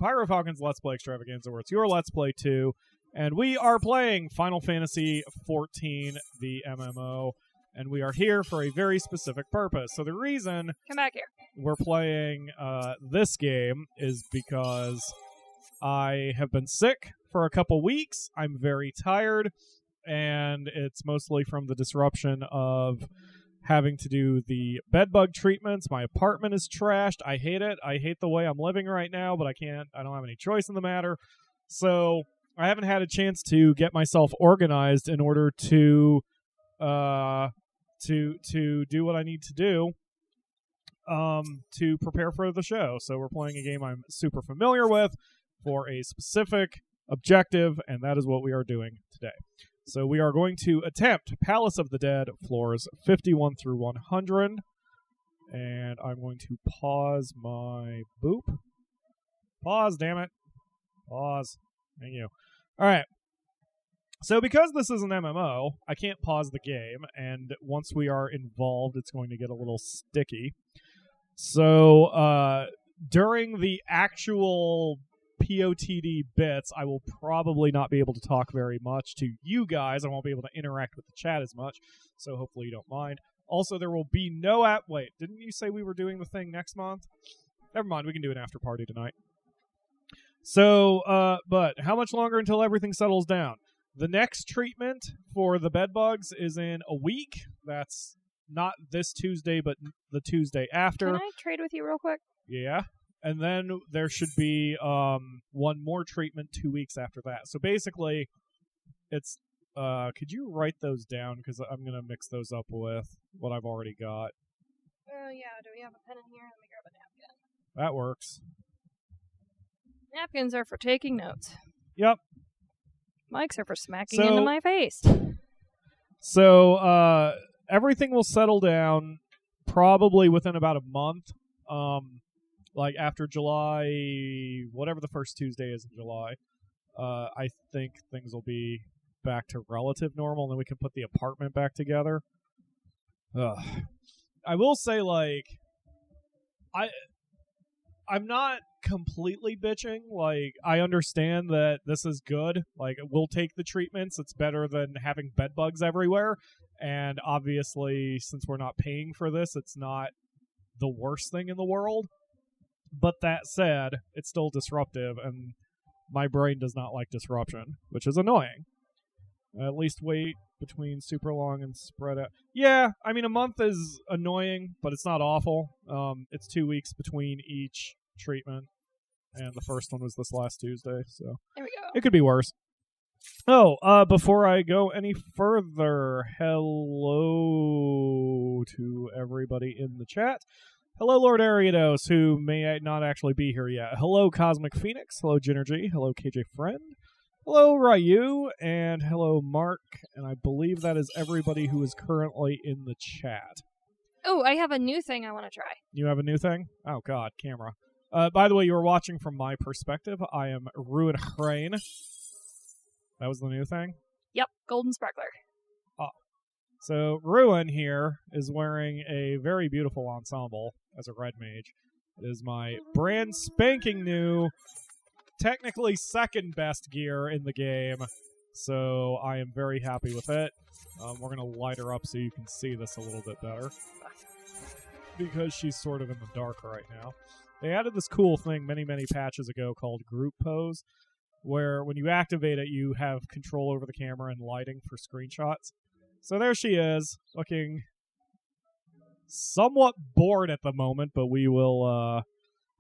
PyroFalkon's Let's Play Extravaganza, where it's your Let's Play too. And we are playing Final Fantasy XIV, the MMO. And we are here for a very specific purpose. So the reason Come back here. we're playing this game is because I have been sick for a couple weeks. I'm very tired, and it's mostly from the disruption of having to do the bedbug treatments. My apartment is trashed. I hate it. I hate the way I'm living right now, but I don't have any choice in the matter. So I haven't had a chance to get myself organized in order to do what I need to do to prepare for the show. So we're playing a game I'm super familiar with for a specific objective, and that is what we are doing today. So we are going to attempt Palace of the Dead, floors 51 through 100. And I'm going to pause my boop. Pause, damn it. Pause. Thank you. All right. So because this is an MMO, I can't pause the game, and once we are involved, it's going to get a little sticky. So during the actual POTD bits, I will probably not be able to talk very much to you guys. I won't be able to interact with the chat as much, so hopefully you don't mind. Also, there will be no app. Wait, didn't you say we were doing the thing next month? Never mind, we can do an after party tonight. So, but how much longer until everything settles down? The next treatment for the bedbugs is in a week. That's not this Tuesday, but the Tuesday after. Can I trade with you real quick? Yeah. And then there should be one more treatment 2 weeks after that. So basically, it's... could you write those down? Because I'm going to mix those up with what I've already got. Oh, yeah. Do we have a pen in here? Let me grab a napkin. That works. Napkins are for taking notes. Yep. Mics are for smacking into my face. So everything will settle down probably within about a month. Like after July, whatever the first Tuesday is in July, I think things will be back to relative normal, and then we can put the apartment back together. I will say, like, I'm not completely bitching. Like, I understand that this is good. Like, we'll take the treatments. It's better than having bedbugs everywhere. And obviously, since we're not paying for this, it's not the worst thing in the world. But that said, it's still disruptive, and my brain does not like disruption, which is annoying. At least wait between super long and spread out. Yeah, I mean, a month is annoying, but it's not awful. It's 2 weeks between each treatment, and the first one was this last Tuesday, so there we go. It could be worse. Oh, before I go any further, hello to everybody in the chat. Hello, Lord Ariados, who may not actually be here yet. Hello, Cosmic Phoenix. Hello, Ginergy. Hello, KJ Friend. Hello, Ryu. And hello, Mark. And I believe that is everybody who is currently in the chat. Oh, I have a new thing I want to try. You have a new thing? Oh, God, camera. By the way, you were watching from my perspective. I am Rhrane. That was the new thing? Yep, golden sparkler. Oh. So, Rhrane here is wearing a very beautiful ensemble as a red mage. It is my brand spanking new, technically second best gear in the game. So, I am very happy with it. We're going to light her up so you can see this a little bit better, because she's sort of in the dark right now. They added this cool thing many, many patches ago called Group Pose, where when you activate it, you have control over the camera and lighting for screenshots. So there she is, looking somewhat bored at the moment, but we will...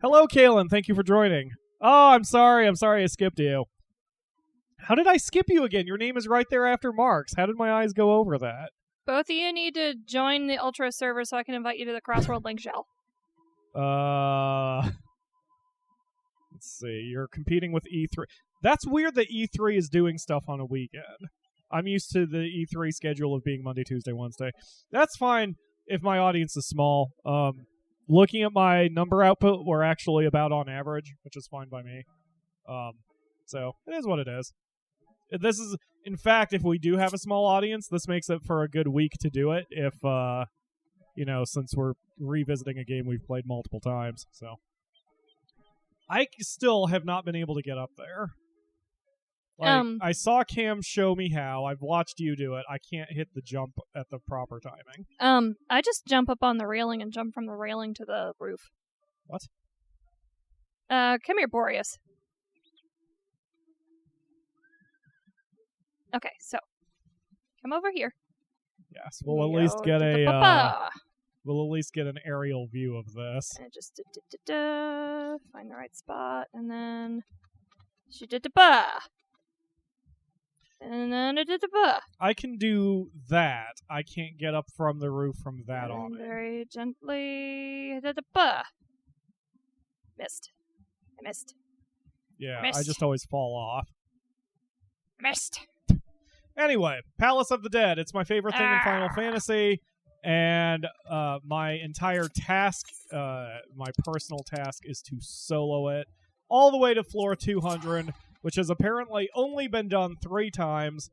Hello, Kaylin. Thank you for joining. Oh, I'm sorry I skipped you. How did I skip you again? Your name is right there after Mark's. How did my eyes go over that? Both of you need to join the Ultra server so I can invite you to the Crossworld Link shell. Let's see. You're competing with E3. That's weird that E3 is doing stuff on a weekend. I'm used to the E3 schedule of being Monday, Tuesday, Wednesday. That's fine if my audience is small. Looking at my number output, we're actually about on average, which is fine by me. So it is what it is. This is, in fact, if we do have a small audience, this makes it for a good week to do it. If since we're revisiting a game we've played multiple times. So I still have not been able to get up there. Like, I saw Cam show me how. I've watched you do it. I can't hit the jump at the proper timing. I just jump up on the railing and jump from the railing to the roof. What? Come here, Boreas. Okay, so come over here. Yes, we'll at least get we'll at least get an aerial view of this. And just find the right spot, and then and then I can do that. I can't get up from the roof from that and on. very gently missed. I missed. Yeah, Missed. I just always fall off. Missed. Anyway, Palace of the Dead. It's my favorite thing in Final Fantasy, and my entire task, my personal task, is to solo it all the way to floor 200, which has apparently only been done 3 times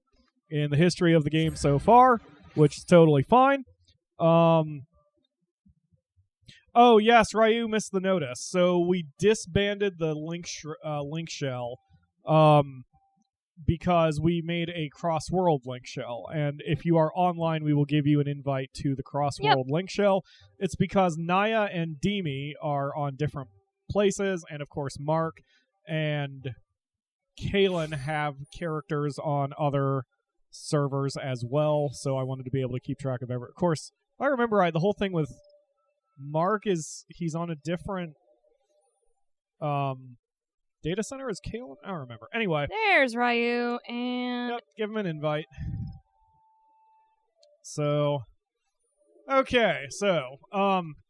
in the history of the game so far, which is totally fine. Oh, yes, Ryu missed the notice. So we disbanded the Link Shell because we made a cross-world Link Shell. And if you are online, we will give you an invite to the cross-world Link Shell. It's because Naya and Demi are on different places, and of course Mark and Kalen have characters on other servers as well, so I wanted to be able to keep track of everything. Of course, I remember the whole thing with Mark is he's on a different data center. Is Kalen? I don't remember. Anyway, There's Ryu, and give him an invite. So, okay, so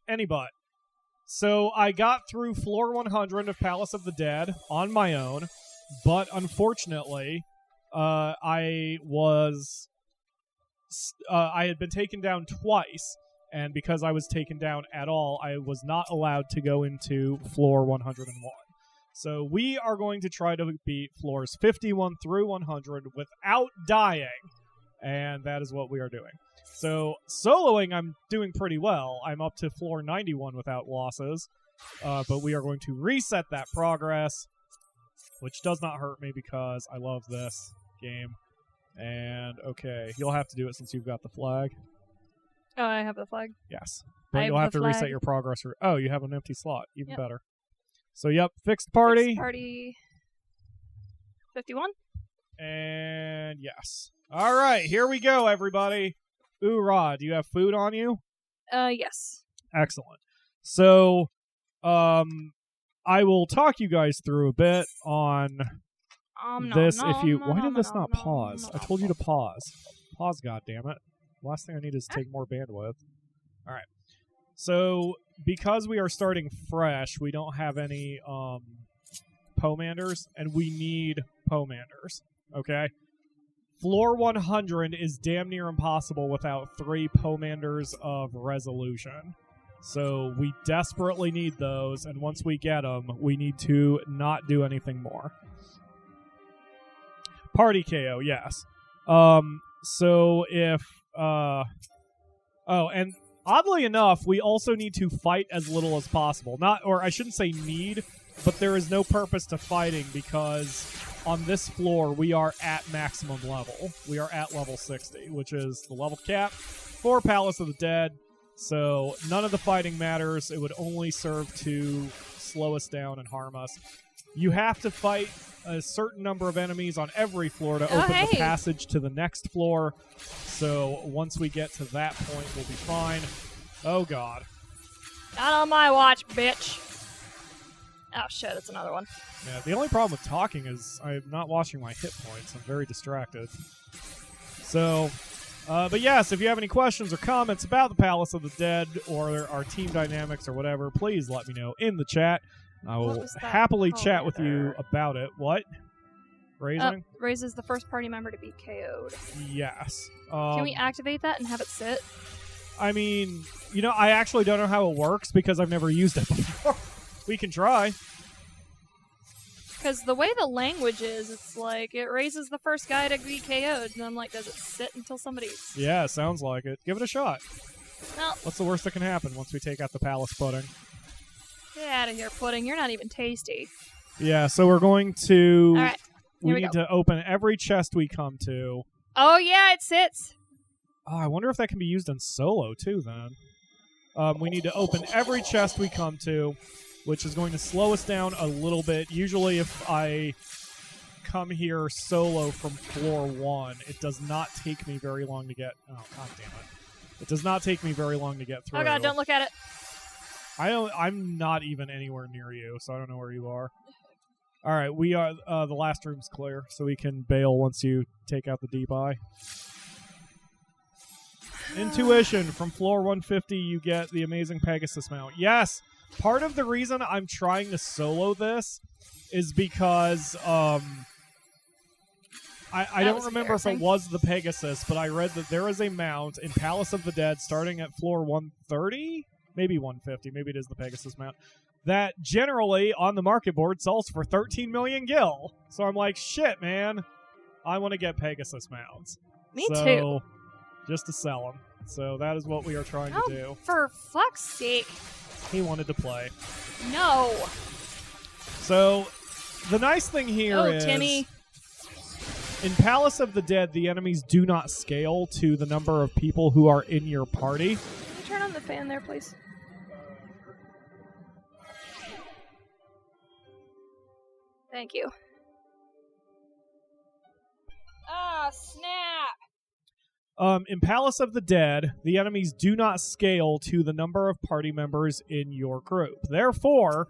anybody. So I got through floor 100 of Palace of the Dead on my own, but unfortunately, I had been taken down twice, and because I was taken down at all, I was not allowed to go into floor 101. So we are going to try to beat floors 51 through 100 without dying, and that is what we are doing. So soloing, I'm doing pretty well. I'm up to floor 91 without losses, but we are going to reset that progress, which does not hurt me because I love this game. And, okay, you'll have to do it since you've got the flag. oh, I have the flag. Yes. But you'll have to reset your progress. Oh, you have an empty slot. Even better. So, yep, fixed party. Fixed party 51. And, yes. All right, here we go, everybody. Oorah, do you have food on you? Yes. Excellent. So, I will talk you guys through a bit on this. Why did this not pause? I told you to pause. Pause, goddammit. Last thing I need is to take more bandwidth. All right. So, because we are starting fresh, we don't have any Pomanders, and we need Pomanders. Okay? Floor 100 is damn near impossible without 3 Pomanders of resolution. So we desperately need those, and once we get them, we need to not do anything more. Party KO, yes. So if... oh, and oddly enough, we also need to fight as little as possible. Or I shouldn't say need, but there is no purpose to fighting because on this floor, we are at maximum level. We are at level 60, which is the level cap for Palace of the Dead. So none of the fighting matters. It would only serve to slow us down and harm us. You have to fight a certain number of enemies on every floor to open the passage to the next floor. So once we get to that point, we'll be fine. Oh, God. Not on my watch, bitch. Oh, shit, it's another one. Yeah, the only problem with talking is I'm not watching my hit points. I'm very distracted. So, but yes, if you have any questions or comments about the Palace of the Dead or our team dynamics or whatever, please let me know in the chat. I will happily chat with you about it. What? Raising? Raises the first party member to be KO'd. Yes. Can we activate that and have it sit? I mean, I actually don't know how it works because I've never used it before. We can try. Because the way the language is, it's like it raises the first guy to be KO'd, and I'm like, does it sit until somebody... Yeah, sounds like it. Give it a shot. No. What's the worst that can happen once we take out the palace pudding? Get out of here, pudding. You're not even tasty. Yeah, so we're going to... All right. We need to open every chest we come to. Oh, yeah, it sits. Oh, I wonder if that can be used in solo, too, then. We need to open every chest we come to, which is going to slow us down a little bit. Usually if I come here solo from floor 1, it does not take me very long to get... Oh, god damn it. It does not take me very long to get through. Oh, God, don't look at it. I'm not even anywhere near you, so I don't know where you are. All right, we are. The last room's clear, so we can bail once you take out the deep eye. Intuition from floor 150. You get the amazing Pegasus mount. Yes, part of the reason I'm trying to solo this is because I don't remember if it was the Pegasus, but I read that there is a mount in Palace of the Dead starting at floor 130, maybe 150. Maybe it is the Pegasus mount. That generally on the market board sells for 13 million gil. So I'm like, shit, man. I want to get Pegasus mounts. Me too. Just to sell them. So that is what we are trying to do. For fuck's sake. He wanted to play. No. So the nice thing here is... Timmy. In Palace of the Dead, the enemies do not scale to the number of people who are in your party. Can you turn on the fan there, please? Thank you. Ah, snap! In Palace of the Dead, the enemies do not scale to the number of party members in your group. Therefore,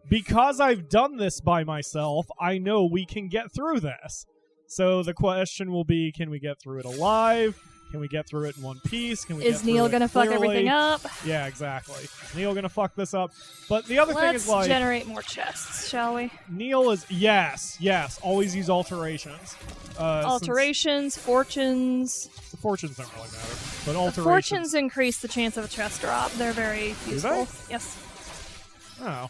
because I've done this by myself, I know we can get through this. So the question will be, can we get through it alive? Can we get through it in one piece? Can we? Is Neil gonna fuck everything up? Yeah, exactly. Is Neil gonna fuck this up? But the other thing is, like, let's generate more chests, shall we? Neil is yes. Always use alterations. Alterations, fortunes. The fortunes don't really matter, but alterations. Fortunes increase the chance of a chest drop. They're very useful. Do they? Yes. Oh.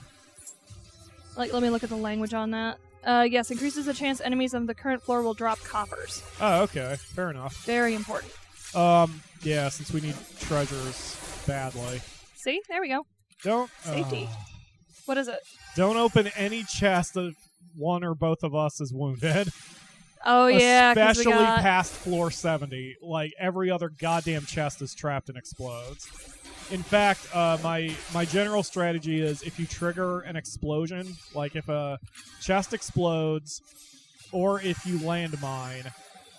Like, let me look at the language on that. Yes, increases the chance enemies on the current floor will drop coppers. Oh, okay. Fair enough. Very important. Yeah, since we need treasures badly. See? There we go. Don't... Safety. What is it? Don't open any chest if one or both of us is wounded. Oh, yeah, especially past floor 70. Like, every other goddamn chest is trapped and explodes. In fact, my general strategy is if you trigger an explosion, like if a chest explodes, or if you landmine,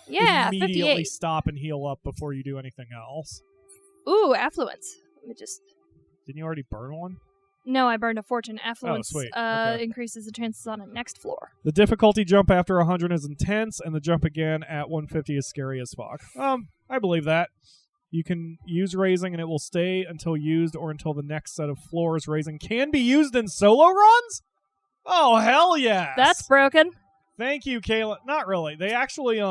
immediately 58. stop and heal up before you do anything else. Ooh, affluence. Let me just... Didn't you already burn one? No, I burned a fortune. Affluence sweet. Okay. increases the chances on a next floor. The difficulty jump after 100 is intense, and the jump again at 150 is scary as fuck. I believe that. You can use raising, and it will stay until used or until the next set of floors. Raising can be used in solo runs? Oh, hell yes! That's broken. Thank you, Kayla. Not really. They actually,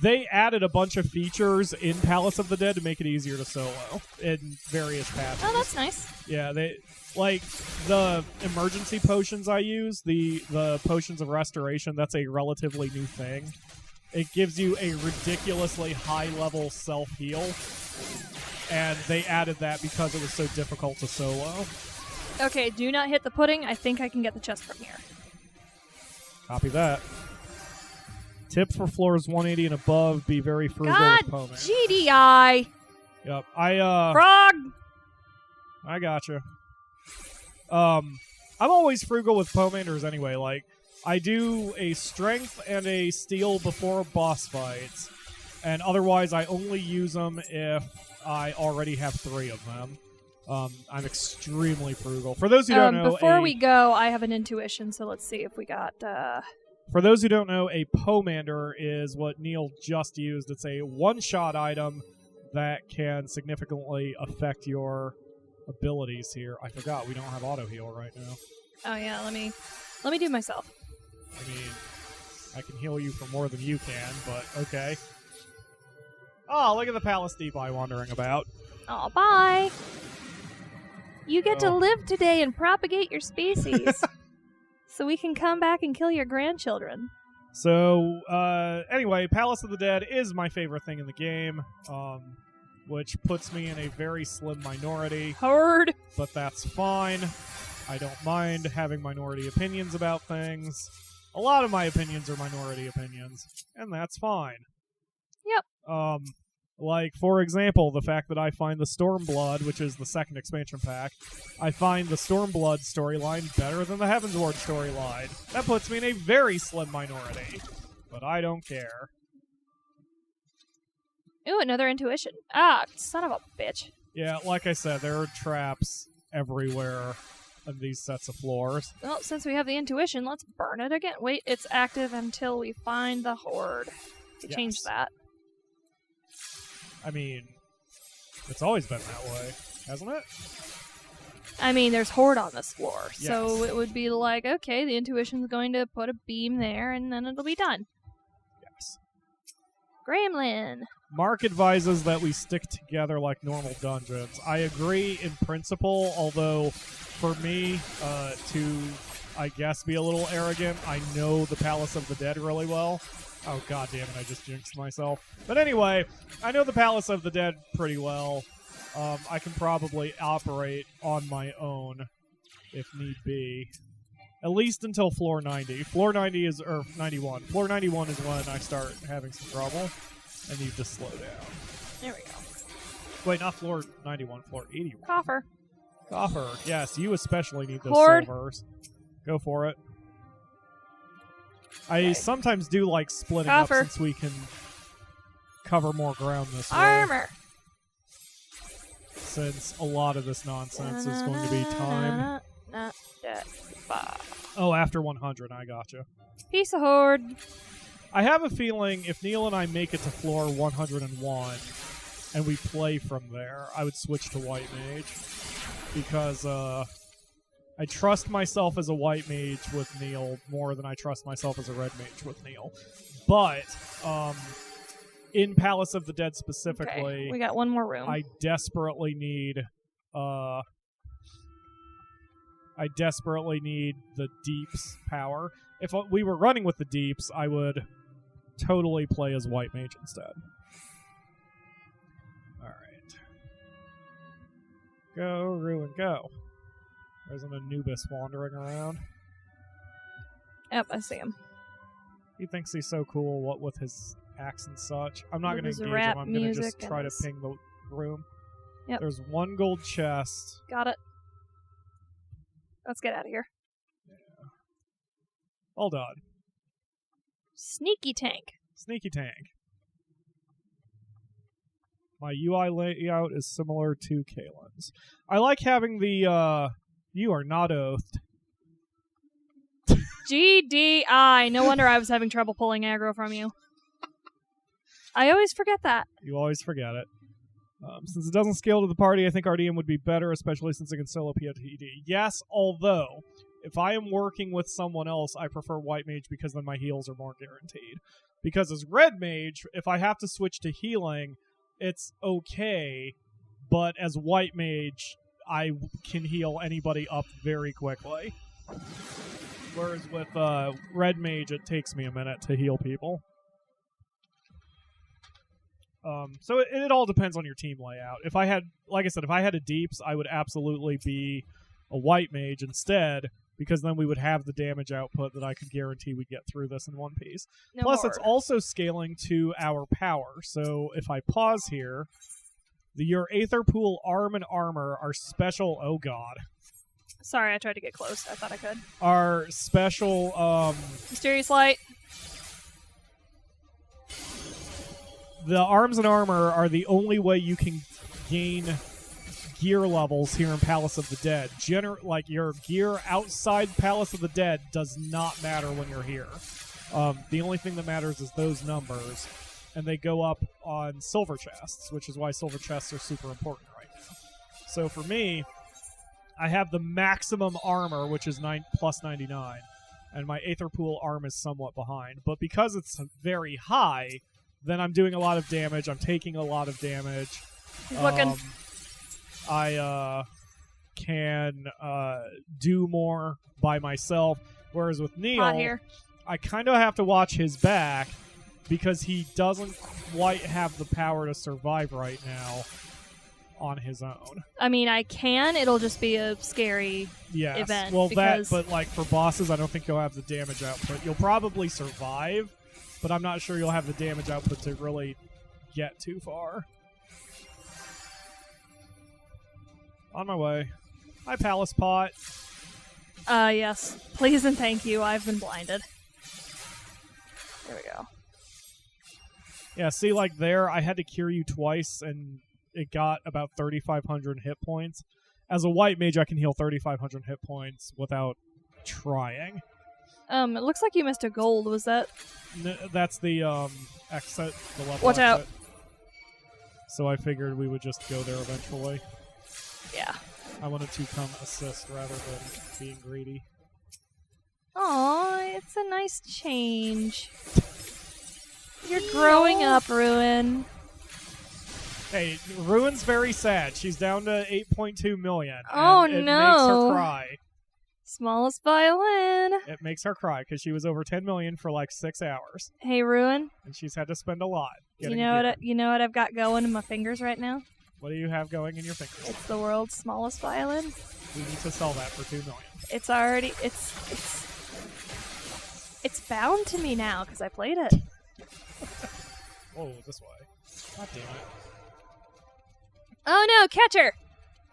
they added a bunch of features in Palace of the Dead to make it easier to solo in various patches. Oh, that's nice. Yeah, they... Like, the emergency potions I use, the potions of restoration, that's a relatively new thing. It gives you a ridiculously high-level self-heal, and they added that because it was so difficult to solo. Okay, do not hit the pudding. I think I can get the chest from here. Copy that. Tip for floors 180 and above, be very frugal God, with Poman. GDI! Yep, Frog! I gotcha. I'm always frugal with Pomanders anyway, like, I do a strength and a steel before boss fights, and otherwise I only use them if I already have 3 of them. I'm extremely frugal. For those who don't know, before we go, I have an intuition, so let's see if we got... For those who don't know, a Pomander is what Neil just used. It's a one-shot item that can significantly affect your abilities here. I forgot we don't have auto heal right now. Oh yeah, let me do it myself. I mean, I can heal you for more than you can, but okay. Oh, look at the Palace Deep Eye wandering about. Oh, bye. You get to live today and propagate your species. So we can come back and kill your grandchildren. So, anyway, Palace of the Dead is my favorite thing in the game, which puts me in a very slim minority. Hard. But that's fine. I don't mind having minority opinions about things. A lot of my opinions are minority opinions, and that's fine. Yep. Like, for example, the fact that I find the Stormblood, which is the second expansion pack, I find the Stormblood storyline better than the Heavensward storyline. That puts me in a very slim minority, but I don't care. Ooh, another intuition. Ah, son of a bitch. Yeah, like I said, there are traps everywhere on these sets of floors. Well, since we have the intuition, let's burn it again. Wait, it's active until we find the horde. We changed that. I mean, it's always been that way, hasn't it? I mean, there's horde on this floor, Yes. so it would be like, okay, the intuition's going to put a beam there, and then it'll be done. Yes. Gremlin. Mark advises that we stick together like normal dungeons. I agree in principle, although for me, to, I guess, be a little arrogant, I know the Palace of the Dead really well. Oh, god damn it, I just jinxed myself. But anyway, I know the Palace of the Dead pretty well. I can probably operate on my own, if need be. At least until floor 90. Floor 90 is, or 91. Floor 91 is when I start having some trouble and need to slow down. There we go. Wait, not floor 91, floor 81. Coffer. Coffer. Yes, you especially need those Horde. silvers. Go for it. I sometimes do like splitting Coffer. up since we can cover more ground this way. Armor. Since a lot of this nonsense is going to be time. Oh, after 100, I gotcha. Piece of horde. I have a feeling if Neil and I make it to floor 101 and we play from there, I would switch to White Mage. Because, I trust myself as a White Mage with Neil more than I trust myself as a Red Mage with Neil. But, in Palace of the Dead specifically, Okay, we got one more room. I desperately need the Deep's power. If we were running with the Deeps, I would totally play as White Mage instead. Alright. Go, Ruin, go. There's an Anubis wandering around. Yep, I see him. He thinks he's so cool, what with his axe and such. I'm not With going to his engage rap him. I'm going to music just and try to his- ping the room. Yep. There's one gold chest. Got it. Let's get out of here. Hold on. Sneaky tank. Sneaky tank. My UI layout is similar to Kaylin's. I like having the, you are not oathed. GDI. No wonder I was having trouble pulling aggro from you. I always forget that. You always forget it. Since it doesn't scale to the party, I think RDM would be better, especially since it can solo POTD. Yes, although, if I am working with someone else, I prefer White Mage because then my heals are more guaranteed. Because as Red Mage, if I have to switch to healing, it's okay, but as White Mage, I can heal anybody up very quickly. Whereas with Red Mage, it takes me a minute to heal people. So it all depends on your team layout. If I had, like I said, if I had a Deeps, I would absolutely be a White Mage instead, because then we would have the damage output that I could guarantee we'd get through this in one piece. No Plus, horde. it's also scaling to our power. So if I pause here, your Aether Pool Arm and Armor are special... Oh, God. Sorry, I tried to get close. I thought I could. Are special... Mysterious light. The arms and armor are the only way you can gain gear levels here in Palace of the Dead. Like, your gear outside Palace of the Dead does not matter when you're here. The only thing that matters is those numbers, and they go up on silver chests, which is why silver chests are super important right now. So for me, I have the maximum armor, which is plus 99, and my Aether Pool arm is somewhat behind. But because it's very high, then I'm doing a lot of damage. I'm taking a lot of damage. He's looking. I can do more by myself. Whereas with Neil, Hot here. I kind of have to watch his back because he doesn't quite have the power to survive right now. on his own. I mean, I can. It'll just be a scary event. Well, because... but like for bosses, I don't think you'll have the damage output. You'll probably survive, but I'm not sure you'll have the damage output to really get too far. On my way. Hi, Palace Pot. Yes. Please and thank you. I've been blinded. There we go. Yeah, see, like there, I had to cure you twice, and it got about 3,500 hit points. As a white mage, I can heal 3,500 hit points without trying. It looks like you missed a gold. Was that? That's the exit, the level Watch exit. out. So I figured we would just go there eventually. Yeah. I wanted to come assist rather than being greedy. Aw, it's a nice change. You're growing up, Rhrane. Hey, Ruin's very sad. She's down to 8.2 million. Oh, and it no. makes her cry. Smallest violin. It makes her cry because she was over 10 million for like 6 hours. Hey, Rhrane. And she's had to spend a lot. You know what I've got going in my fingers right now? What do you have going in your fingers? It's the world's smallest violin. We need to sell that for 2 million. It's already it's bound to me now because I played it. Whoa, this way. God damn it. Oh no, catch her!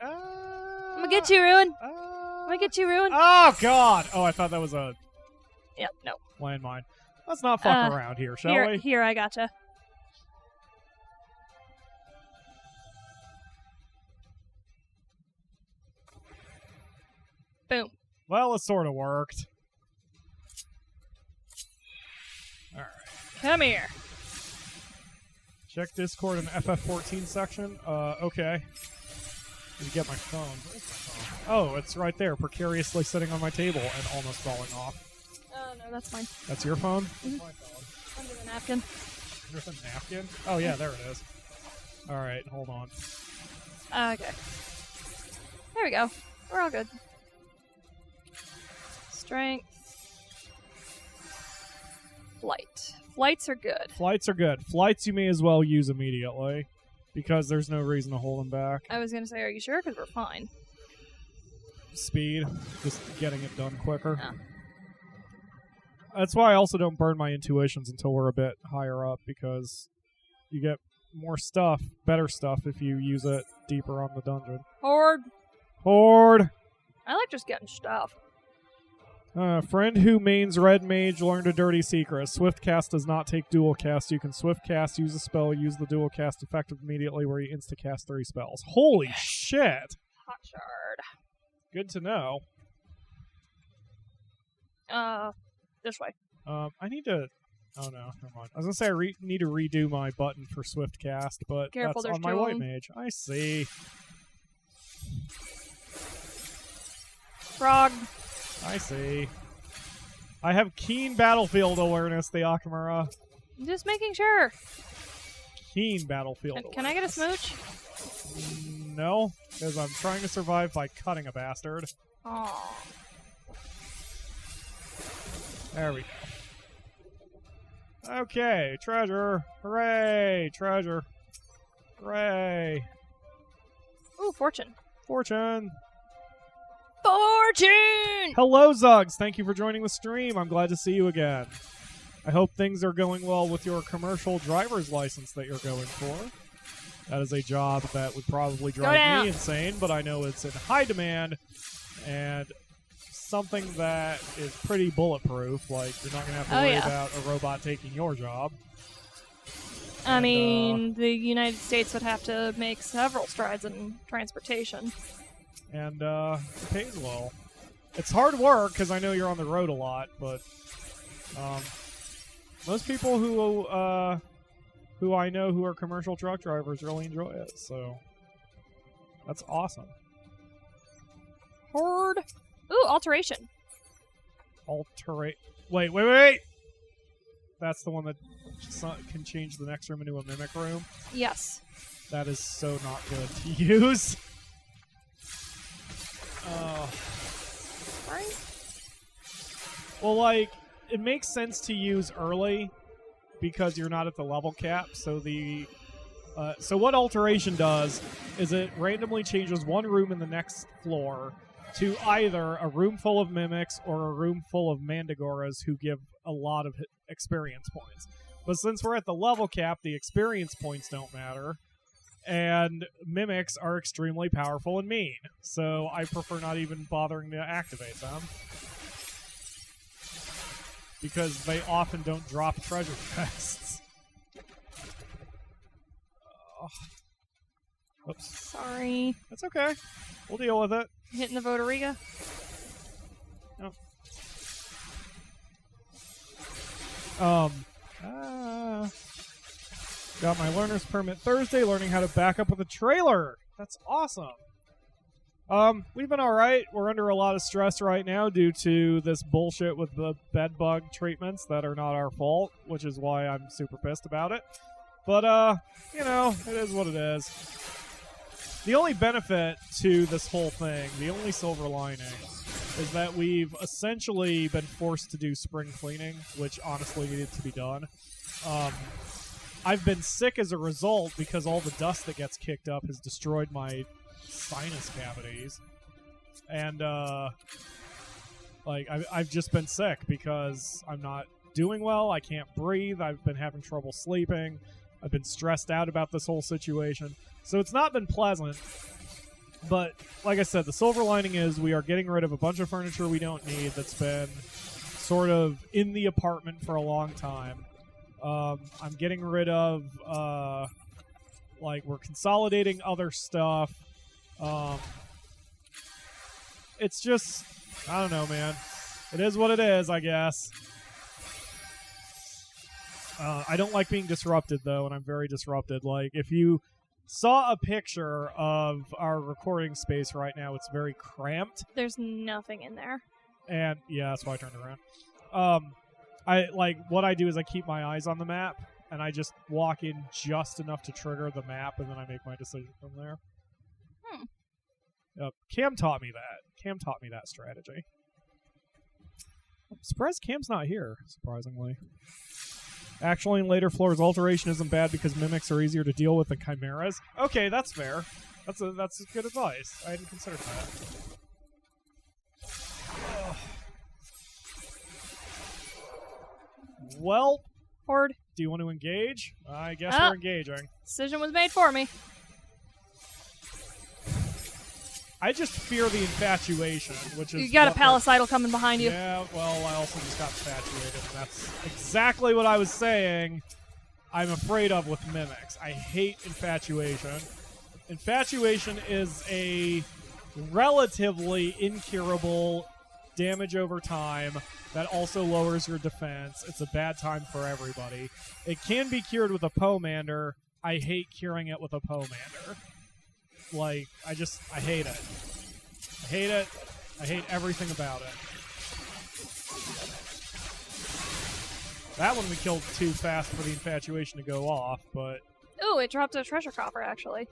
I'm gonna get you, Rhrane. I'm gonna get you, Rhrane. Oh god! Oh, I thought that was a Yep, no. landmine. Let's not fuck around here, shall we? Here, I gotcha. Boom. Well, it sort of worked. Alright. Come here. Check Discord and FF14 section. Okay. Let me get my phone. Where's my phone? Oh, it's right there, precariously sitting on my table and almost falling off. Oh, no, that's fine. That's your phone? Mm-hmm. My phone. Under the napkin. Under the napkin? Oh, yeah, there it is. Alright, hold on. Okay. There we go. We're all good. Strength. Flight. Flights are good. Flights are good. Flights you may as well use immediately, because there's no reason to hold them back. I was going to say, are you sure? Because we're fine. Speed. Just getting it done quicker. Oh. That's why I also don't burn my intuitions until we're a bit higher up, because you get more stuff, better stuff, if you use it deeper on the dungeon. Horde. Horde! I like just getting stuff. Friend who mains red mage learned a dirty secret. Swift cast does not take dual cast. You can swift cast, use a spell, use the dual cast effective immediately where you insta cast 3 spells. Holy shit! Hot shard. Good to know. This way. I need to... Oh no, never mind. I was gonna say I need to redo my button for swift cast, but Careful, that's on my white mage. I see. Frog. I see. I have keen battlefield awareness, the Akamura. Just making sure. Keen battlefield awareness. Can I get a smooch? No, because I'm trying to survive by cutting a bastard. Aww. There we go. Okay, treasure. Hooray! Treasure. Hooray! Ooh, fortune. Fortune! Fortune! Hello, Zugs! Thank you for joining the stream. I'm glad to see you again. I hope things are going well with your commercial driver's license that you're going for. That is a job that would probably drive me insane, but I know it's in high demand and something that is pretty bulletproof. Like, you're not going to have to worry about a robot taking your job. I mean, the United States would have to make several strides in transportation. And it pays well. It's hard work because I know you're on the road a lot, but most people who I know who are commercial truck drivers really enjoy it. So that's awesome. Horde. Ooh, alteration. Wait. That's the one that can change the next room into a mimic room? Yes. That is so not good to use. Right? Well, like, it makes sense to use early because you're not at the level cap, so the So what alteration does is it randomly changes one room in the next floor to either a room full of mimics or a room full of mantigoras who give a lot of experience points. But since we're at the level cap, the experience points don't matter, and mimics are extremely powerful and mean. So I prefer not even bothering to activate them, because they often don't drop treasure chests. Oops. Sorry. That's okay. We'll deal with it. Hitting the Votoriga. Oh. Got my learner's permit Thursday, learning how to back up with a trailer. That's awesome. We've been alright. We're under a lot of stress right now due to this bullshit with the bed bug treatments that are not our fault, which is why I'm super pissed about it. But, you know, it is what it is. The only benefit to this whole thing, the only silver lining, is that we've essentially been forced to do spring cleaning, which honestly needed to be done. I've been sick as a result because all the dust that gets kicked up has destroyed my sinus cavities. And, I've just been sick because I'm not doing well, I can't breathe, I've been having trouble sleeping, I've been stressed out about this whole situation. So it's not been pleasant, but like I said, the silver lining is we are getting rid of a bunch of furniture we don't need that's been sort of in the apartment for a long time. I'm getting rid of, we're consolidating other stuff. It's just, I don't know, man. It is what it is, I guess. I don't like being disrupted, though, and I'm very disrupted. Like, if you saw a picture of our recording space right now, it's very cramped. There's nothing in there. And, yeah, that's why I turned around. What I do is I keep my eyes on the map, and I just walk in just enough to trigger the map, and then I make my decision from there. Cam taught me that. Cam taught me that strategy. I'm surprised Cam's not here, surprisingly. Actually, in later floors, alteration isn't bad because mimics are easier to deal with than chimeras. Okay, that's fair. That's good advice. I hadn't considered that. Well, Horde. Do you want to engage? I guess we're engaging. Decision was made for me. I just fear the infatuation, which is... You got a palicidal coming behind you. Yeah, well, I also just got infatuated, and that's exactly what I was saying I'm afraid of with mimics. I hate infatuation. Infatuation is a relatively incurable damage over time that also lowers your defense. It's a bad time for everybody. It can be cured with a Pomander. I hate curing it with a Pomander. Like, I hate it. I hate it. I hate everything about it. That one we killed too fast for the infatuation to go off, but... Ooh, it dropped a treasure coffer, actually.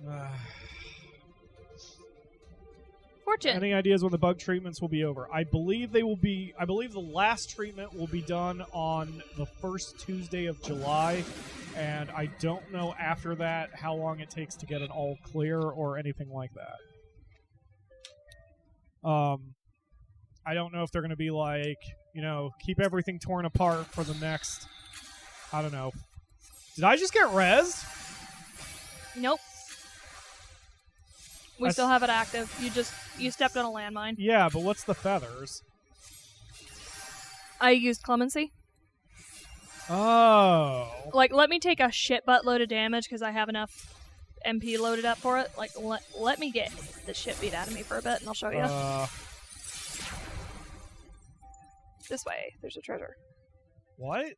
Fortune. Any ideas when the bug treatments will be over? I believe they will be... I believe the last treatment will be done on the first Tuesday of July. And I don't know after that how long it takes to get an all clear or anything like that. I don't know if they're going to be like, keep everything torn apart for the next, I don't know. Did I just get rezzed? Nope. We still have it active. You stepped on a landmine. Yeah, but what's the feathers? I used clemency. Oh. Let me take a shit buttload of damage because I have enough MP loaded up for it. Let me get the shit beat out of me for a bit, and I'll show you. This way, there's a treasure. What?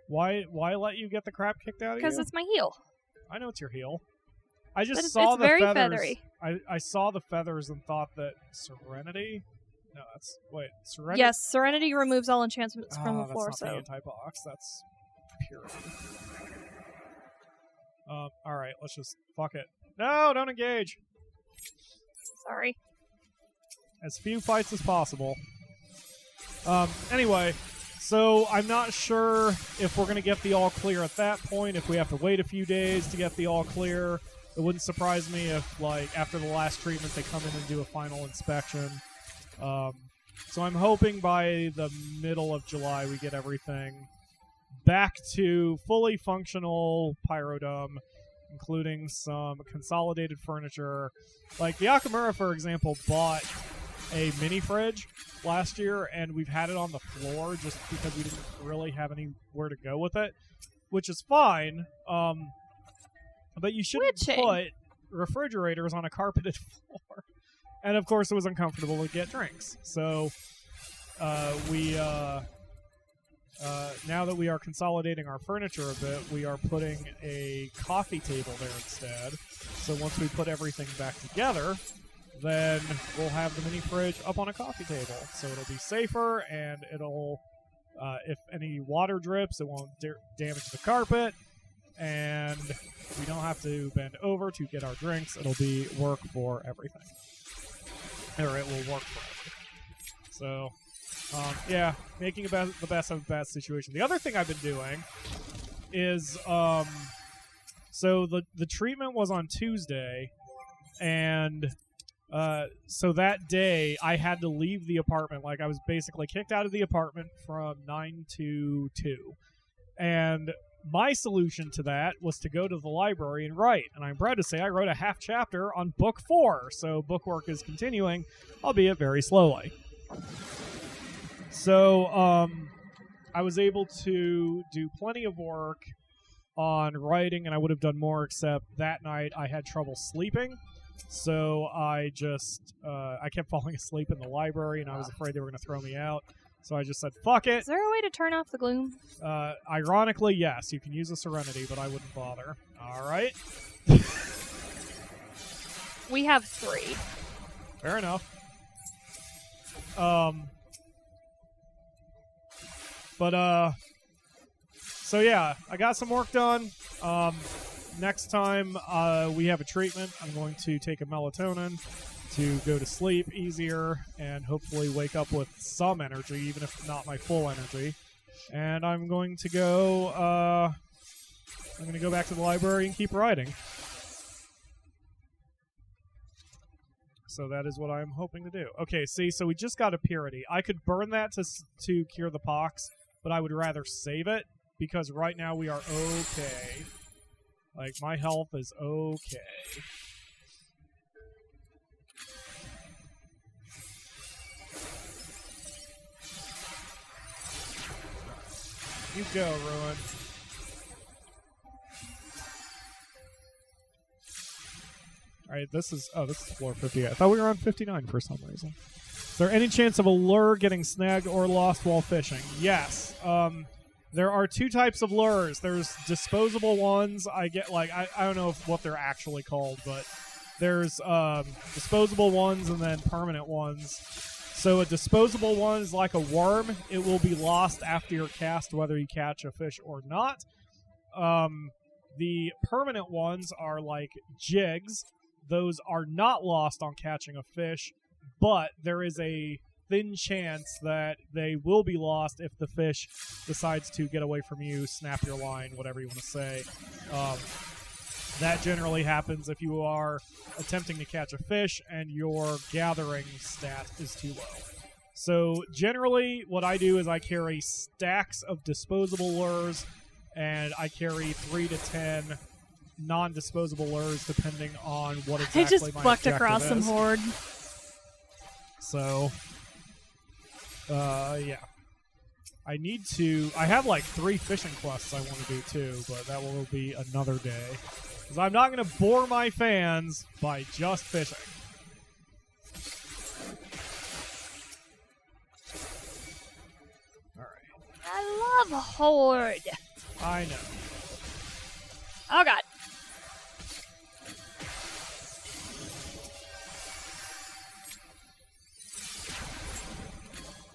Why let you get the crap kicked out of you? Because it's my heal. I know it's your heal. I just saw the very feathers. Feathery. I saw the feathers and thought that Serenity. No, Serenity. Yes, Serenity removes all enchantments from the floor. That's not the anti-box. That's purity. All right, let's just fuck it. No, don't engage. Sorry. As few fights as possible. Anyway, So I'm not sure if we're going to get the all clear at that point, if we have to wait a few days to get the all clear. It wouldn't surprise me if, like, after the last treatment, they come in and do a final inspection. So I'm hoping by the middle of July we get everything back to fully functional Pyrodome, including some consolidated furniture. Like, the Akamura, for example, bought a mini fridge last year, and we've had it on the floor just because we didn't really have anywhere to go with it, which is fine. But you shouldn't put refrigerators on a carpeted floor. And of course, it was uncomfortable to get drinks. So now that we are consolidating our furniture a bit, we are putting a coffee table there instead. So once we put everything back together, then we'll have the mini fridge up on a coffee table. So it'll be safer, and it'll, if any water drips, it won't damage the carpet, and we don't have to bend over to get our drinks. It'll be work for everything. Or it will work for everything. So, yeah, making the best of a bad situation. The other thing I've been doing is, so the treatment was on Tuesday, and so that day I had to leave the apartment. Like, I was basically kicked out of the apartment from 9 to 2. And my solution to that was to go to the library and write. And I'm proud to say I wrote a half chapter on book 4. So bookwork is continuing, albeit very slowly. So I was able to do plenty of work on writing, and I would have done more, except that night I had trouble sleeping. So I just, I kept falling asleep in the library, and I was afraid they were going to throw me out. So I just said, fuck it. Is there a way to turn off the gloom? Ironically, yes. You can use a Serenity, but I wouldn't bother. All right. We have 3. Fair enough. So yeah, I got some work done. Next time we have a treatment, I'm going to take a melatonin to go to sleep easier and hopefully wake up with some energy, even if not my full energy. And I'm going to go back to the library and keep writing. So that is what I'm hoping to do. Okay, see, so we just got a purity. I could burn that to cure the pox, but I would rather save it because right now we are okay. Like, my health is okay. You go, Rhrane. Alright, this is floor 50. I thought we were on 59 for some reason. Is there any chance of a lure getting snagged or lost while fishing? Yes. There are 2 types of lures. There's disposable ones. I don't know what they're actually called, but there's disposable ones and then permanent ones. So a disposable one is like a worm. It will be lost after your cast, whether you catch a fish or not. The permanent ones are like jigs. Those are not lost on catching a fish, but there is a thin chance that they will be lost if the fish decides to get away from you, snap your line, whatever you want to say. That generally happens if you are attempting to catch a fish and your gathering stat is too low. So generally what I do is I carry stacks of disposable lures, and I carry 3 to 10 non-disposable lures depending on what exactly my objective is. I just bucked across some horde. So, yeah. I have like 3 fishing quests I want to do too, but that will be another day. Because I'm not going to bore my fans by just fishing. Alright. I love horde. I know. Oh, God.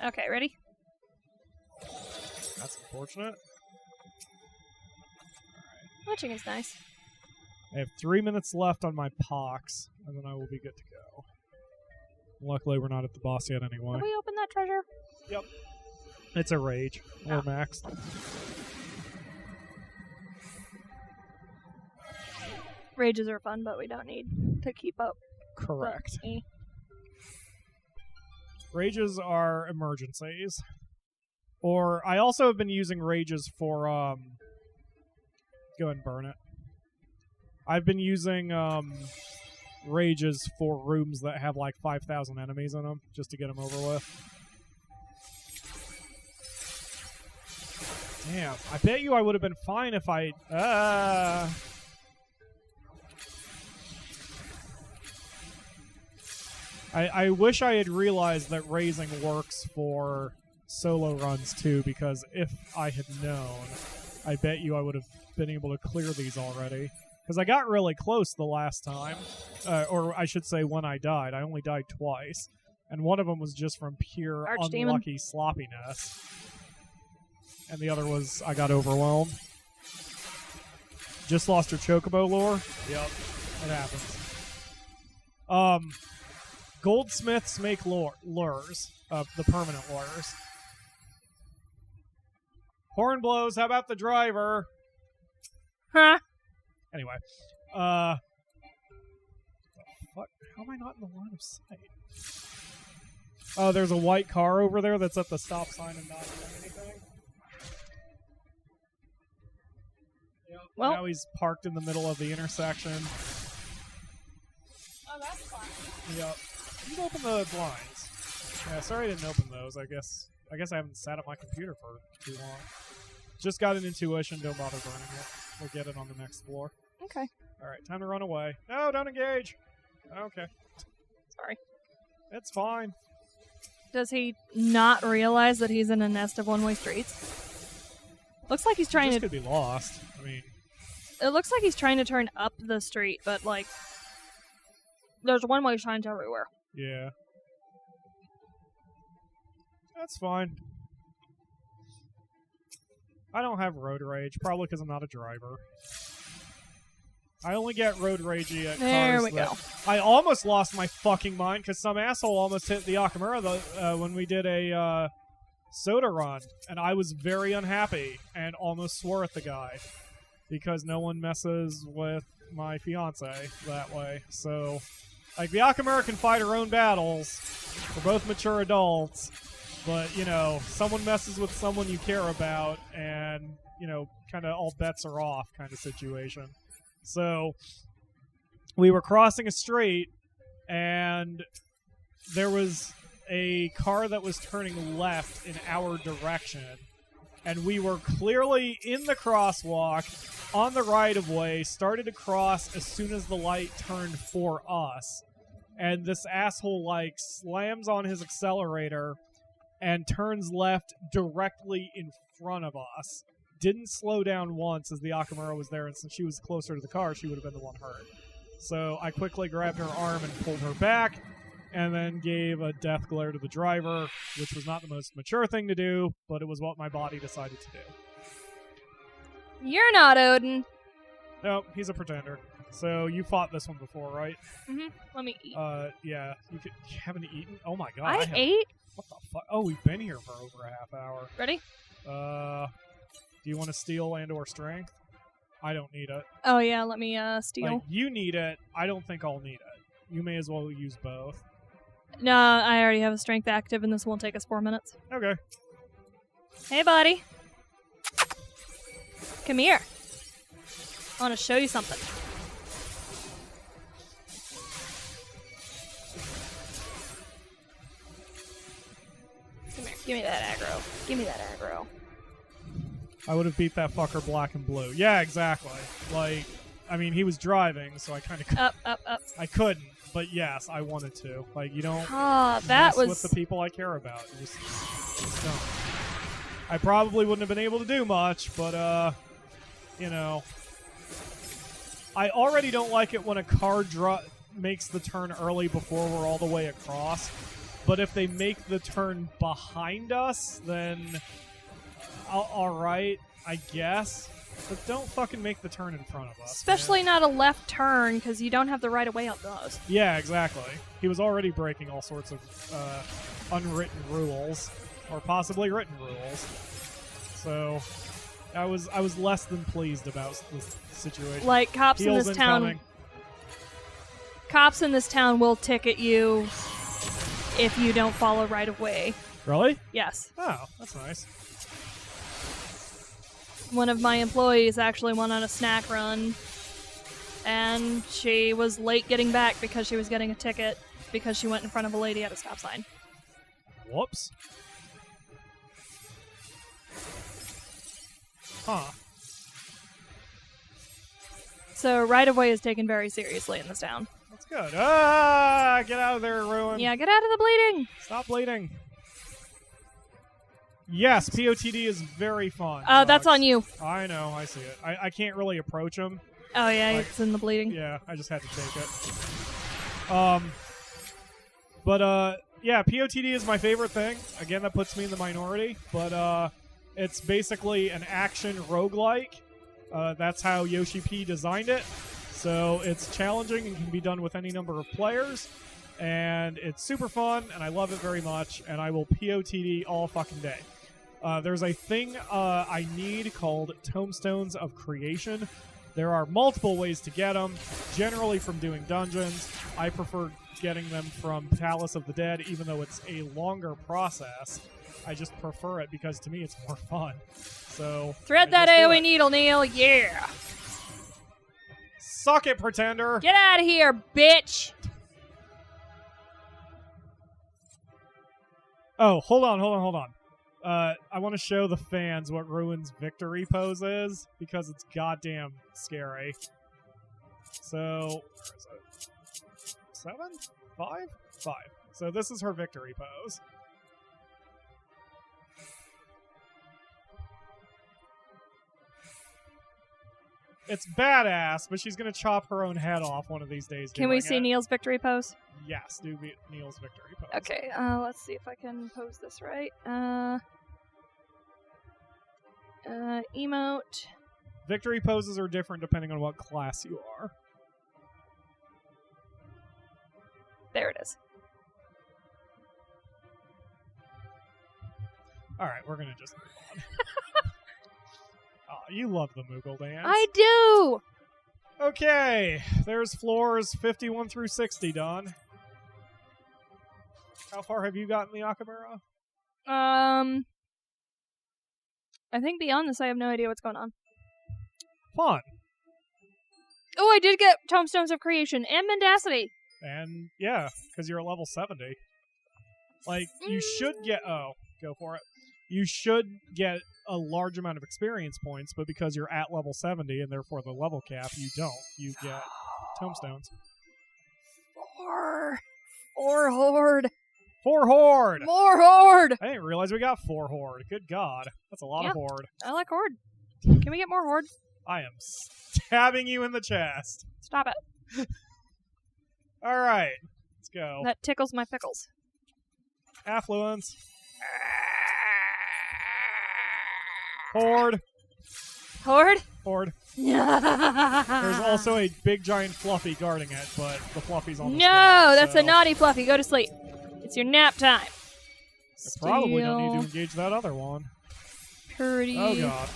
Okay, ready? That's unfortunate. Watching is nice. I have 3 minutes left on my pox, and then I will be good to go. Luckily, we're not at the boss yet anyway. Did we open that treasure? Yep. It's a rage. We're maxed. Rages are fun, but we don't need to keep up. Correct. Rages are emergencies. Or I also have been using rages for go ahead and burn it. I've been using rages for rooms that have like 5,000 enemies in them just to get them over with. Damn, I bet you I would have been fine if I I wish I had realized that raising works for solo runs too, because if I had known, I bet you I would have been able to clear these already. Because I got really close the last time, or I should say when I died. I only died twice, and one of them was just from pure unlucky sloppiness, and the other was I got overwhelmed. Just lost your chocobo lore? Yep, it happens. Goldsmiths make lures, the permanent lures. Horn blows, how about the driver? Huh? Anyway, the fuck? How am I not in the line of sight? Oh, there's a white car over there that's at the stop sign and not doing anything. Yep. Well, now he's parked in the middle of the intersection. Oh, that's fun. Yep. You can open the blinds. Yeah, sorry I didn't open those. I guess I haven't sat at my computer for too long. Just got an intuition. Don't bother burning it. We'll get it on the next floor. Okay. All right, time to run away. No, don't engage. Okay. Sorry. It's fine. Does he not realize that he's in a nest of one-way streets? Looks like he's trying He to... just could be lost. I mean... It looks like he's trying to turn up the street, but, like, there's one-way signs everywhere. Yeah. That's fine. I don't have road rage, probably because I'm not a driver. I only get road ragey at there cars we go. I almost lost my fucking mind because some asshole almost hit the Akamura when we did a soda run, and I was very unhappy and almost swore at the guy because no one messes with my fiance that way. So, like, the Akamura can fight her own battles. We're both mature adults. But, you know, someone messes with someone you care about and, you know, kind of all bets are off kind of situation. So, we were crossing a street, and there was a car that was turning left in our direction. And we were clearly in the crosswalk, on the right-of-way, started to cross as soon as the light turned for us. And this asshole, like, slams on his accelerator and turns left directly in front of us. Didn't slow down once as the Akamura was there, and since she was closer to the car, she would have been the one hurt. So I quickly grabbed her arm and pulled her back, and then gave a death glare to the driver, which was not the most mature thing to do, but it was what my body decided to do. You're not Odin. No, he's a pretender. So you fought this one before, right? Mm-hmm. Let me eat. Yeah. You haven't eaten? Oh my god. I ate? What the fuck? Oh, we've been here for over a half hour. Ready? Do you want to steal and or strength? I don't need it. Oh yeah, let me steal. Like, you need it. I don't think I'll need it. You may as well use both. No, I already have a strength active, and this won't take us 4 minutes. Okay. Hey, buddy. Come here. I want to show you something. Come here. Give me that aggro. Give me that aggro. I would have beat that fucker black and blue. Yeah, exactly. Like, I mean, he was driving, so I kind of... Up. I couldn't, but yes, I wanted to. Like, you don't that mess was... with the people I care about. You just don't. I probably wouldn't have been able to do much, but, you know... I already don't like it when a car makes the turn early before we're all the way across. But if they make the turn behind us, then... alright, I guess. But don't fucking make the turn in front of us. Especially not a left turn, because you don't have the right of way on those. Yeah, exactly. He was already breaking all sorts of unwritten rules. or possibly written rules. So I was less than pleased about this situation. Like cops in Heels this incoming. town. Cops in this town will ticket you if you don't follow right of way. Really? Yes. Oh, that's nice. One of my employees actually went on a snack run, and she was late getting back because she was getting a ticket because she went in front of a lady at a stop sign. Whoops. Huh. So right of way is taken very seriously in this town. That's good. Ah, get out of there, Ruin. Yeah, get out of the bleeding. Stop bleeding. Yes, POTD is very fun. That's on you. I know, I see it. I can't really approach him. Oh yeah, Like, it's in the bleeding. Yeah, I just had to take it. Yeah, POTD is my favorite thing. Again, that puts me in the minority, but it's basically an action roguelike. That's how Yoshi P designed it. So it's challenging and can be done with any number of players. And it's super fun, and I love it very much, and I will POTD all fucking day. There's a thing I need called Tombstones of Creation. There are multiple ways to get them, generally from doing dungeons. I prefer getting them from Palace of the Dead, even though it's a longer process. I just prefer it because, to me, it's more fun. So Thread that AoE needle, Neil. Yeah. Suck it, Pretender. Get out of here, bitch. Oh, hold on. I want to show the fans what Ruin's victory pose is, because it's goddamn scary. So, where is it? 7? 5? 5. So this is her victory pose. It's badass, but she's going to chop her own head off one of these days. Can we see Neil's victory pose? Yes, do Neil's victory pose. Okay, let's see if I can pose this right. Emote. Victory poses are different depending on what class you are. There it is. Alright, we're going to just move on. Oh, you love the Moogle dance. I do! Okay, there's floors 51 through 60 done. How far have you gotten the Akamura? I think beyond this I have no idea what's going on. Fun. Oh, I did get Tombstones of Creation and Mendacity. And, yeah, because you're at level 70. Like, you should get... Oh, go for it. You should get a large amount of experience points, but because you're at level 70 and therefore the level cap, you don't. You get tombstones. 4 horde. 4 horde! More horde! I didn't realize we got 4 horde. Good God. That's a lot of horde. I like horde. Can we get more horde? I am stabbing you in the chest. Stop it. Alright. Let's go. That tickles my pickles. Affluence. Horde. Horde? Horde. There's There's also a big giant fluffy guarding it, but the fluffy's on the No, spot, that's so a naughty fluffy. Go to sleep. It's your nap time. I probably don't need to engage that other one. Pretty. Oh god.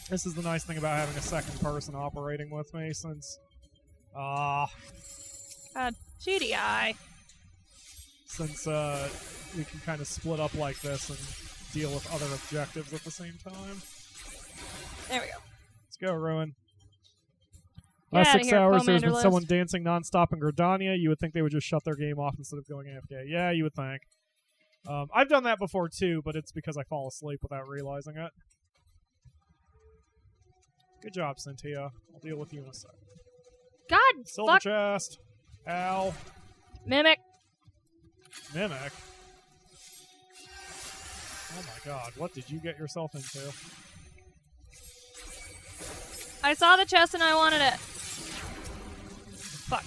This is the nice thing about having a second person operating with me, since God, GDI. Since we can kind of split up like this and deal with other objectives at the same time. There we go. Let's go, Ruin. Get Last outta 6 here, hours, there's been Commander someone List. dancing nonstop in Gridania. You would think they would just shut their game off instead of going AFK. Yeah, you would think. I've done that before too, but it's because I fall asleep without realizing it. Good job, Cynthia. I'll deal with you in a sec. God, Silver fuck. chest. Ow. Mimic. Mimic. Oh my god, what did you get yourself into? I saw the chest and I wanted it. Fuck.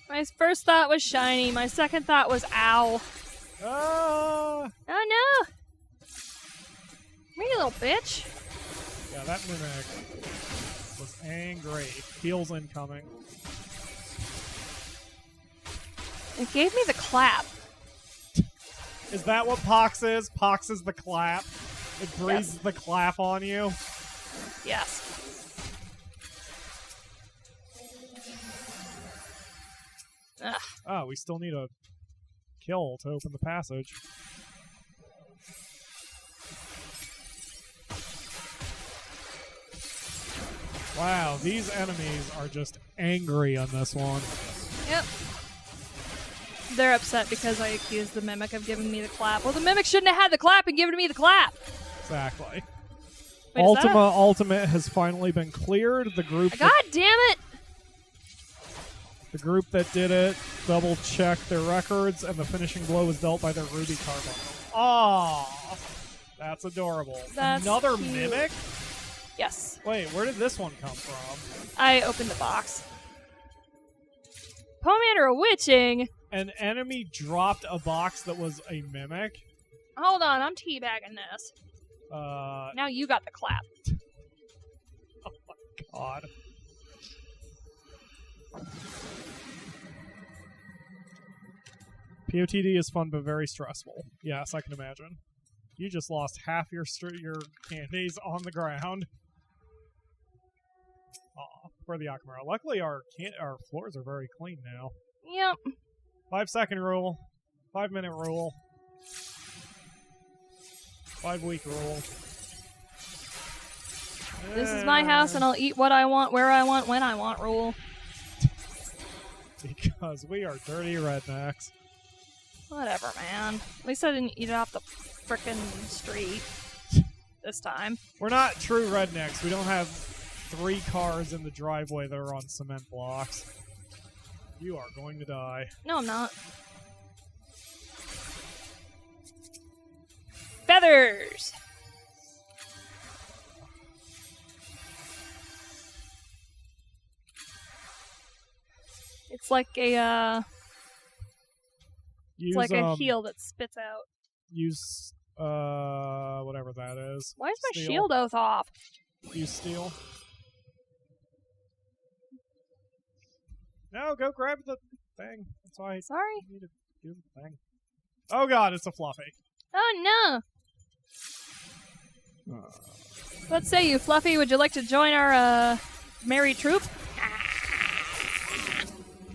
My first thought was shiny. My second thought was ow. Ah! Oh no! Me, you little bitch. Yeah, that Mimic was angry. Heals incoming. It gave me the clap. Is that what Pox is? Pox is the clap. It breathes the clap on you. Yes. Ugh. Oh, we still need a kill to open the passage. Wow, these enemies are just angry on this one. Yep. They're upset because I accused the Mimic of giving me the clap. Well, the Mimic shouldn't have had the clap and given me the clap. Exactly. Wait, Ultimate has finally been cleared. The group. God damn it! The group that did it double-checked their records, and the finishing blow was dealt by their Ruby Carbon. Aww, that's adorable. That's Another cute. Mimic? Yes. Wait, where did this one come from? I opened the box. Pomander witching. An enemy dropped a box that was a Mimic. Hold on, I'm teabagging this. Now you got the clap. Oh my god. POTD is fun but very stressful. Yes, I can imagine. You just lost half your candies on the ground. Aw, for the Akamura. Luckily, our floors are very clean now. Yep. 5-second rule. 5-minute rule. 5-week rule. This is my house, and I'll eat what I want, where I want, when I want rule. Because we are dirty rednecks. Whatever, man. At least I didn't eat it off the frickin' street this time. We're not true rednecks. We don't have 3 cars in the driveway that are on cement blocks. You are going to die. No, I'm not. Feathers! It's like a, it's like a heel that spits out. Use, whatever that is. Why is my Steel. shield oath off? Use steel. No, go grab the thing. That's why I Sorry. need to do the thing. Oh god, it's a Fluffy. Oh no! What say you, Fluffy? Would you like to join our, merry troop?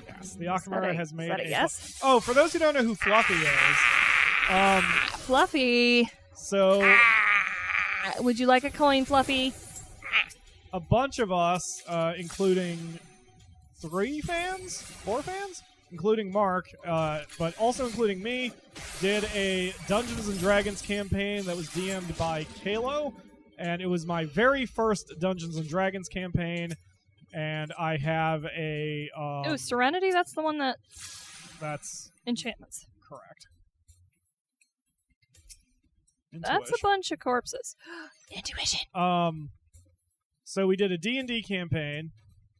Yes, the Akamura has made a yes? Oh, for those who don't know who Fluffy is, Fluffy. so Would you like a coin, Fluffy? a bunch of us, including 4 fans, including Mark, but also including me, did a Dungeons & Dragons campaign that was DM'd by Kalo, and it was my very first Dungeons & Dragons campaign, and I have a... It was Serenity? That's the one that... That's... Enchantments. Correct. That's a bunch of corpses. Intuition. So we did a D&D campaign,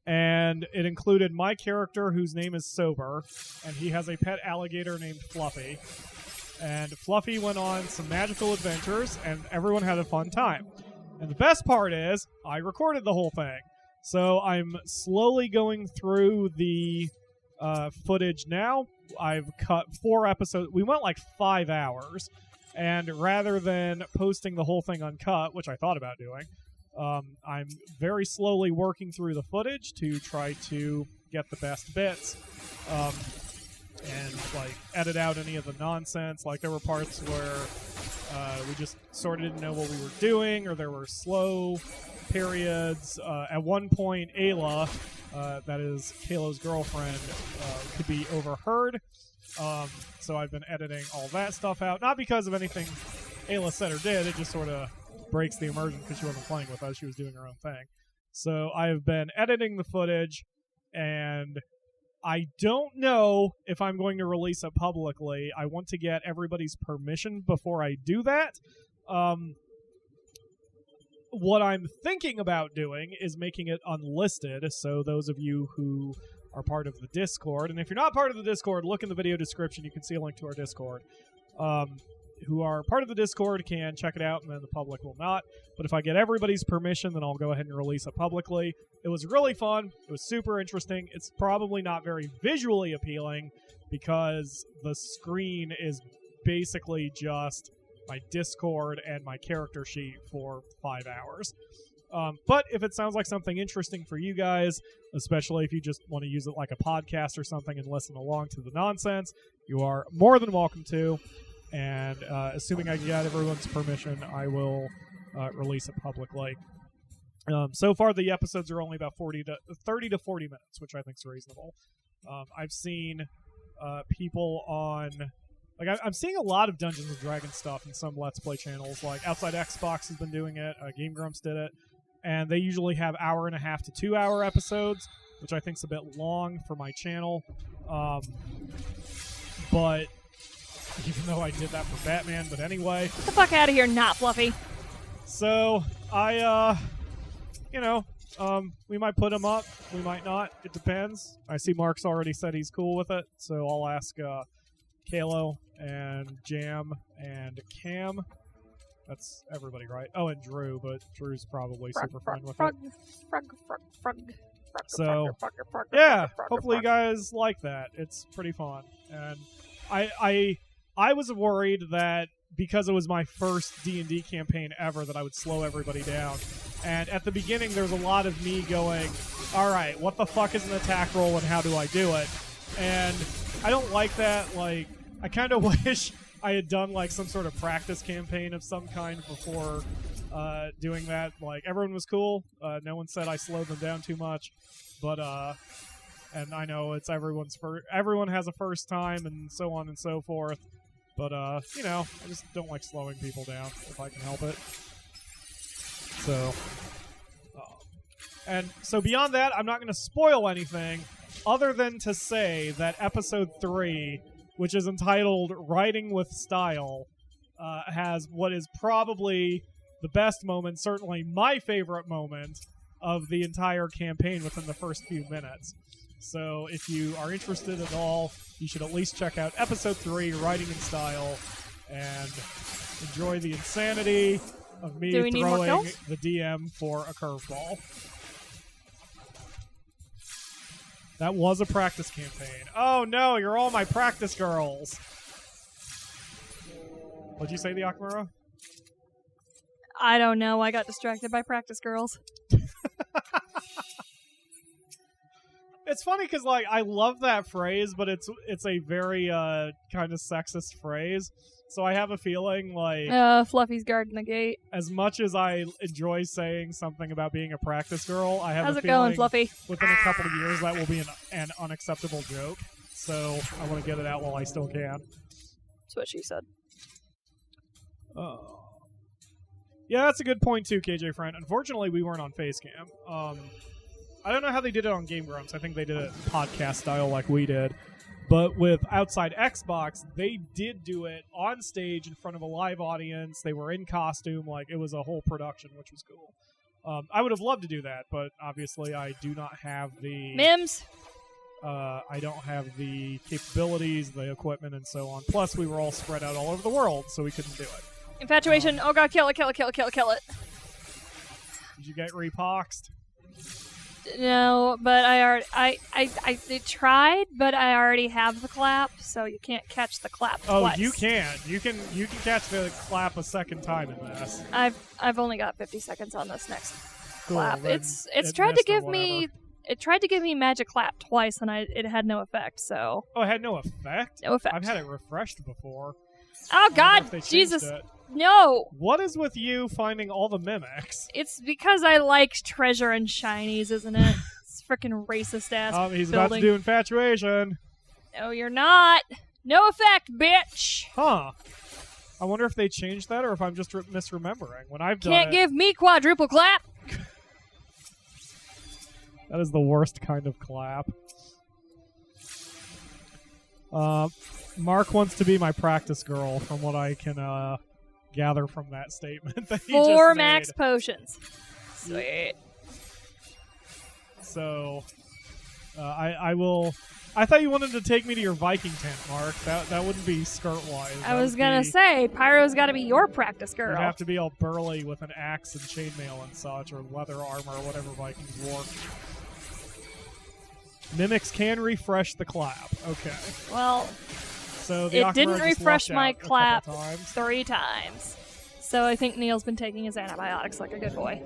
and it included my character, whose name is Sober, and he has a pet alligator named Fluffy. And Fluffy went on some magical adventures, and everyone had a fun time. And the best part is, I recorded the whole thing. So I'm slowly going through the footage now. I've cut 4 episodes. We went like 5 hours. And rather than posting the whole thing uncut, which I thought about doing, I'm very slowly working through the footage to try to get the best bits and like edit out any of the nonsense. Like there were parts where we just sort of didn't know what we were doing, or there were slow periods. At one point, Ayla, that is Kalo's girlfriend, could be overheard. So I've been editing all that stuff out. Not because of anything Ayla said or did, it just sort of breaks the immersion because she wasn't playing with us. She was doing her own thing. So I've been editing the footage, and I don't know if I'm going to release it publicly. I want to get everybody's permission before I do that. What I'm thinking about doing is making it unlisted, so those of you who are part of the Discord, and if you're not part of the Discord, look in the video description. You can see a link to our Discord. who are part of the Discord can check it out, and then the public will not. But if I get everybody's permission, then I'll go ahead and release it publicly. It was really fun. It was super interesting. It's probably not very visually appealing because the screen is basically just my Discord and my character sheet for 5 hours. But if it sounds like something interesting for you guys, especially if you just want to use it like a podcast or something and listen along to the nonsense, you are more than welcome to. And assuming I get everyone's permission, I will release it publicly. So far, the episodes are only about 30 to 40 minutes, which I think is reasonable. I've seen people on... I'm seeing a lot of Dungeons & Dragons stuff in some Let's Play channels. Like, Outside Xbox has been doing it. Game Grumps did it. And they usually have 1.5 to 2 hour episodes, which I think is a bit long for my channel. But even though I did that for Batman, but anyway. Get the fuck out of here, not Fluffy. So, we might put him up. We might not. It depends. I see Mark's already said he's cool with it, so I'll ask Kalo and Jam and Cam. That's everybody, right? Oh, and Drew, but Drew's probably super fine with it. So, yeah, hopefully you guys like that. It's pretty fun. And I was worried that because it was my first D&D campaign ever that I would slow everybody down. And at the beginning, there's a lot of me going, all right, what the fuck is an attack roll and how do I do it? And I don't like that. Like, I kind of wish I had done like some sort of practice campaign of some kind before doing that. Like, everyone was cool. No one said I slowed them down too much. But, and I know it's everyone has a first time and so on and so forth. But, I just don't like slowing people down if I can help it. So, and so beyond that, I'm not going to spoil anything other than to say that episode 3, which is entitled Writing with Style, has what is probably the best moment, certainly my favorite moment, of the entire campaign within the first few minutes. So if you are interested at all, you should at least check out episode 3, Writing in Style, and enjoy the insanity of me throwing the DM for a curveball. That was a practice campaign. Oh no, you're all my practice girls. What'd you say, the Akamura? I don't know. I got distracted by practice girls. It's funny because, like, I love that phrase, but it's a very kind of sexist phrase. So I have a feeling, like... Fluffy's guarding the gate. As much as I enjoy saying something about being a practice girl, I have How's a it feeling going, Fluffy? Within a couple of years that will be an unacceptable joke. So I want to get it out while I still can. That's what she said. Yeah, that's a good point too, KJ friend. Unfortunately, we weren't on Facecam. I don't know how they did it on Game Grumps. I think they did it podcast style like we did. But with Outside Xbox, they did do it on stage in front of a live audience. They were in costume. Like, it was a whole production, which was cool. I would have loved to do that, but obviously I do not have the... Mims? I don't have the capabilities, the equipment, and so on. Plus, we were all spread out all over the world, so we couldn't do it. Infatuation. Oh god, kill it, kill it, kill it, kill it, kill it. Did you get repoxed? No, but I tried, but I already have the clap, so you can't catch the clap twice. Oh, you can. You can catch the clap a second time in this. I've only got 50 seconds on this next clap. Cool, It's tried to give me magic clap twice, and it had no effect. So. Oh, it had no effect? No effect. I've had it refreshed before. Oh god, Jesus. No! What is with you finding all the mimics? It's because I like treasure and shinies, isn't it? It's freaking racist ass. He's about to do infatuation. No, you're not. No effect, bitch. Huh. I wonder if they changed that or if I'm just misremembering. When I've done Can't give me quadruple clap. That is the worst kind of clap. Mark wants to be my practice girl, from what I can gather from that statement that he just made. 4 max potions. Sweet. So, I will I thought you wanted to take me to your Viking tent, Mark. That wouldn't be skirt-wise. I was gonna say, Pyro's gotta be your practice girl. You'd have to be all burly with an axe and chainmail and such, or leather armor, or whatever Vikings wore. Mimics can refresh the clap. Okay. Well, so the it Akamura didn't just refresh walked my out clap a couple times. 3 times. So I think Neil's been taking his antibiotics like a good boy.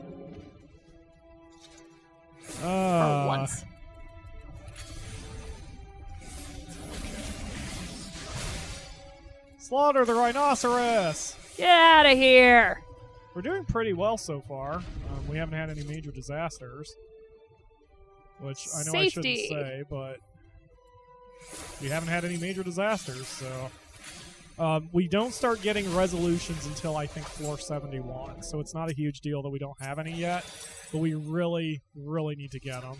For once. Slaughter the rhinoceros! Get out of here! We're doing pretty well so far. We haven't had any major disasters. Which I know Safety. I shouldn't say, but we haven't had any major disasters, so... we don't start getting resolutions until, I think, floor 71, so it's not a huge deal that we don't have any yet, but we really, really need to get them.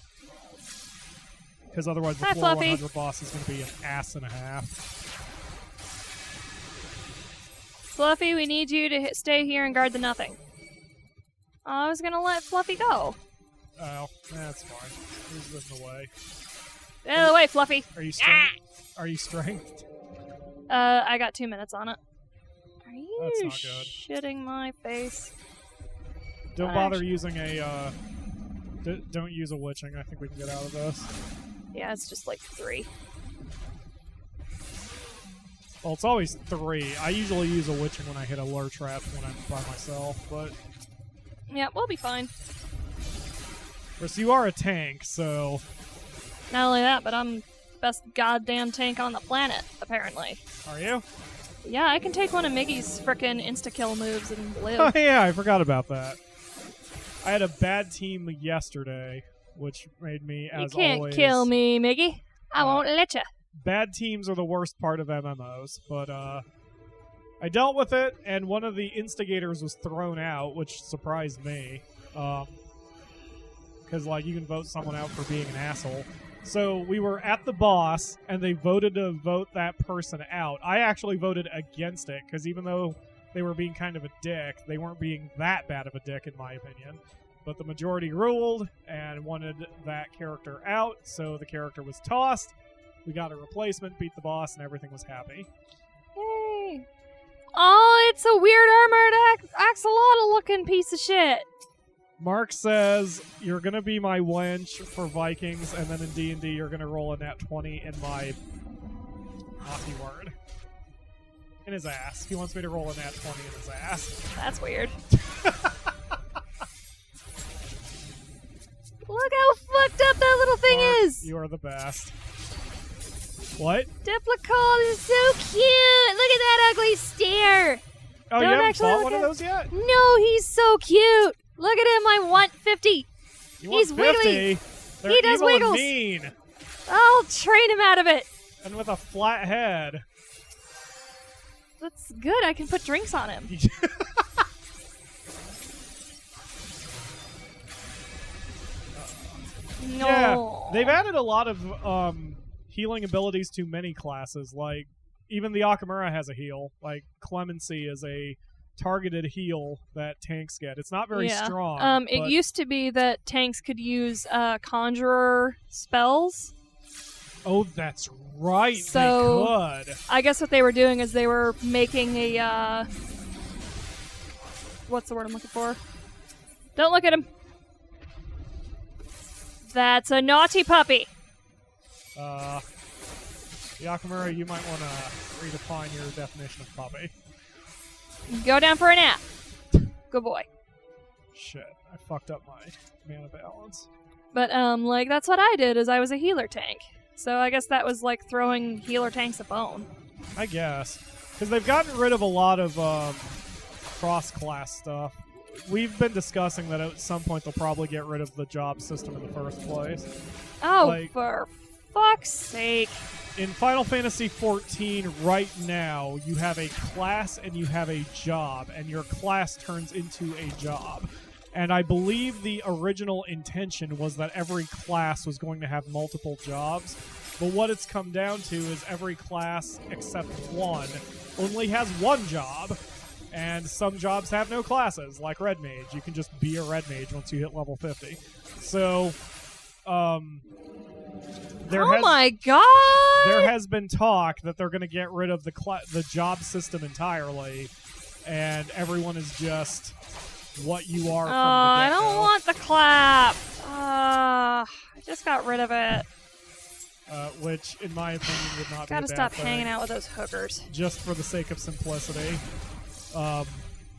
Because otherwise the Hi, floor Fluffy. 100 boss is going to be an ass and a half. Fluffy, we need you to stay here and guard the nothing. I was gonna let Fluffy go. Oh, that's fine. Who's in the way? Get out of the way, Fluffy. Are you strength? Are you strength? I got 2 minutes on it. Are you That's not good. shitting my face? Don't bother using a, don't use a witching. I think we can get out of this. Yeah, it's just like 3. Well, it's always 3. I usually use a witching when I hit a lure trap when I'm by myself, but... Yeah, we'll be fine. Of course, you are a tank, so... Not only that, but I'm best goddamn tank on the planet, apparently. Are you? Yeah, I can take one of Miggy's frickin' insta-kill moves and live. Oh, yeah, I forgot about that. I had a bad team yesterday, which made me, as you can't always... kill me, Miggy. I won't let you. Bad teams are the worst part of MMOs, but I dealt with it, and one of the instigators was thrown out, which surprised me. Because, like, you can vote someone out for being an asshole. So we were at the boss, and they voted to vote that person out. I actually voted against it, because even though they were being kind of a dick, they weren't being that bad of a dick, in my opinion. But the majority ruled and wanted that character out, so the character was tossed. We got a replacement, beat the boss, and everything was happy. Yay. Oh, it's a weird armored axolotl-looking piece of shit. Mark says, you're going to be my wench for Vikings, and then in D&D you're going to roll a nat 20 in my hockey word. In his ass. He wants me to roll a nat 20 in his ass. That's weird. Look how fucked up that little thing Mark, is! You are the best. What? Diplicol is so cute! Look at that ugly stare! Oh, Don't you haven't actually fought look one of at- those yet? No, he's so cute! Look at him, I want 50! You He's want 50? wiggly. They're He does evil and wiggles. mean. I'll train him out of it! And with a flat head. That's good, I can put drinks on him. No. Yeah, they've added a lot of healing abilities to many classes. Like, even the Akamura has a heal. Like, Clemency is a targeted heal that tanks get. It's not very strong. It but used to be that tanks could use conjurer spells. Oh, that's right. So, they could. I guess what they were doing is they were making a what's the word I'm looking for? Don't look at him. That's a naughty puppy. The Akamura, you might want to redefine your definition of puppy. Go down for a nap. Good boy. Shit, I fucked up my mana balance. But like that's what I did. Is I was a healer tank. So I guess that was like throwing healer tanks a bone. I guess. Because they've gotten rid of a lot of cross-class stuff. We've been discussing that at some point they'll probably get rid of the job system in the first place. Oh, Like- for fuck's sake. In Final Fantasy XIV right now, you have a class and you have a job, and your class turns into a job. And I believe the original intention was that every class was going to have multiple jobs. But what it's come down to is every class except one only has one job. And some jobs have no classes, like Red Mage. You can just be a Red Mage once you hit level 50. So, my god! There has been talk that they're going to get rid of the job system entirely, and everyone is just what you are from the get-go. I don't want the clap. I just got rid of it. Which, in my opinion, would not be a bad thing. Gotta stop hanging out with those hookers. Just for the sake of simplicity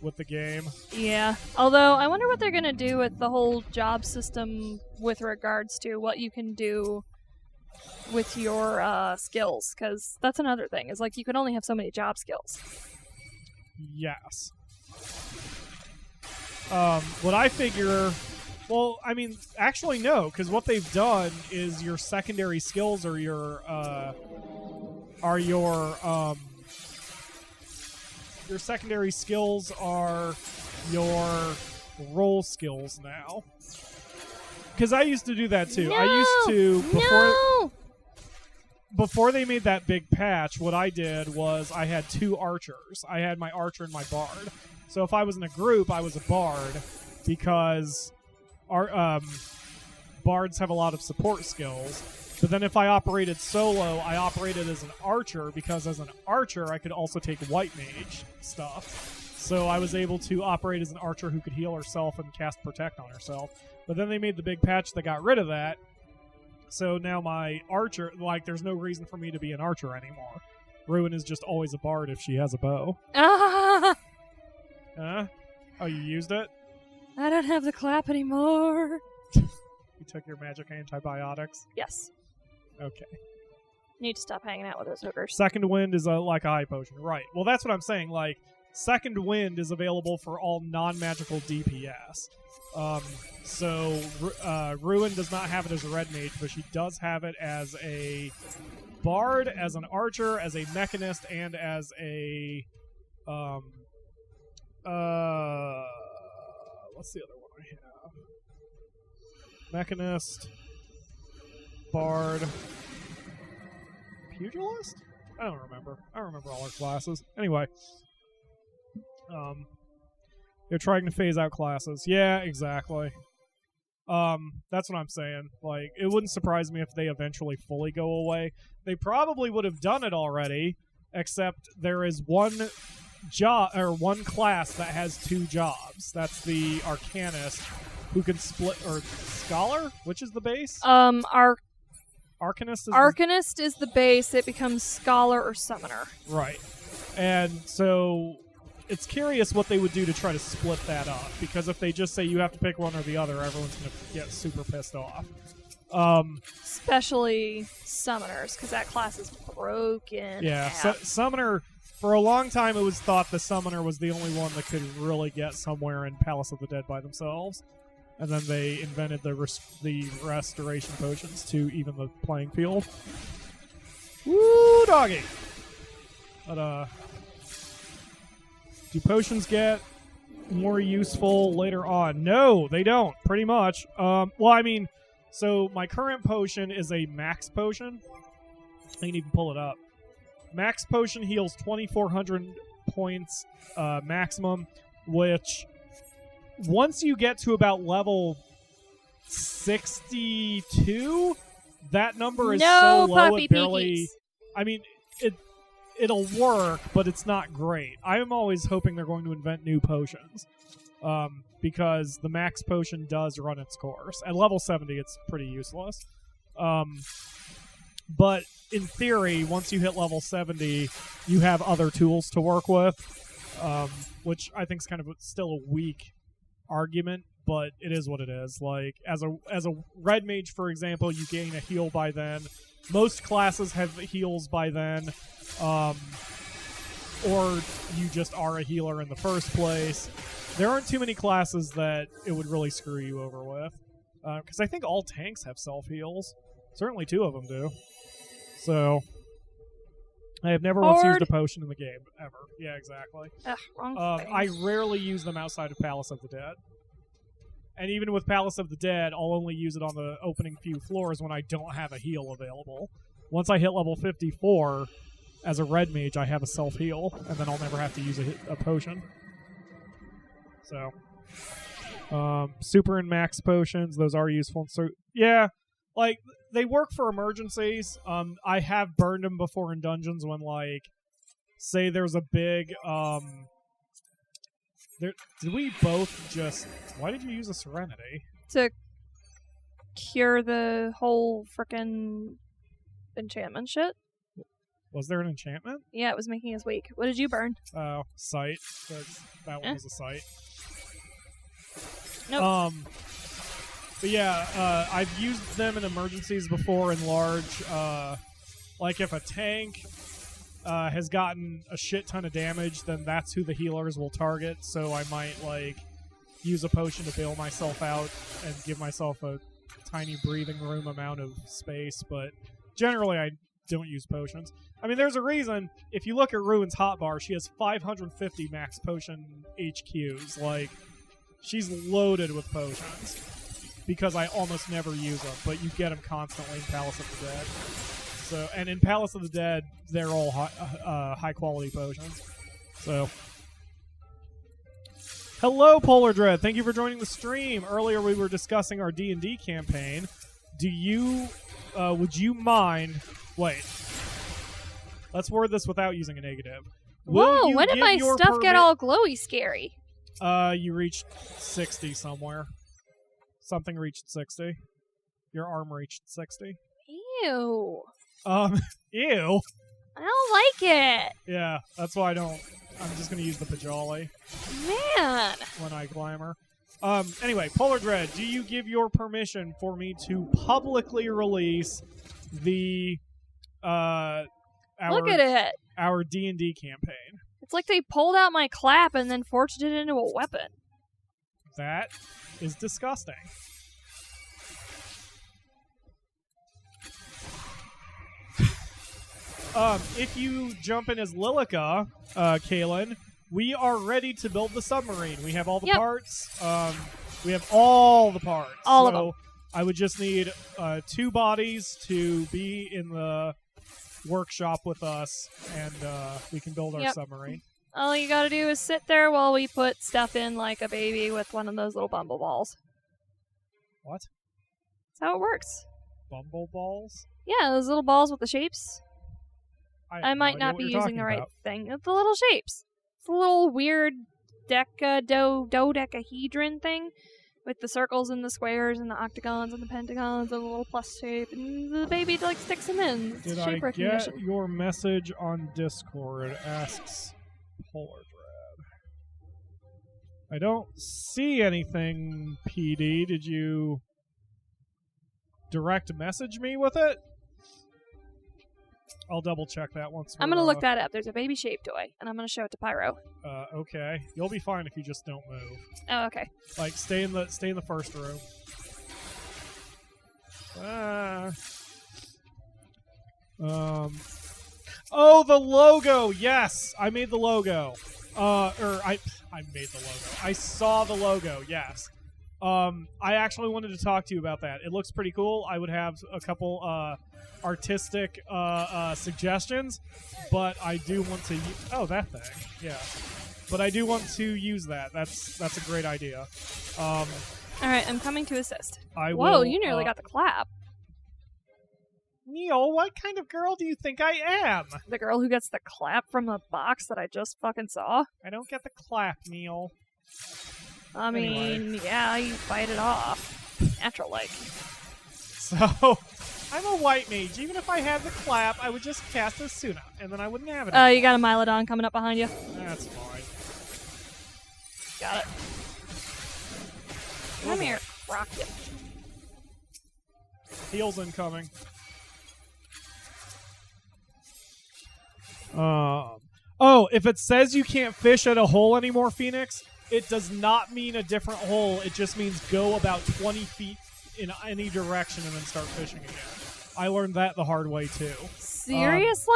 with the game. Yeah. Although, I wonder what they're gonna do with the whole job system with regards to what you can do with your skills, because that's another thing, is like you can only have so many job skills. Yes. What I figure... Well, I mean, actually no, because what they've done is your secondary skills are your secondary skills are your role skills now. Because I used to do that too. No! I used to before they made that big patch. What I did was I had two archers. I had my archer and my bard. So if I was in a group, I was a bard because bards have a lot of support skills. But then if I operated solo, I operated as an archer because as an archer, I could also take white mage stuff. So I was able to operate as an archer who could heal herself and cast protect on herself. But then they made the big patch that got rid of that. So now my archer, like, there's no reason for me to be an archer anymore. Rhrane is just always a bard if she has a bow. Ah! Oh, you used it? I don't have the clap anymore. You took your magic antibiotics? Yes. Okay. Need to stop hanging out with those hookers. Second wind is like a high potion. Right. Well, that's what I'm saying. Like, second wind is available for all non-magical DPS. So Rhrane does not have it as a red mage, but she does have it as a bard, as an archer, as a mechanist, and as a what's the other one I have? Mechanist, bard, pugilist? I don't remember. I don't remember all her classes. Anyway. They're trying to phase out classes. Yeah, exactly. That's what I'm saying. Like, it wouldn't surprise me if they eventually fully go away. They probably would have done it already, except there is one job or one class that has two jobs. That's the Arcanist, who can split, or Scholar, which is the base. Arcanist is the base. It becomes Scholar or Summoner. Right, and so it's curious what they would do to try to split that up, because if they just say you have to pick one or the other, everyone's going to get super pissed off. Especially Summoners, because that class is broken. Yeah, Summoner, for a long time it was thought the Summoner was the only one that could really get somewhere in Palace of the Dead by themselves. And then they invented the restoration potions to even the playing field. Woo, doggy! But, do potions get more useful later on? No, they don't, pretty much. Well, I mean, so my current potion is a max potion. I can even pull it up. Max potion heals 2,400 points maximum, which once you get to about level 62, that number is so low it barely... I mean, it'll work, but it's not great. I'm always hoping they're going to invent new potions, because the max potion does run its course. At level 70, it's pretty useless. But in theory, once you hit level 70, you have other tools to work with, which I think is kind of still a weak argument, but it is what it is. Like, as a red mage, for example, you gain a heal by then. Most classes have heals by then, or you just are a healer in the first place. There aren't too many classes that it would really screw you over with, because I think all tanks have self-heals. Certainly 2 of them do. So, I have never once used a potion in the game, ever. Yeah, exactly. Ugh, wrong thing. I rarely use them outside of Palace of the Dead. And even with Palace of the Dead, I'll only use it on the opening few floors when I don't have a heal available. Once I hit level 54, as a red mage, I have a self-heal, and then I'll never have to use a potion. So, super and max potions, those are useful. So, yeah, like, they work for emergencies. I have burned them before in dungeons when, like, say there's a big, did we both just... Why did you use a Serenity? To cure the whole frickin' enchantment shit. Was there an enchantment? Yeah, it was making us weak. What did you burn? Oh, sight. That one was a sight. Nope. But yeah, I've used them in emergencies before in large. Like if a tank has gotten a shit ton of damage, then that's who the healers will target. So I might like use a potion to bail myself out and give myself a tiny breathing room amount of space. But generally, I don't use potions. I mean, there's a reason. If you look at Ruin's hotbar, she has 550 max potion HQs. Like, she's loaded with potions. Because I almost never use them, but you get them constantly in Palace of the Dead. So, and in Palace of the Dead, they're all high quality potions. So, hello, Polar Dread. Thank you for joining the stream. Earlier, we were discussing our D&D campaign. Do you? Would you mind? Wait. Let's word this without using a negative. Whoa! When did my stuff get all glowy scary? You reached 60 somewhere. Something reached 60. Your arm reached 60. Ew. Ew. I don't like it. Yeah, that's why I don't. I'm just going to use the Pajali. Man. When I glamour. Anyway, Polar Dread, do you give your permission for me to publicly release the, Look at it. our D&D campaign? It's like they pulled out my clap and then forged it into a weapon. That is disgusting. If you jump in as Lilica, Kaylin, we are ready to build the submarine. We have all the parts. We have all the parts. All of them. I would just need 2 bodies to be in the workshop with us, and we can build our submarine. All you gotta do is sit there while we put stuff in like a baby with one of those little bumble balls. What? That's how it works. Bumble balls? Yeah, those little balls with the shapes. I might not be using the right thing. It's the little shapes. It's a little weird dodecahedron thing with the circles and the squares and the octagons and the pentagons and the little plus shape, and the baby like sticks them in. It's Did shape I recognition. get your message on Discord? Asks Polar Dread. I don't see anything, PD. Did you direct message me with it? I'll double check that once. I'm gonna look that up. There's a baby shaped toy, and I'm gonna show it to Pyro. Okay. You'll be fine if you just don't move. Oh, okay. Like stay in the first room. Oh, the logo. Yes, I made the logo. I made the logo. I saw the logo. Yes. I actually wanted to talk to you about that. It looks pretty cool. I would have a couple artistic suggestions, but I do want to. Oh, that thing. Yeah. But I do want to use that. That's a great idea. All right, I'm coming to assist. Whoa, you nearly got the clap. Neil, what kind of girl do you think I am? The girl who gets the clap from the box that I just fucking saw? I don't get the clap, Neil. I mean, yeah, you fight it off. Natural-like. So, I'm a white mage. Even if I had the clap, I would just cast a Suna, and then I wouldn't have it. Oh, you got a Mylodon coming up behind you? That's fine. Got it. Come here, Rocket. Heals incoming. If it says you can't fish at a hole anymore, Phoenix, it does not mean a different hole. It just means go about 20 feet in any direction and then start fishing again. I learned that the hard way, too. Seriously?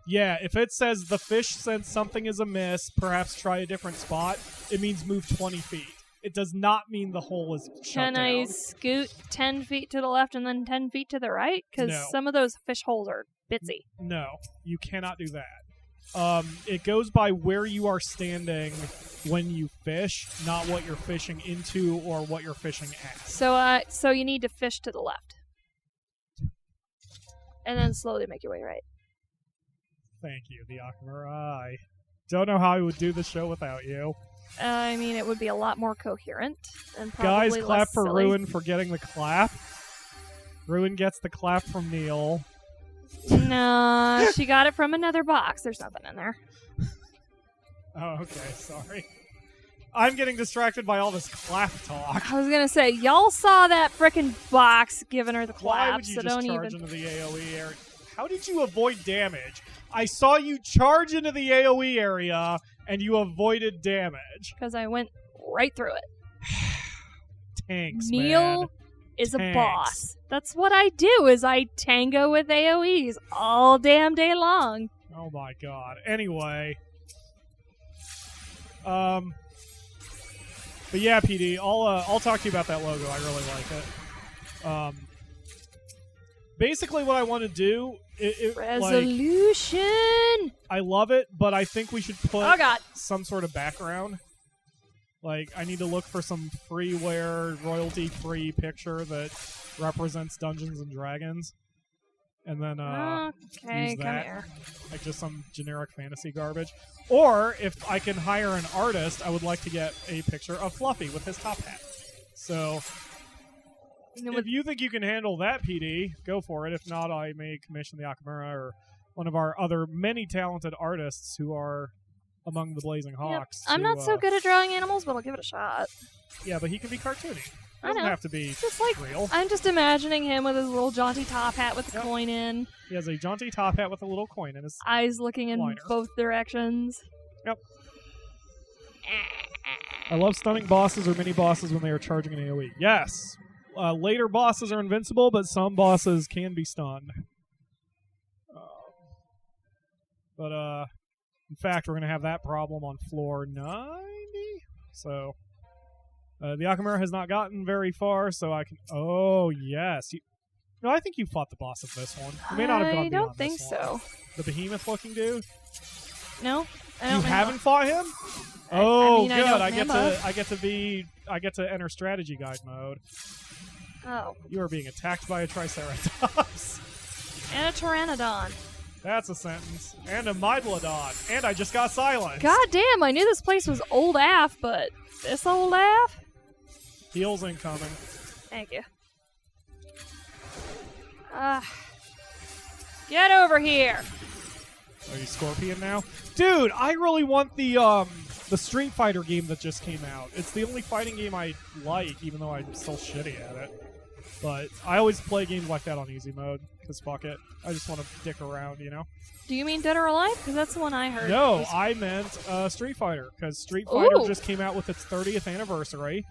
Yeah, if it says the fish sense something is amiss, perhaps try a different spot, it means move 20 feet. It does not mean the hole is shut down. Can I scoot 10 feet to the left and then 10 feet to the right? Because some of those fish holes are bitsy. No, you cannot do that. It goes by where you are standing when you fish, not what you're fishing into or what you're fishing at. So you need to fish to the left. and then slowly make your way right. Thank you, The Akamura. I don't know how I would do the show without you. I mean, it would be a lot more coherent and probably Guys, clap less for silly. Rhrane for getting the clap. Rhrane gets the clap from Neil. No, she got it from another box. There's nothing in there. Oh, okay, sorry. I'm getting distracted by all this clap talk. I was gonna say, y'all saw that frickin' box giving her the Why clap, would you so just don't charge even. into the AoE area? How did you avoid damage? I saw you charge into the AoE area, and you avoided damage. Because I went right through it. Tanks, Neil man. is a Tanks. boss. That's what I do. Is I tango with AoEs all damn day long. Oh my god. Anyway. But yeah, PD, I'll talk to you about that logo. I really like it. Basically, what I want to do, Resolution. I love it, but I think we should put Oh god. some sort of background. Like, I need to look for some freeware, royalty-free picture that represents Dungeons and Dragons, and then Okay, use come that. here. Like just some generic fantasy garbage. Or if I can hire an artist, I would like to get a picture of Fluffy with his top hat. So if you think you can handle that, PD, go for it. If not, I may commission the Akamura or one of our other many talented artists who are among the Blazing Hawks. I'm not so good at drawing animals, but I'll give it a shot. Yeah, but he can be cartoony. I Doesn't know. have to be Just like real. I'm just imagining him with his little jaunty top hat with the coin in, He has a jaunty top hat with a little coin in his. eyes looking in Liner. both directions. Yep. I love stunning bosses or mini bosses when they are charging an AoE. Yes. Later bosses are invincible, but some bosses can be stunned. In fact, we're going to have that problem on floor 90. So, the Akamura has not gotten very far, so I can... Oh, yes. No, I think you fought the boss of this one. You may not have gone I beyond don't think this one. so. The behemoth-looking dude? No, I You don't know. haven't fought him? I Oh, mean, I good. don't I get to enter strategy guide mode. Oh, You are being attacked by a Triceratops. and a pteranodon. That's a sentence. And a Mydlodon. And I just got silenced. God damn! I knew this place was old AF, but this old AF? Heals incoming. Thank you. Get over here! Are you Scorpion now? Dude, I really want the Street Fighter game that just came out. It's the only fighting game I like, even though I'm still shitty at it. But I always play games like that on easy mode, because fuck it. I just want to dick around, you know? Do you mean Dead or Alive? Because that's the one I heard. No, I meant Street Fighter, because Street Fighter Ooh. just came out with its 30th anniversary,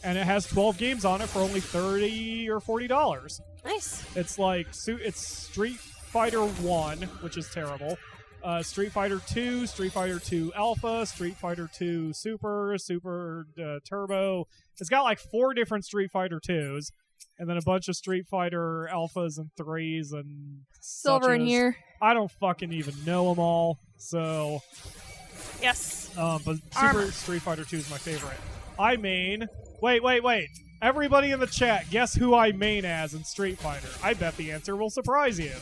and it has 12 games on it for only $30 or $40. Nice. It's like it's Street Fighter 1, which is terrible. Street Fighter 2, Street Fighter 2 Alpha, Street Fighter 2 Super, Turbo. It's got like 4 different Street Fighter 2s, and then a bunch of Street Fighter Alphas and 3s and Silver in here. I don't fucking even know them all. So, Yes. but Armor. Super Street Fighter 2 is my favorite. I main. Wait. Everybody in the chat, guess who I main as in Street Fighter? I bet the answer will surprise you.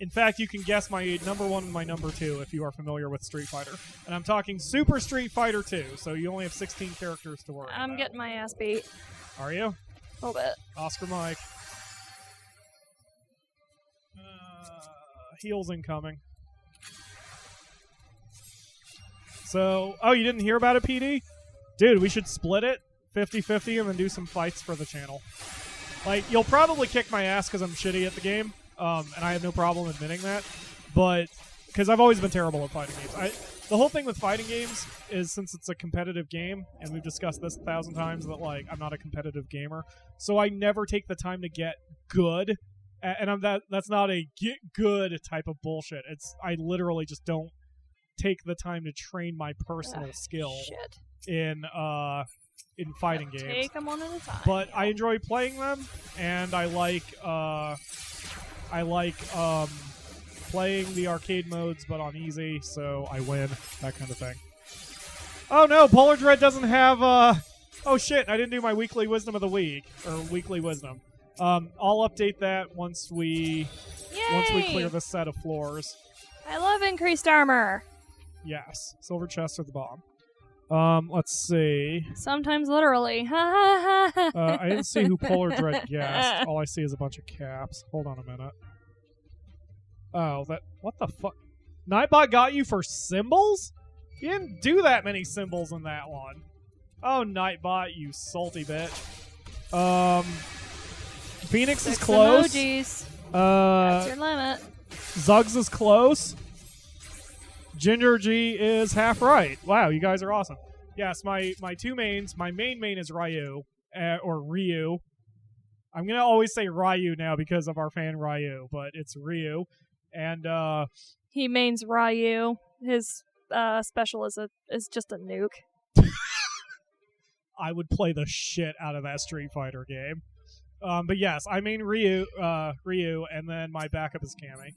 In fact, you can guess my number 1 and my number 2 if you are familiar with Street Fighter. And I'm talking Super Street Fighter 2, so you only have 16 characters to worry about. I'm getting my ass beat. Are you? A little bit. Oscar Mike. Heals incoming. So, oh, you didn't hear about it, PD? Dude, we should split it 50-50 and then do some fights for the channel. Like, you'll probably kick my ass because I'm shitty at the game, and I have no problem admitting that. But, because I've always been terrible at fighting games. The whole thing with fighting games is since it's a competitive game, and we've discussed this 1,000 times, that, like, I'm not a competitive gamer. So I never take the time to get good. And that's not a get good type of bullshit. I literally just don't take the time to train my personal skill Shit. in fighting games. Take them one at a time. But I enjoy playing them, and I like playing the arcade modes, but on easy, so I win, that kind of thing. Oh no, Polar Dread doesn't have. Oh shit! I didn't do my weekly wisdom of the week or weekly wisdom. I'll update that once we Yay! clear this set of floors. I love increased armor. Yes, silver chests are the bomb. Let's see. Sometimes literally. I didn't see who Polar Dread guessed. All I see is a bunch of caps. Hold on a minute. Oh, what the fuck? Nightbot got you for symbols? You didn't do that many symbols in that one. Oh, Nightbot, you salty bitch. Phoenix is close. Emojis. That's your limit. Zuggs is close. Ginger G is half right. Wow, you guys are awesome. Yes, my two mains. My main is Ryu, or Ryu. I'm going to always say Ryu now because of our fan Ryu, but it's Ryu. And he mains Ryu. His special is just a nuke. I would play the shit out of that Street Fighter game. But yes, I main Ryu, and then my backup is Cammy.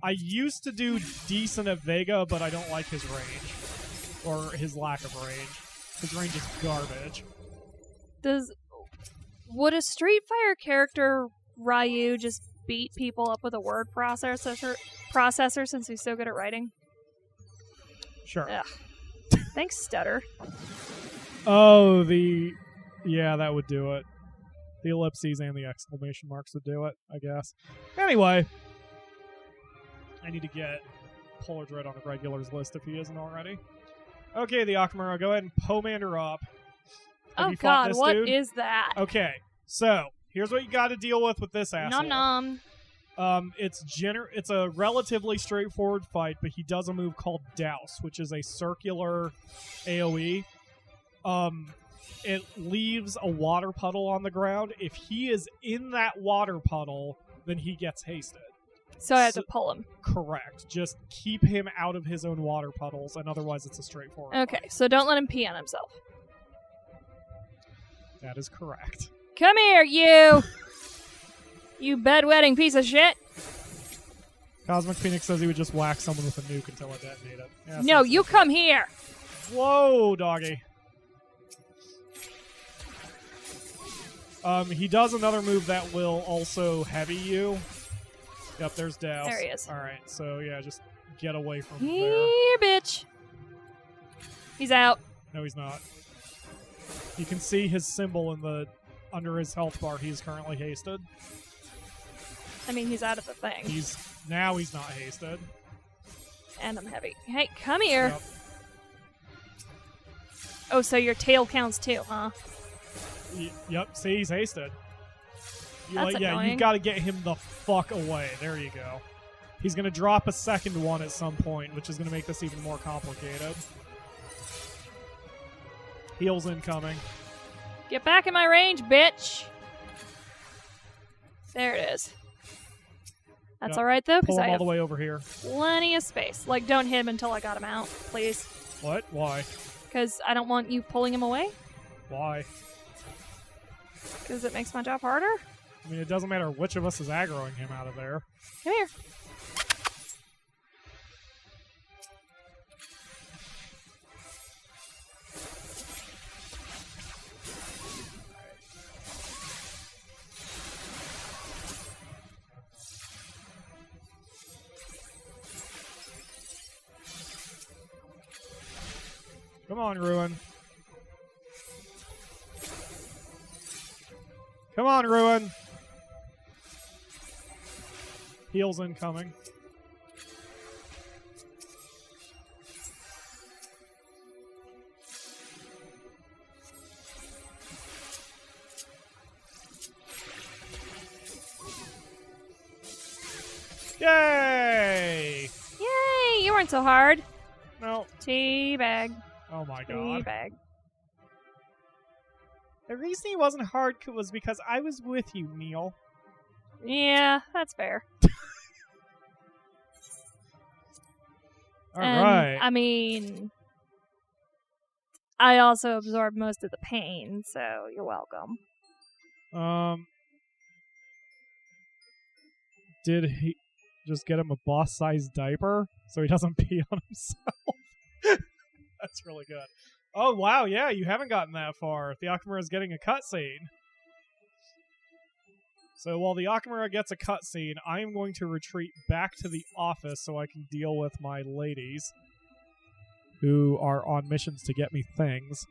I used to do decent at Vega, but I don't like his range. Or his lack of range. His range is garbage. Would a Street Fighter character, Ryu, just beat people up with a word processor since he's so good at writing? Sure. Ugh. Thanks, Stutter. Oh, yeah, that would do it. The ellipses and the exclamation marks would do it, I guess. Anyway, I need to get Polar Dread on the regulars list if he isn't already. Okay, the Akamura, go ahead and Pomander up. Have you fought this what dude? is that? Okay, so here's what you got to deal with this asshole. Nom nom. It's a relatively straightforward fight, but he does a move called Douse, which is a circular AoE. It leaves a water puddle on the ground. If he is in that water puddle, then he gets hasted. So I have to pull him. Correct. Just keep him out of his own water puddles, and otherwise it's a straightforward fight. So don't let him pee on himself. That is correct. Come here, you! You bedwetting piece of shit! Cosmic Phoenix says he would just whack someone with a nuke until it detonated. Yeah, no, you come here! Whoa, doggy. He does another move that will also heavy you. Yep, there's Douse. There he is. Alright, so yeah, just get away from Here, there. bitch! He's out. No, he's not. You can see his symbol under his health bar. He's currently hasted. I mean, he's out of the thing. He's not hasted. And I'm heavy. Hey, come here! Yep. Oh, so your tail counts too, huh? Yep, see, he's hasted. That's annoying. You gotta get him the fuck away. There you go. He's gonna drop a second one at some point, which is gonna make this even more complicated. Heals incoming. Get back in my range, bitch! There it is. That's Yep. alright, though, because Pull I him all have the way over here. plenty of space. Like, don't hit him until I got him out, please. What? Why? Because I don't want you pulling him away. Why? Because it makes my job harder. I mean, it doesn't matter which of us is aggroing him out of there. Come here. Come on, Ruin. Come on, Ruin. Heals incoming. Yay! Yay! You weren't so hard. No. Teabag. Oh my god. Teabag. The reason he wasn't hard was because I was with you, Neil. Yeah, that's fair. Alright. I mean, I also absorbed most of the pain, so you're welcome. Did he just get him a boss-sized diaper so he doesn't pee on himself? That's really good. Oh, wow, yeah, you haven't gotten that far. The Akamura is getting a cutscene. So while the Akamura gets a cutscene, I am going to retreat back to the office so I can deal with my ladies who are on missions to get me things.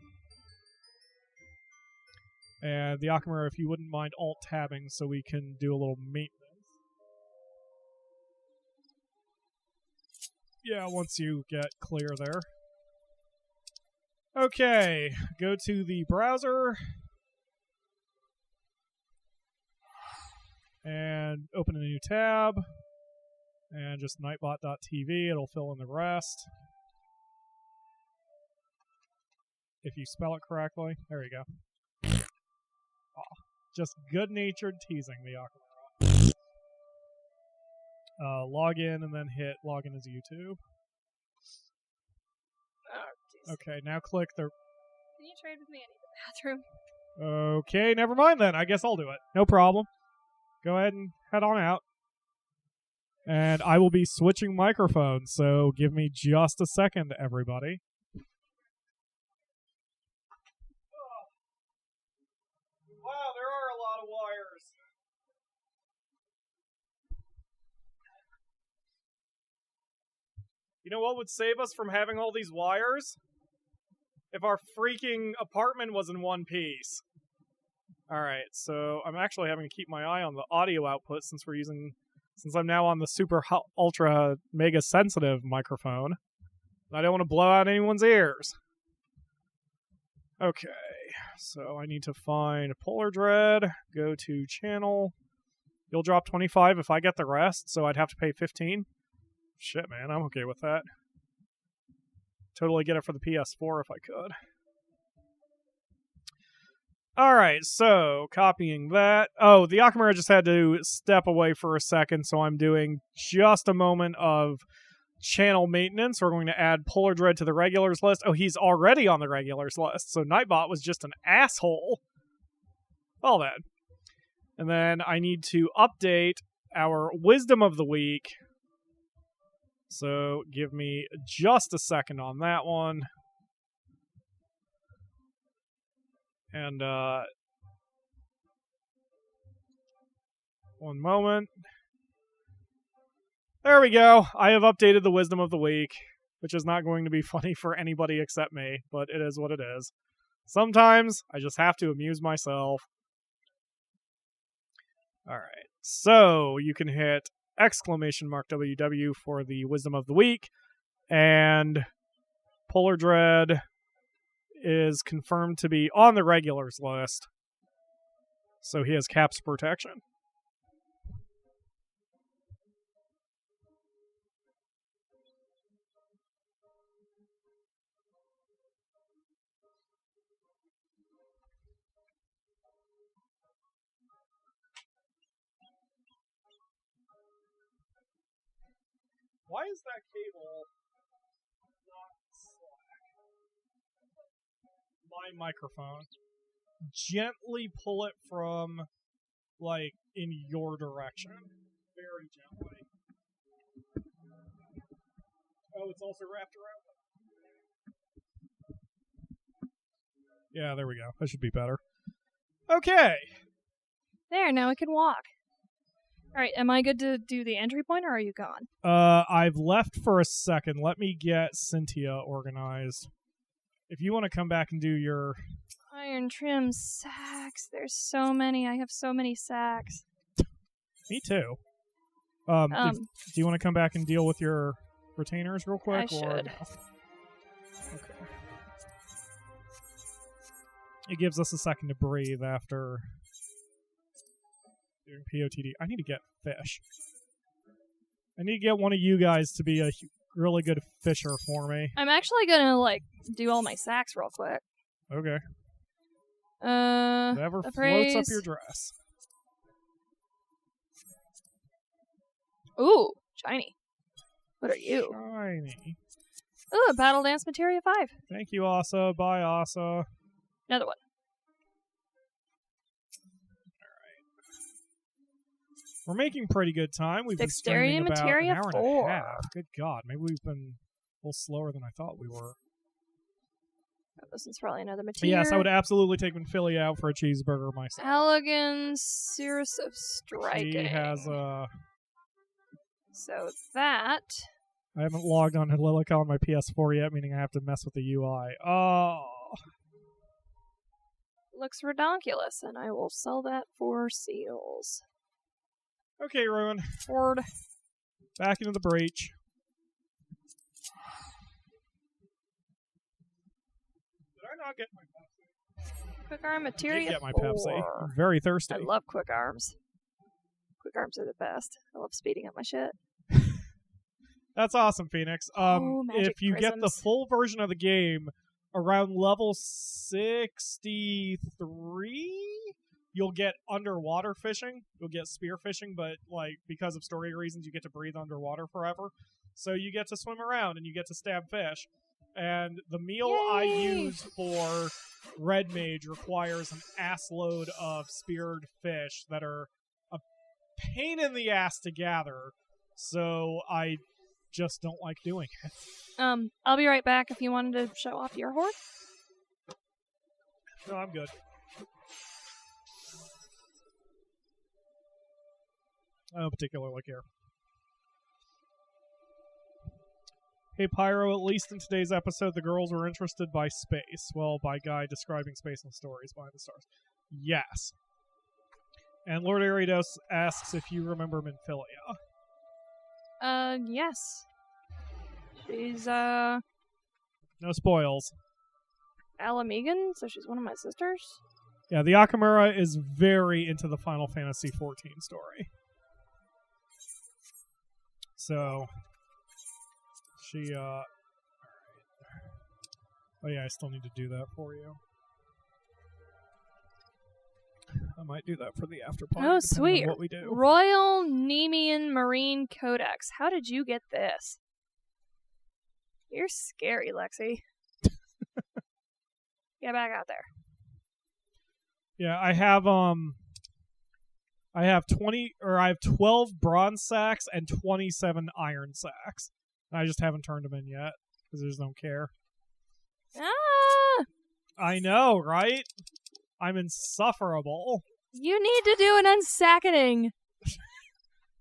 And the Akamura, if you wouldn't mind alt-tabbing so we can do a little maintenance. Yeah, once you get clear there. Okay, go to the browser and open a new tab and just nightbot.tv. It'll fill in the rest. If you spell it correctly. There you go. Oh, just good-natured teasing the Akamura. Log in and then hit login as YouTube. Oh, okay, now click the... Can you trade with me? I need the bathroom. Okay, never mind then. I guess I'll do it. No problem. Go ahead and head on out. And I will be switching microphones, so give me just a second, everybody. Wow, there are a lot of wires. You know what would save us from having all these wires? If our freaking apartment was in one piece. Alright, so I'm actually having to keep my eye on the audio output since I'm now on the super ultra mega sensitive microphone. I don't want to blow out anyone's ears. Okay, so I need to find Polar Dread, go to channel. You'll drop 25 if I get the rest, so I'd have to pay 15. Shit, man, I'm okay with that. Totally get it for the PS4 if I could. Alright, so copying that. Oh, the Akamura just had to step away for a second, so I'm doing just a moment of channel maintenance. We're going to add Polar Dread to the regulars list. Oh, he's already on the regulars list, so Nightbot was just an asshole. Well then. And then I need to update our Wisdom of the Week. So give me just a second on that one. And, one moment. There we go. I have updated the Wisdom of the Week, which is not going to be funny for anybody except me, but it is what it is. Sometimes I just have to amuse myself. Alright, so you can hit !WW for the Wisdom of the Week, and Polar Dread is confirmed to be on the regulars list, so he has caps protection. Why is that cable not slack? My microphone. Gently pull it from, like, in your direction. Very gently. Oh, it's also wrapped around. Yeah, there we go. That should be better. Okay. There, now I can walk. Alright, am I good to do the entry point, or are you gone? I've left for a second. Let me get Cynthia organized. If you want to come back and do your... Iron trim sacks. There's so many. I have so many sacks. Me too. Do you want to come back and deal with your retainers real quick? I should. No? Okay. It gives us a second to breathe after... doing POTD. I need to get fish. I need to get one of you guys to be a really good fisher for me. I'm actually gonna, like, do all my sacks real quick. Okay. Whatever floats up your dress. Ooh, shiny. What are you? Shiny. Ooh, Battle Dance Materia 5. Thank you, Asa. Bye, Asa. Another one. We're making pretty good time. We've Dexterity been streaming about Materia an hour 4. and a half. Good God. Maybe we've been a little slower than I thought we were. Oh, this is probably another material. Yes, I would absolutely take Minfilia out for a cheeseburger myself. Elegance, Cirrus of Striking. He has a... So that... I haven't logged on to Lilica on my PS4 yet, meaning I have to mess with the UI. Oh... Looks redonkulous, and I will sell that for seals. Okay, Rhrane. Ford. Back into the breach. Did I not get my Pepsi? Quick arm I materia. did get my 4. Pepsi. I'm very thirsty. I love quick arms. Quick arms are the best. I love speeding up my shit. That's awesome, Phoenix. Magic If you get the prisms. full version of the game around level 63, you'll get underwater fishing. You'll get spear fishing, but like because of story reasons, you get to breathe underwater forever. So you get to swim around and you get to stab fish. And the meal I Yay! use for Red Mage requires an ass load of speared fish that are a pain in the ass to gather. So I just don't like doing it. I'll be right back if you wanted to show off your horde. No, I'm good. I don't particularly care. Hey, Pyro, at least in today's episode, the girls were interested by space. Well, by guy describing space and stories behind the stars. Yes. And Lord Aridos asks if you remember Minfilia. Yes. She's, No spoils. Alamegan, so she's one of my sisters. Yeah, the Akamura is very into the Final Fantasy XIV story. So, she, alright. Oh yeah, I still need to do that for you. I might do that for the after party. Oh, depending on sweet. what we do. Royal Nemean Marine Codex. How did you get this? You're scary, Lexi. Get back out there. Yeah, I have 12 bronze sacks and 27 iron sacks. I just haven't turned them in yet because I just don't care. Ah! I know, right? I'm insufferable. You need to do an unsackening.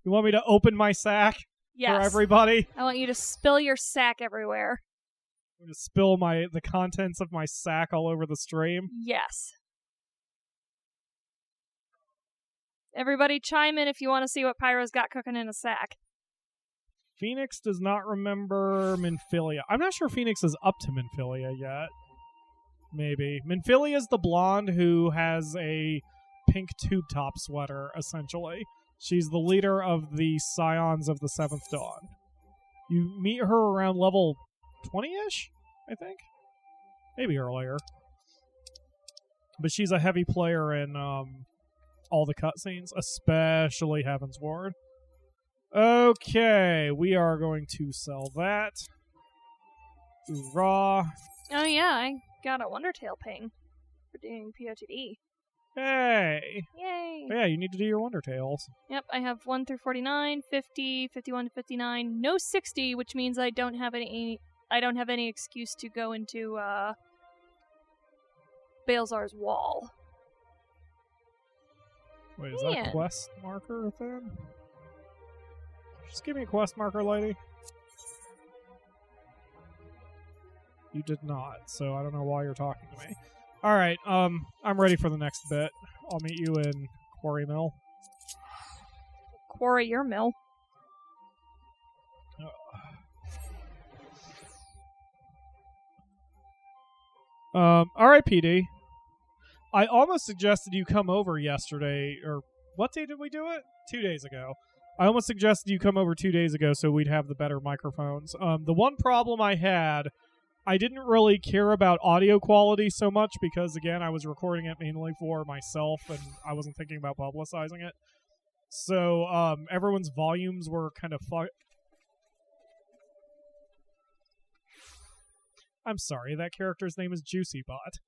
You want me to open my sack Yes. for everybody? I want you to spill your sack everywhere. I'm gonna spill the contents of my sack all over the stream. Yes. Everybody chime in if you want to see what Pyro's got cooking in a sack. Phoenix does not remember Minfilia. I'm not sure Phoenix is up to Minfilia yet. Maybe. Minfilia is the blonde who has a pink tube top sweater, essentially. She's the leader of the Scions of the Seventh Dawn. You meet her around level 20-ish, I think? Maybe earlier. But she's a heavy player in all the cutscenes, especially Heaven's Ward. Okay, we are going to sell that. Hoorah. Oh yeah, I got a Wondertail ping for doing POTD. Hey! Yay! Yeah, you need to do your Wonder Tales. Yep, I have 1 through 49, 50, 51 to 59, no 60, which means I don't have any excuse to go into Balzar's wall. Wait, is that Man. a quest marker thing? Just give me a quest marker, lady. You did not, so I don't know why you're talking to me. Alright, I'm ready for the next bit. I'll meet you in Quarry Mill. Quarry your mill. Alright, PD. I almost suggested you come over yesterday, or what day did we do it? 2 days ago. I almost suggested you come over 2 days ago so we'd have the better microphones. The one problem I had, I didn't really care about audio quality so much because, again, I was recording it mainly for myself and I wasn't thinking about publicizing it. So everyone's volumes were kind of I'm sorry, that character's name is Juicy Bot.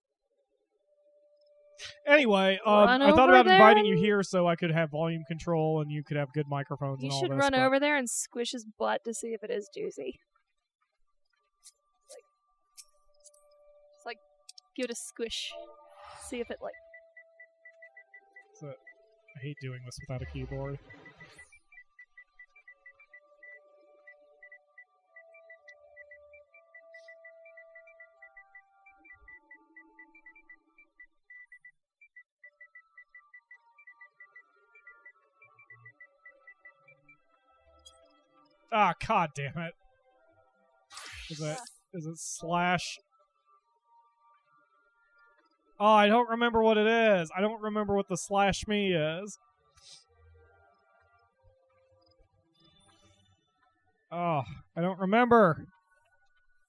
Anyway, I thought about inviting you here so I could have volume control and you could have good microphones You and all should this. run but over there and squish his butt to see if it is juicy. It's like Give it a squish. See if it like. So, I hate doing this without a keyboard. Ah, god damn it. Is it slash? Oh, I don't remember what it is. I don't remember what the slash me is. Oh, I don't remember.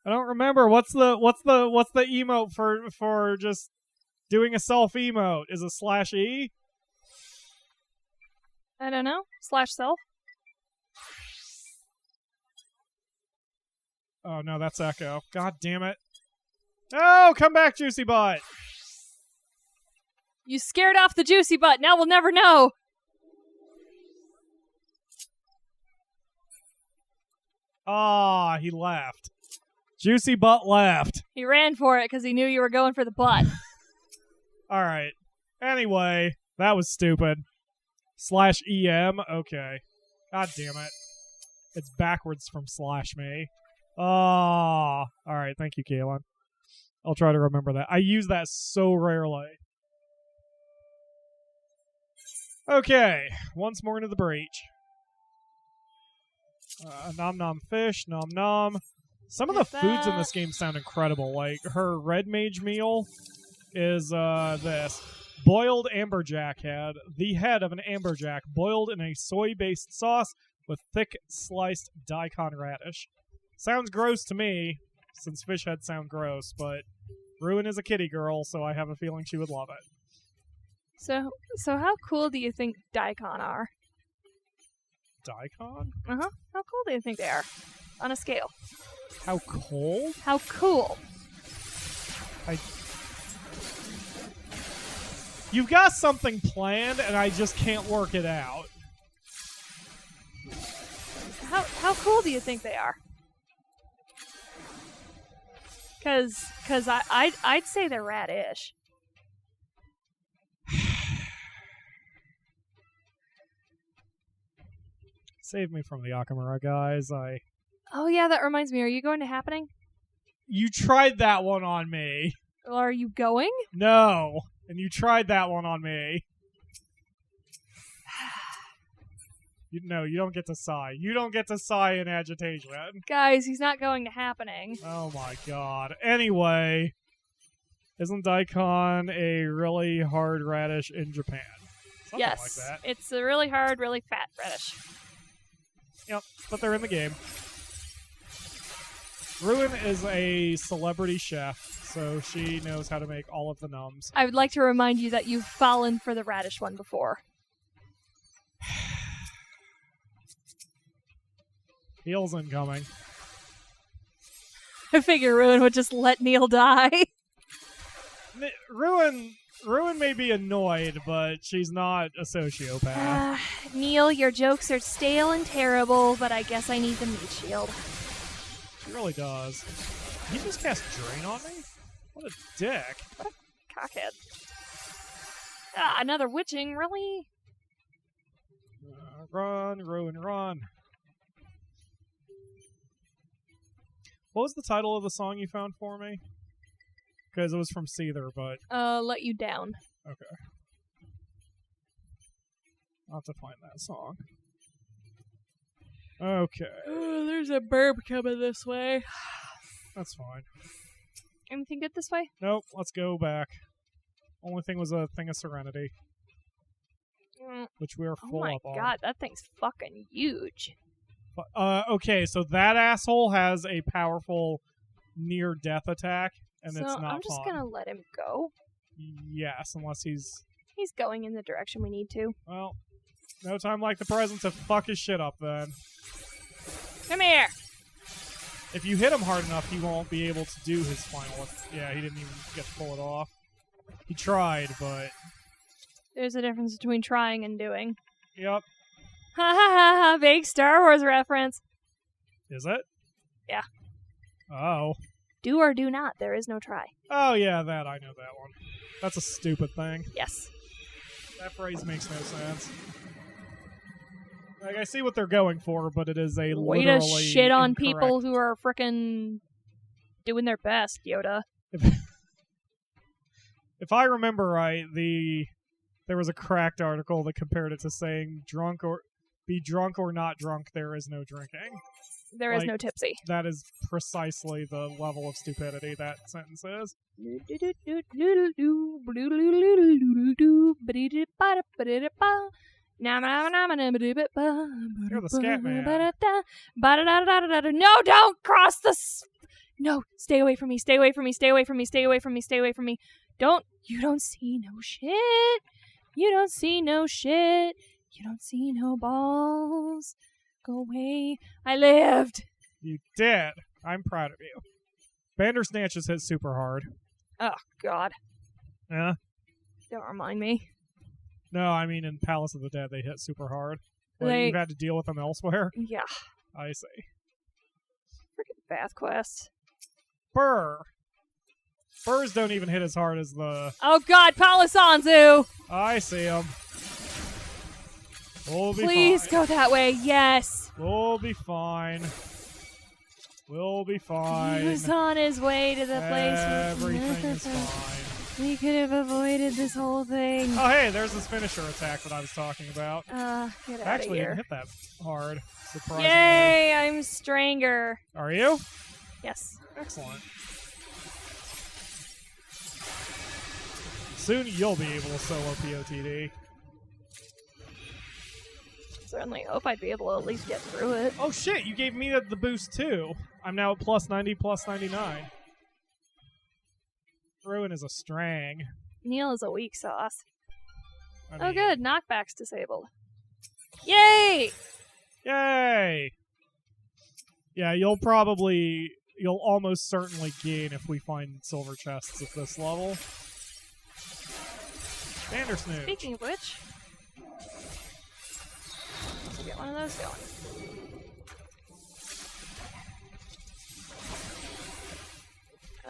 I don't remember. What's the emote for just doing a self emote? Is it slash E? I don't know. Slash self. Oh no, that's Echo. God damn it. Oh, come back, Juicy Butt. You scared off the Juicy Butt. Now we'll never know. Ah, he left. Juicy Butt left. He ran for it because he knew you were going for the butt. All right. Anyway, that was stupid. Slash EM? Okay. God damn it. It's backwards from slash me. Oh. All right. Thank you, Kaylin. I'll try to remember that. I use that so rarely. Okay. Once more into the breach. Nom nom fish. Nom nom. Some of the foods in this game sound incredible. Like, her red mage meal is this. Boiled amberjack head. The head of an amberjack boiled in a soy-based sauce with thick sliced daikon radish. Sounds gross to me, since fish heads sound gross, but Rhrane is a kitty girl, so I have a feeling she would love it. So how cool do you think daikon are? Daikon? Uh-huh. How cool do you think they are? On a scale. How cold? How cool. You've got something planned, and I just can't work it out. How cool do you think they are? Cause I'd say they're radish. Save me from the Akamura, guys. Oh yeah, that reminds me. Are you going to Happening? You tried that one on me. Well, are you going? No. And you tried that one on me. No, you don't get to sigh. You don't get to sigh in agitation. Guys, he's not going to Happening. Oh my god. Anyway, isn't daikon a really hard radish in Japan? Something yes, like that. It's a really hard, really fat radish. Yep, but they're in the game. Rhrane is a celebrity chef, so she knows how to make all of the nums. I would like to remind you that you've fallen for the radish one before. Heals incoming. I figure Rhrane would just let Neil die. Rhrane may be annoyed, but she's not a sociopath. Neil, your jokes are stale and terrible, but I guess I need the meat shield. She really does. Did he just cast Drain on me? What a dick. What a cockhead. Another witching, really? Run, Rhrane, run. What was the title of the song you found for me? Because it was from Seether, but... Let You Down. Okay. I'll have to find that song. Okay. There's a burb coming this way. That's fine. Anything good this way? Nope, let's go back. Only thing was a Thing of Serenity. Which we are full up on. Oh my god, that thing's fucking huge. Okay, so that asshole has a powerful near-death attack, and so it's not I'm just fun. gonna let him go. Yes, unless he's... He's going in the direction we need to. Well, no time like the present to fuck his shit up, then. Come here! If you hit him hard enough, he won't be able to do his final... Yeah, he didn't even get to pull it off. He tried, but... There's a difference between trying and doing. Yep. Ha ha ha ha! Big Star Wars reference. Is it? Yeah. Oh. Do or do not. There is no try. Oh, yeah, I know that one. That's a stupid thing. Yes. That phrase makes no sense. Like, I see what they're going for, but it is a Way to literally shit on incorrect. people who are frickin' doing their best, Yoda. If I remember right, there was a Cracked article that compared it to saying be drunk or not drunk, there is no drinking. There is no tipsy. That is precisely the level of stupidity that sentence is. You're the scat man. No, don't cross the... No, stay away from me, stay away from me, stay away from me, stay away from me, stay away from me. You don't see no shit. You don't see no shit. You don't see no balls. Go away. I lived. You did. I'm proud of you. Bandersnatch has hit super hard. Oh, God. Yeah? Don't remind me. No, I mean in Palace of the Dead they hit super hard. Like, you've had to deal with them elsewhere? Yeah. I see. Freaking Bath Quest. Burr. Burrs don't even hit as hard as the... Oh, God, Palisanzu! I see him. We'll be Please fine. go that way, yes. We'll be fine. We'll be fine. He was on his way to the place. Everything is fine. We could have avoided this whole thing. Oh, hey, there's this finisher attack that I was talking about. Get out of Actually, here. didn't hit that hard, surprisingly. Yay, I'm Stranger. Are you? Yes. Excellent. Soon you'll be able to solo POTD. Certainly hope I'd be able to at least get through it. Oh shit, you gave me the boost too. I'm now at plus 90, plus 99. Rhrane is a strang. Neil is a weak sauce. I Oh mean, good, knockback's disabled. Yay! Yay! Yeah, you'll almost certainly gain if we find silver chests at this level. Bandersnatch. Speaking of which, let's get one of those going.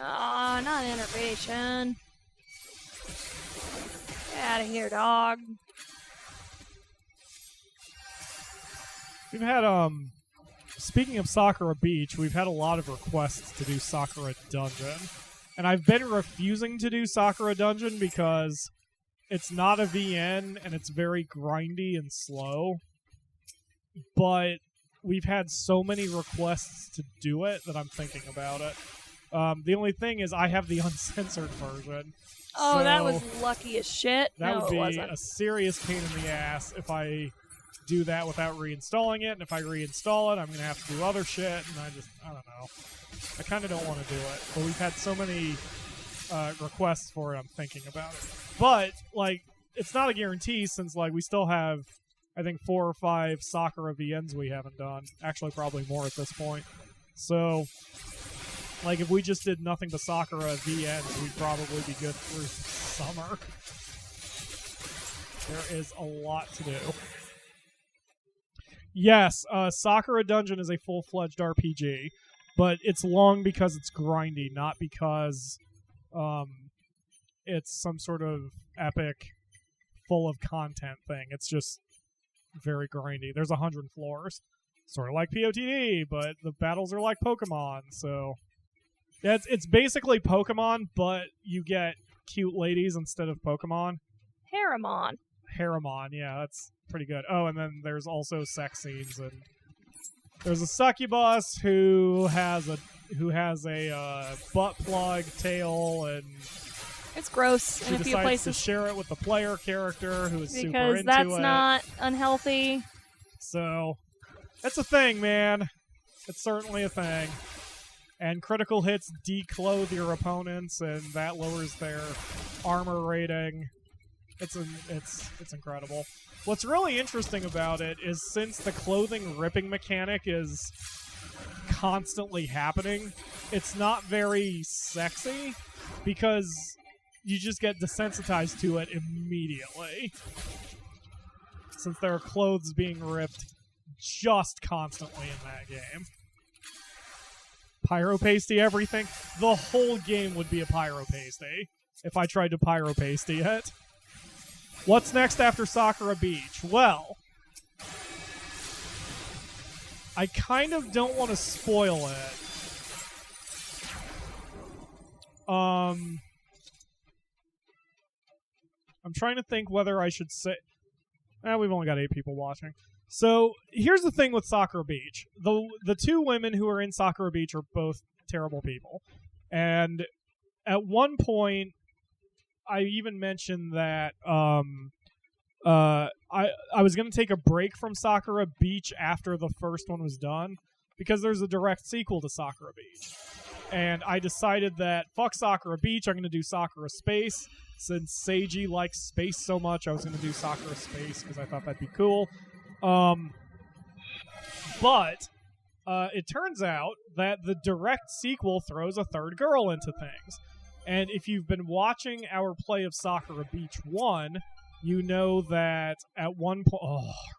Oh, not innervation. Get out of here, dog. We've had, speaking of Sakura Beach, we've had a lot of requests to do Sakura Dungeon. And I've been refusing to do Sakura Dungeon because it's not a VN and it's very grindy and slow. But we've had so many requests to do it that I'm thinking about it. The only thing is I have the uncensored version. Oh, so that was lucky as shit. that No, would be it wasn't. a serious pain in the ass if I do that without reinstalling it. And if I reinstall it, I'm going to have to do other shit. And I don't know. I kind of don't want to do it. But we've had so many requests for it, I'm thinking about it. But, like, it's not a guarantee since, like, we still have, I think, 4 or 5 Sakura VNs we haven't done. Actually, probably more at this point. So, like, if we just did nothing but Sakura VNs, we'd probably be good through summer. There is a lot to do. Yes, Sakura Dungeon is a full-fledged RPG, but it's long because it's grindy, not because it's some sort of epic, full of content thing. It's just very grindy. There's 100 floors, sort of like POTD, but the battles are like Pokemon. So yeah, it's basically Pokemon, but you get cute ladies instead of Pokemon. Haremon. Haremon, yeah, that's pretty good. Oh, and then there's also sex scenes, and there's a succubus who has a butt plug tail, and It's gross she in a few decides places to share it with the player character who is super because into that's it. not unhealthy. So it's a thing, man. It's certainly a thing. And critical hits declothe your opponents, and that lowers their armor rating. It's incredible. What's really interesting about it is since the clothing ripping mechanic is constantly happening, it's not very sexy because you just get desensitized to it immediately. Since there are clothes being ripped just constantly in that game. pyro pasty everything. The whole game would be a pyro pasty if I tried to pyro pasty it. What's next after Sakura Beach? Well, I kind of don't want to spoil it. I'm trying to think whether I should say... we've only got 8 people watching. So, here's the thing with Sakura Beach. The 2 women who are in Sakura Beach are both terrible people. And at one point, I even mentioned that I was going to take a break from Sakura Beach after the first one was done, because there's a direct sequel to Sakura Beach. And I decided that, fuck Sakura Beach, I'm going to do Sakura Space. Since Seiji likes space so much, I was going to do Sakura Space because I thought that'd be cool. But it turns out that the direct sequel throws a third girl into things. And if you've been watching our play of Sakura Beach 1, you know that at one point...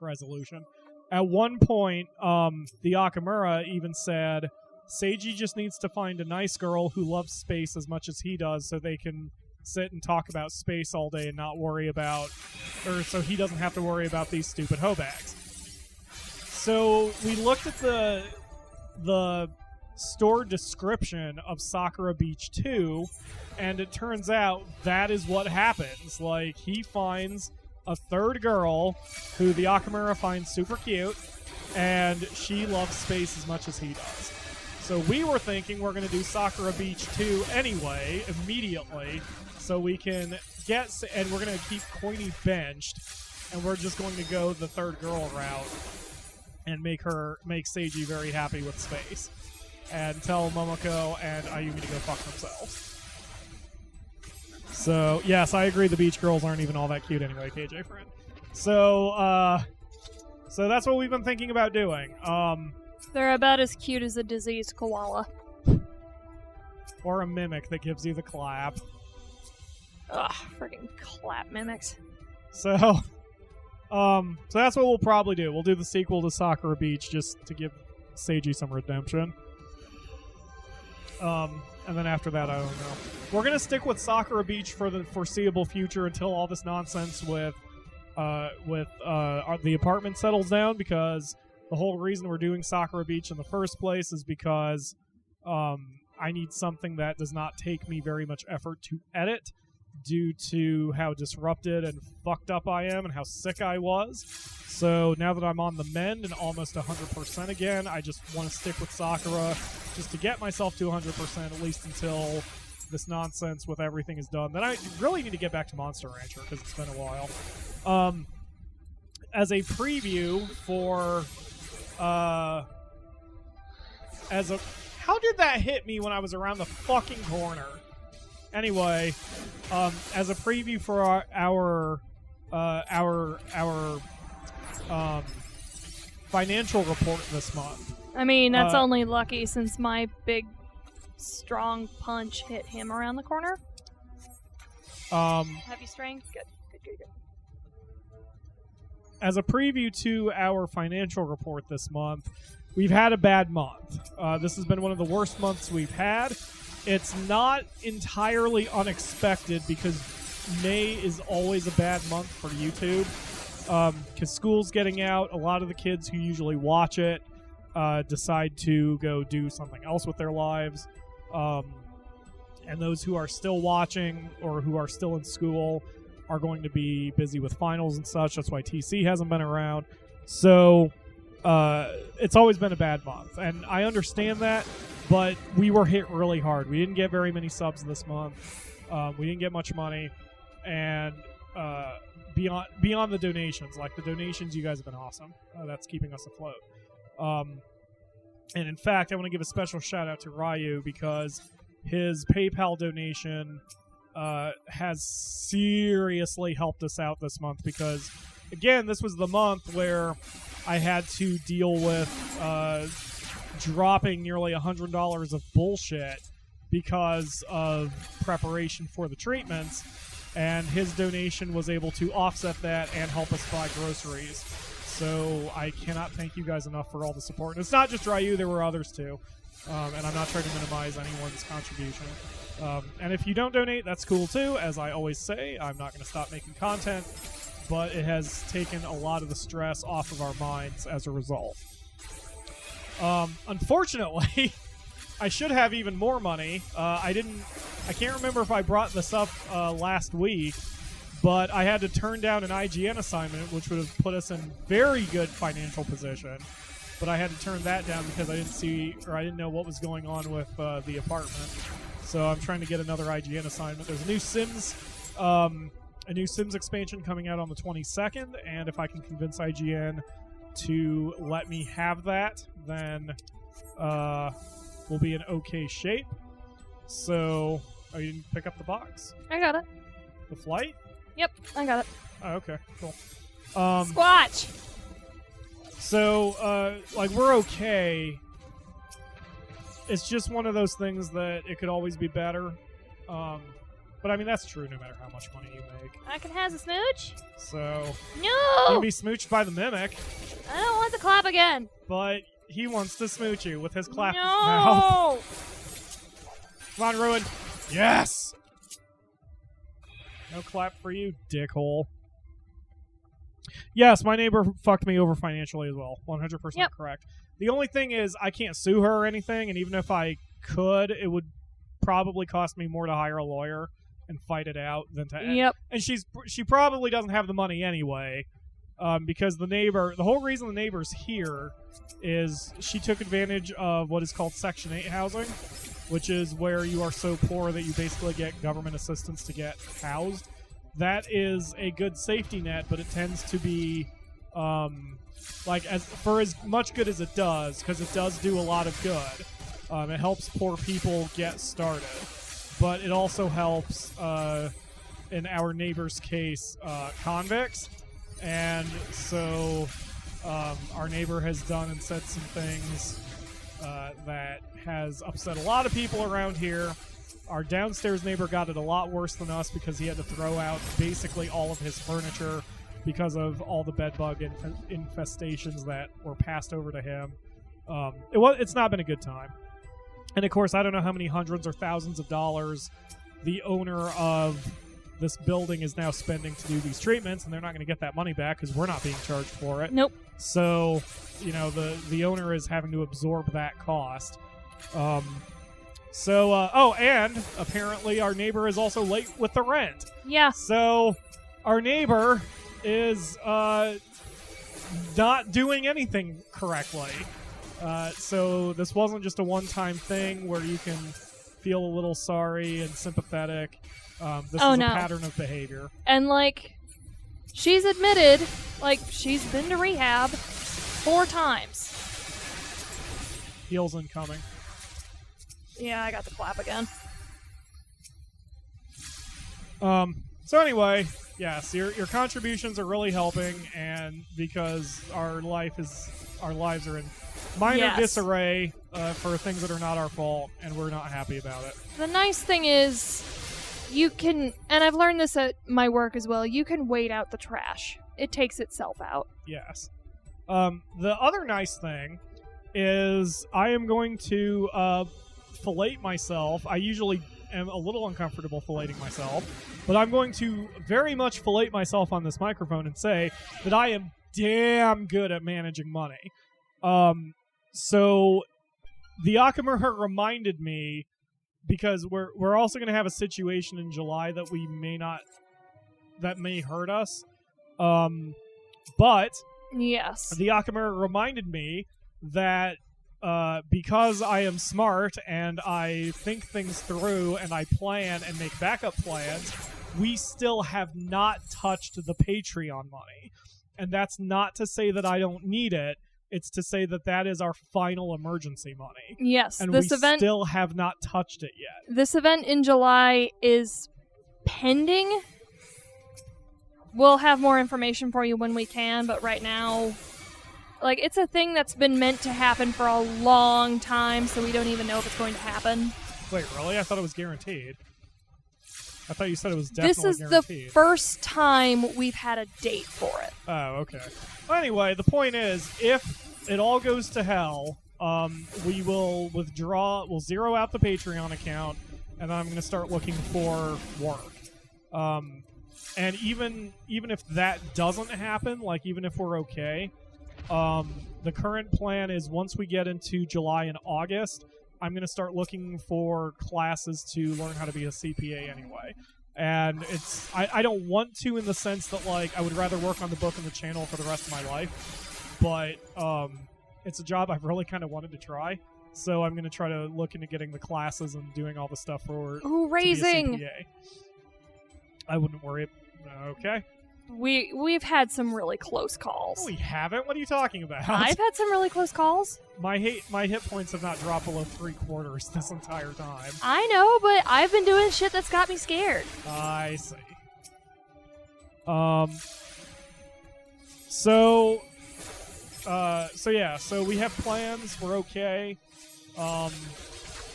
resolution. At one point, the Akamura even said, Seiji just needs to find a nice girl who loves space as much as he does so they can sit and talk about space all day and not worry about... or so he doesn't have to worry about these stupid hobags. So we looked at the store description of Sakura Beach 2, and it turns out that is what happens. Like, he finds a third girl who the Akamura finds super cute, and she loves space as much as he does. So we were thinking we're going to do Sakura Beach 2 anyway, immediately, so we can get... and we're going to keep Coiny benched, and we're just going to go the third girl route and make Seiji very happy with space. And tell Momoko and Ayumi to go fuck themselves. So, yes, I agree the beach girls aren't even all that cute anyway, KJ friend. So that's what we've been thinking about doing. They're about as cute as a diseased koala. Or a mimic that gives you the clap. Ugh, freaking clap mimics. So that's what we'll probably do. We'll do the sequel to Sakura Beach just to give Seiji some redemption. And then after that, I don't know. We're going to stick with Sakura Beach for the foreseeable future until all this nonsense with the apartment settles down, because the whole reason we're doing Sakura Beach in the first place is because I need something that does not take me very much effort to edit due to how disrupted and fucked up I am and how sick I was. So now that I'm on the mend and almost 100% again, I just want to stick with Sakura just to get myself to 100%, at least until this nonsense with everything is done. Then I really need to get back to Monster Rancher because it's been a while. As a preview for... how did that hit me when I was around the fucking corner? Anyway, as a preview for our financial report this month. I mean, that's only lucky since my big, strong punch hit him around the corner. Heavy strength? Good. As a preview to our financial report this month, we've had a bad month. This has been one of the worst months we've had. It's not entirely unexpected because May is always a bad month for YouTube. Because school's getting out, a lot of the kids who usually watch it decide to go do something else with their lives. And those who are still watching or who are still in school are going to be busy with finals and such. That's why TC hasn't been around. So it's always been a bad month. And I understand that, but we were hit really hard. We didn't get very many subs this month. We didn't get much money. And beyond the donations, like the donations, you guys have been awesome. That's keeping us afloat. And in fact, I want to give a special shout out to Ryu because his PayPal donation has seriously helped us out this month because, again, this was the month where I had to deal with dropping nearly $100 of bullshit because of preparation for the treatments, and his donation was able to offset that and help us buy groceries. So I cannot thank you guys enough for all the support. And it's not just Ryu, there were others too. and I'm not trying to minimize anyone's contribution. And if you don't donate, that's cool too. As I always say, I'm not going to stop making content, but it has taken a lot of the stress off of our minds as a result. Unfortunately, I should have even more money. I can't remember if I brought this up last week, but I had to turn down an IGN assignment, which would have put us in very good financial position. But I had to turn that down because I didn't know what was going on with the apartment. So I'm trying to get another IGN assignment. There's a new Sims expansion coming out on the 22nd, and if I can convince IGN to let me have that, then we'll be in okay shape. So, you didn't pick up the box? I got it. The flight? Yep, I got it. Oh, okay, cool. Squatch! So, we're okay. It's just one of those things that it could always be better. But I mean, that's true no matter how much money you make. I can have a smooch? So, No! you can be smooched by the Mimic, I don't want the clap again. but he wants to smooch you with his clap in his No! mouth. Come on, Ruin. Yes! No clap for you, dickhole. Yes, my neighbor fucked me over financially as well. 100% Yep. correct. The only thing is, I can't sue her or anything, and even if I could, it would probably cost me more to hire a lawyer and fight it out than to. Yep. And she probably doesn't have the money anyway, because the whole reason the neighbor's here is she took advantage of what is called Section 8 housing, which is where you are so poor that you basically get government assistance to get housed. That is a good safety net, but it tends to be as much good as it does, because it does do a lot of good. It helps poor people get started, but it also helps, in our neighbor's case, convicts. And so our neighbor has done and said some things that has upset a lot of people around here. Our downstairs neighbor got it a lot worse than us because he had to throw out basically all of his furniture because of all the bedbug infestations that were passed over to him. It's not been a good time. And of course, I don't know how many hundreds or thousands of dollars the owner of this building is now spending to do these treatments, and they're not going to get that money back because we're not being charged for it. Nope. So, the owner is having to absorb that cost. And apparently our neighbor is also late with the rent. Yeah. So our neighbor is not doing anything correctly. So this wasn't just a one-time thing where you can feel a little sorry and sympathetic. This is a pattern of behavior. And, she's admitted, she's been to rehab 4 times. Heels incoming. Yeah, I got the clap again. So anyway, yes, your contributions are really helping, and because our lives are in minor disarray for things that are not our fault, and we're not happy about it. The nice thing is, you can, and I've learned this at my work as well, you can wait out the trash. It takes itself out. Yes. The other nice thing is I am going to fillet myself. I usually am a little uncomfortable filleting myself, but I'm going to very much fillet myself on this microphone and say that I am damn good at managing money. So the Akamura reminded me, because we're also going to have a situation in July that may hurt us. But yes, the Akamura reminded me that because I am smart and I think things through and I plan and make backup plans, we still have not touched the Patreon money. And that's not to say that I don't need it. It's to say that is our final emergency money. Yes, and we still have not touched it yet. This event in July is pending. We'll have more information for you when we can, but right now, it's a thing that's been meant to happen for a long time, so we don't even know if it's going to happen. Wait, really? I thought it was guaranteed. I thought you said it was definitely guaranteed. This is the first time we've had a date for it. Oh, okay. Well, anyway, the point is, if it all goes to hell, we'll zero out the Patreon account, and then I'm going to start looking for work. And even if that doesn't happen, like even if we're okay, the current plan is once we get into July and August, I'm going to start looking for classes to learn how to be a CPA anyway. And I don't want to, in the sense that like I would rather work on the book and the channel for the rest of my life, but it's a job I've really kind of wanted to try. So I'm going to try to look into getting the classes and doing all the stuff for raising. to be a CPA. I wouldn't worry. Okay. We've had some really close calls. No, we haven't. What are you talking about? I've had some really close calls. My hit points have not dropped below 3/4 this entire time. I know, but I've been doing shit that's got me scared. I see. So we have plans. We're okay.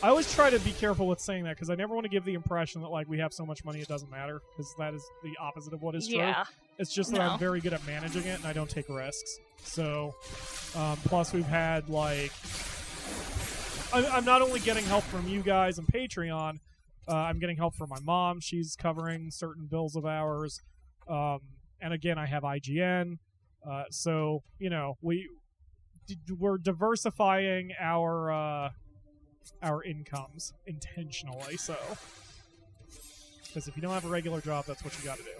I always try to be careful with saying that because I never want to give the impression that like we have so much money it doesn't matter, because that is the opposite of what is true. Yeah. It's just that I'm very good at managing it and I don't take risks. So, plus we've had like, I'm not only getting help from you guys and Patreon, I'm getting help from my mom. She's covering certain bills of ours. And again, I have IGN. So, you know, we're diversifying our incomes intentionally. So, because if you don't have a regular job, that's what you got to do.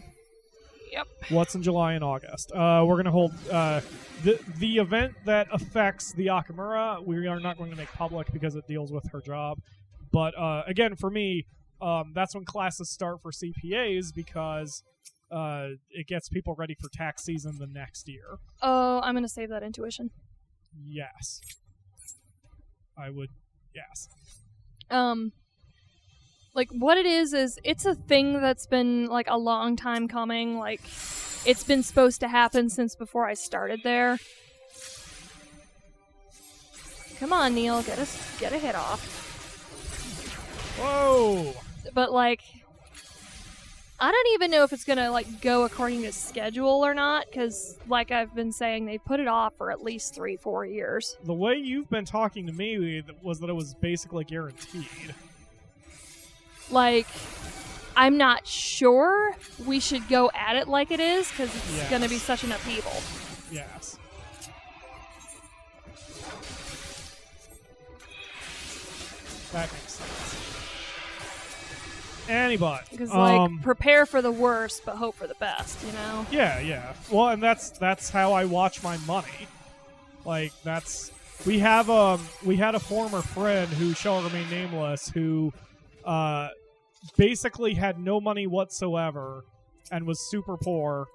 Yep. What's in July and August? We're going to hold the event that affects the Akamura. We are not going to make public because it deals with her job. But again, for me, that's when classes start for CPAs because it gets people ready for tax season the next year. Oh, I'm going to save that intuition. Yes. I would. Yes. Like, what it is it's a thing that's been, like, a long time coming. Like, it's been supposed to happen since before I started there. Come on, Neil, get a hit off. Whoa! But, like, I don't even know if it's gonna, like, go according to schedule or not, because, like I've been saying, they put it off for at least 3-4 years. The way you've been talking to me was that it was basically guaranteed. Like, I'm not sure we should go at it like it is, because it's going to be such an upheaval. Yes. That makes sense. Anybody. Because, like, prepare for the worst, but hope for the best, you know? Yeah, yeah. Well, and that's how I watch my money. Like, we had a former friend who shall remain nameless who basically had no money whatsoever and was super poor,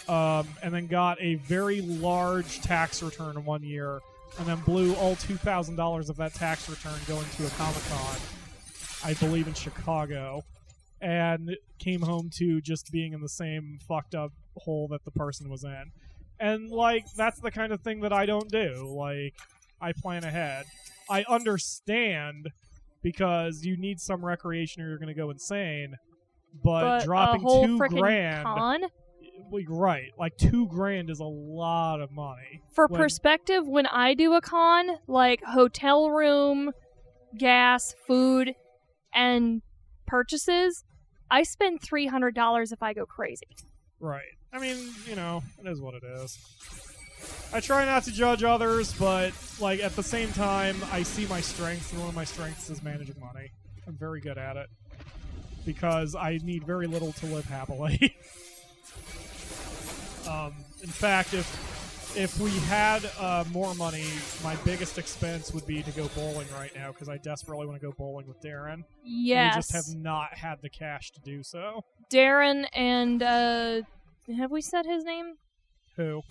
and then got a very large tax return one year, and then blew all $2,000 of that tax return going to a Comic-Con, I believe in Chicago, and came home to just being in the same fucked up hole that the person was in. And, like, that's the kind of thing that I don't do. Like, I plan ahead. I understand because you need some recreation or you're going to go insane. But dropping a whole $2,000, con? Right, like $2,000 is a lot of money. For perspective, when I do a con, like hotel room, gas, food, and purchases, I spend $300 if I go crazy. Right. I mean, you know, it is what it is. I try not to judge others, but, like, at the same time, I see my strengths, and one of my strengths is managing money. I'm very good at it. Because I need very little to live happily. In fact, if we had more money, my biggest expense would be to go bowling right now, because I desperately want to go bowling with Darren. Yes. We just have not had the cash to do so. Darren and, have we said his name? Who?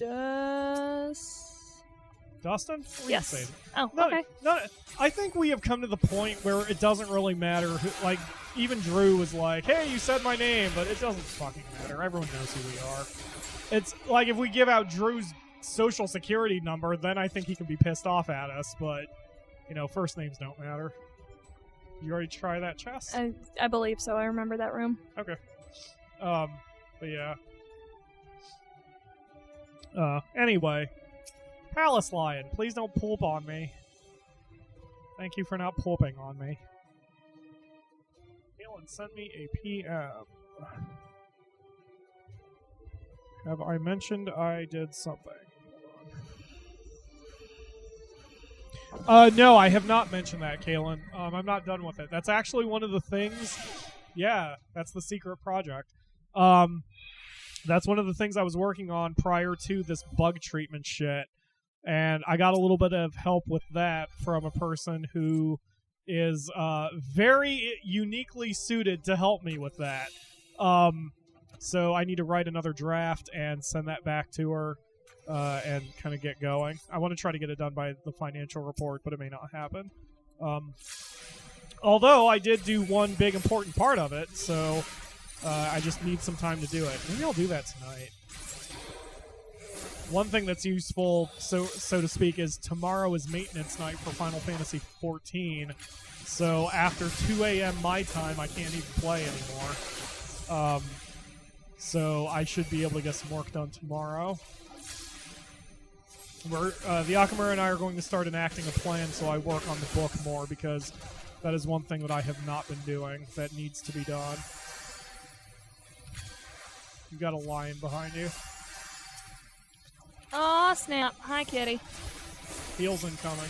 Dustin? We yes. can say that. Oh, okay. I think we have come to the point where it doesn't really matter who, like, even Drew was like, hey, you said my name, but it doesn't fucking matter. Everyone knows who we are. It's like if we give out Drew's social security number, then I think he can be pissed off at us, but, you know, first names don't matter. You already try that chest? I believe so. I remember that room. Okay. But yeah. Anyway. Palace Lion, please don't poop on me. Thank you for not pulping on me. Galen sent me a PM. Have I mentioned I did something? No, I have not mentioned that, Kalen. I'm not done with it. That's actually one of the things. Yeah, that's the secret project. That's one of the things I was working on prior to this bug treatment shit. And I got a little bit of help with that from a person who is very uniquely suited to help me with that. So I need to write another draft and send that back to her and kind of get going. I want to try to get it done by the financial report, but it may not happen. Although I did do one big important part of it, so I just need some time to do it. Maybe I'll do that tonight. One thing that's useful, so to speak, is tomorrow is maintenance night for Final Fantasy XIV. So after 2 a.m. my time, I can't even play anymore. So I should be able to get some work done tomorrow. The Akamura and I are going to start enacting a plan so I work on the book more, because that is one thing that I have not been doing that needs to be done. You've got a lion behind you. Aw, snap. Hi, kitty. Heals incoming.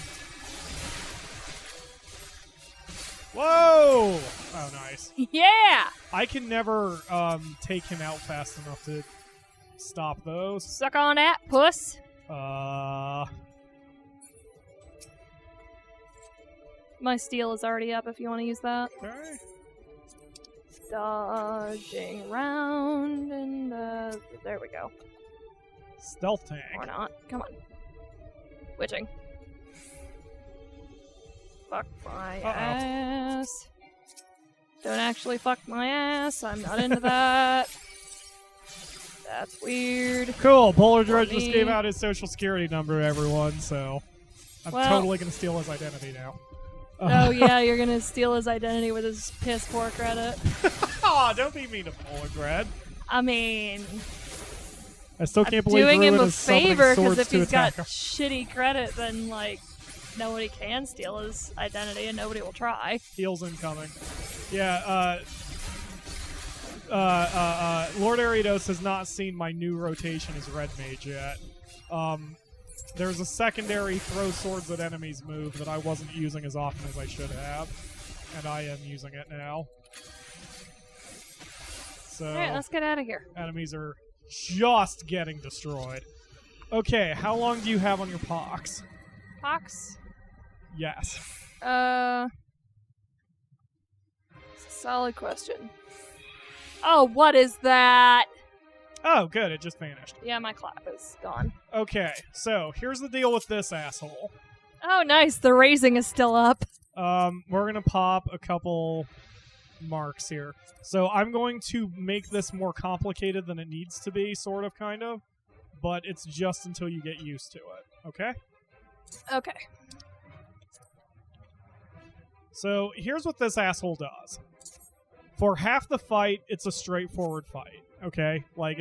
Whoa! Oh, nice. Yeah! I can never take him out fast enough to stop those. Suck on that, puss. My steel is already up if you want to use that. Okay. Dodging around and there we go. Stealth tank. Or not. Come on. Witching. Fuck my ass. Don't actually fuck my ass. I'm not into that. That's weird. Cool. Polar Dredge just gave out his social security number to everyone, so I'm totally going to steal his identity now. Oh, yeah, you're going to steal his identity with his piss poor credit. Aw, don't be mean to Polar Dredge. I mean, I still can't believe doing him Rhrane a is summoning favor, because swords if to he's got attack him. shitty credit, then, like, nobody can steal his identity and nobody will try. Heals incoming. Yeah, Lord Aridos has not seen my new rotation as Red Mage yet. There's a secondary throw swords at enemies move that I wasn't using as often as I should have, and I am using it now. So, Alright, let's get out of here. Enemies are just getting destroyed. Okay, how long do you have on your pox? Pox? Yes. It's a solid question. Oh, what is that? Oh, good, it just vanished. Yeah, my clap is gone. Okay, so here's the deal with this asshole. Oh, nice. The raising is still up. We're gonna pop a couple marks here. So I'm going to make this more complicated than it needs to be, sort of, kind of. But it's just until you get used to it, okay? Okay. So here's what this asshole does. For half the fight, it's a straightforward fight, okay? Like,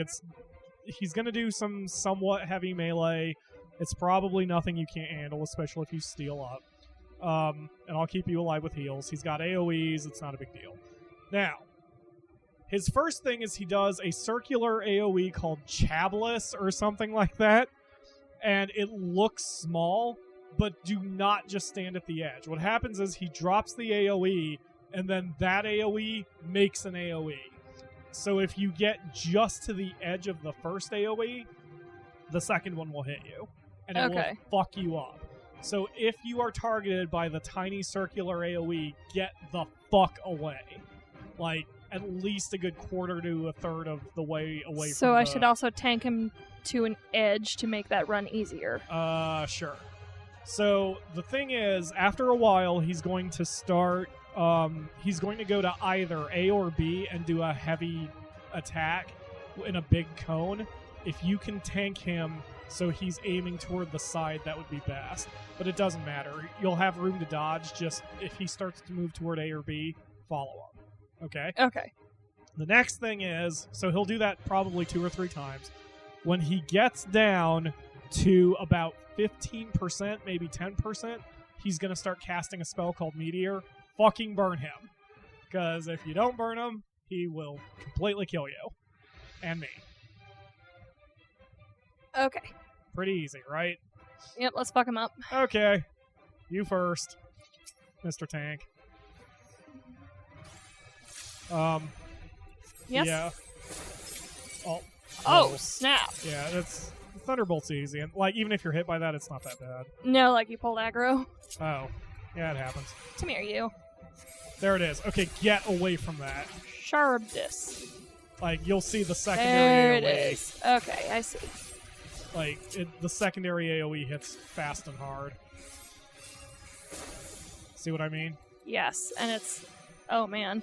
he's gonna do some somewhat heavy melee. It's probably nothing you can't handle, especially if you steal up. And I'll keep you alive with heals. He's got AoEs, it's not a big deal. Now, his first thing is he does a circular AoE called Chablis or something like that. And it looks small, but do not just stand at the edge. What happens is he drops the AoE, and then that AoE makes an AoE. So if you get just to the edge of the first AoE, the second one will hit you. And it will fuck you up. So if you are targeted by the tiny circular AoE, get the fuck away. Like, at least a good quarter to a third of the way away from So I should also tank him to an edge to make that run easier. Sure. So the thing is, after a while, he's going to start... he's going to go to either A or B and do a heavy attack in a big cone. If you can tank him so he's aiming toward the side, that would be best. But it doesn't matter. You'll have room to dodge. Just if he starts to move toward A or B, follow up. Okay? Okay. The next thing is, so he'll do that probably 2 or 3 times. When he gets down to about 15%, maybe 10%, he's going to start casting a spell called Meteor. Fucking burn him. Because if you don't burn him, he will completely kill you. And me. Okay. Pretty easy, right? Yep, let's fuck him up. Okay. You first, Mr. Tank. Yes? Yeah. Oh, snap. Yeah, that's... Thunderbolt's easy. And, like, even if you're hit by that, it's not that bad. No, like you pulled aggro. Oh. Yeah, it happens. Come here, you. There it is. Okay, get away from that. Sharpness. Like, you'll see the There secondary it AoE. is. Okay, I see. Like, the secondary AoE hits fast and hard. See what I mean? Yes, and it's... Oh, man.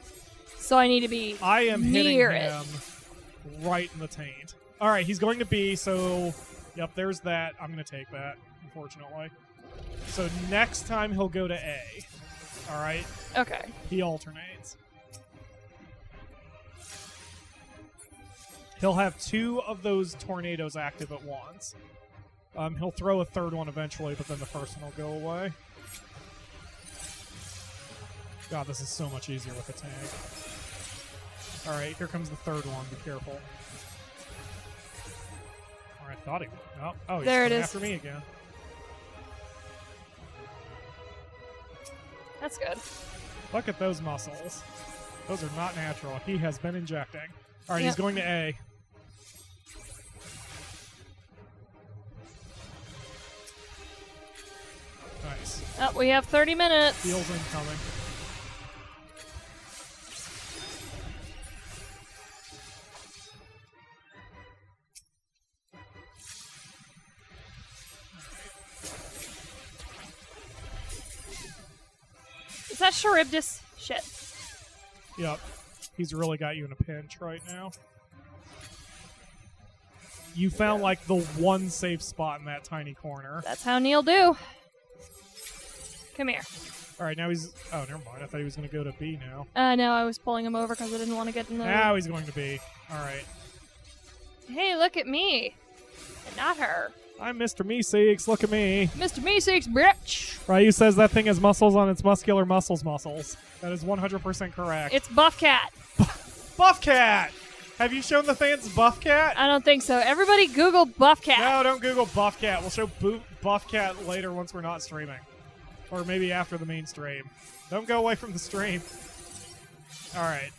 So I need to be I am hitting near him right in the taint. All right, he's going to B, so... Yep, there's that. I'm going to take that, unfortunately. So next time he'll go to A. All right? Okay. He alternates. He'll have 2 of those tornadoes active at once. He'll throw a third one eventually, but then the first one will go away. God, this is so much easier with a tank. Alright, here comes the third one. Be careful. Alright, I thought he would. Oh, he's There it coming is. after me again. That's good. Look at those muscles. Those are not natural. He has been injecting. Alright, Yep. he's going to A. Nice. Oh, we have 30 minutes. Heals incoming. Is that Charybdis? Shit. Yep. He's really got you in a pinch right now. You found like the one safe spot in that tiny corner. That's how Neil do. Come here. Alright, now he's... Oh, never mind. I thought he was going to go to B now. No, I was pulling him over because I didn't want to get in the... Now he's going to B. Alright. Hey, look at me. And not her. I'm Mr. Meeseeks. Look at me. Mr. Meeseeks, bitch. Ryu says that thing has muscles on its muscular muscles. That is 100% correct. It's Buff Cat. Buff Cat! Have you shown the fans Buff Cat? I don't think so. Everybody Google Buff Cat. No, don't Google Buff Cat. We'll show Buff Cat later once we're not streaming. Or maybe after the main stream. Don't go away from the stream. Alright.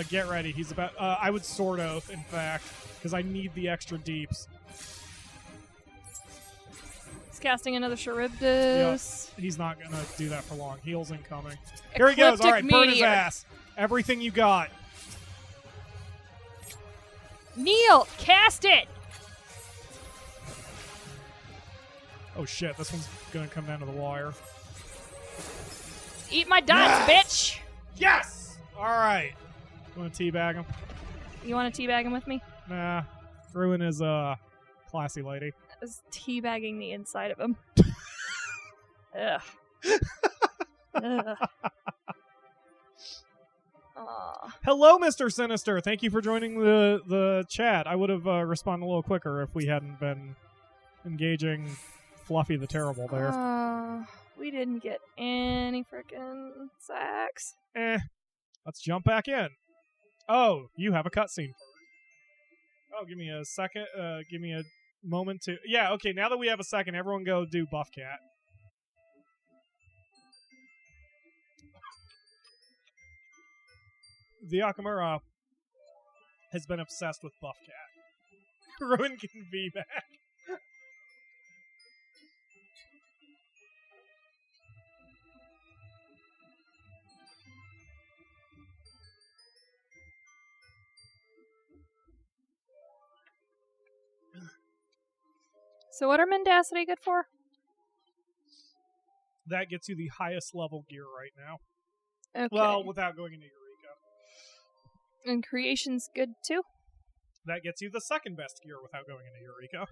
Get ready. He's about... I would Sword Oath, in fact, because I need the extra deeps. He's casting another Charybdis. Yep. He's not going to do that for long. Heals incoming. Here he goes. Alright, burn his Meteor. ass. Everything you got. Neil, cast it. Oh shit, this one's going to come down to the wire. Eat my dots, bitch. Yes! Alright. You want to teabag him? You want to teabag him with me? Nah. Rhrane is a classy lady. I was teabagging the inside of him. Ugh. Ugh. Aw. Hello, Mr. Sinister. Thank you for joining the chat. I would have responded a little quicker if we hadn't been engaging Fluffy the Terrible there. We didn't get any frickin' sacks. Let's jump back in. Oh, you have a cutscene. Oh, give me a second. Give me a moment to... Yeah, okay, now that we have a second, everyone go do Buff Cat. The Akamura has been obsessed with Buff Cat. Rhrane can be back. So what are Mendacity good for? That gets you the highest level gear right now. Okay. Well, without going into Eureka. And Creation's good too? That gets you the second best gear without going into Eureka.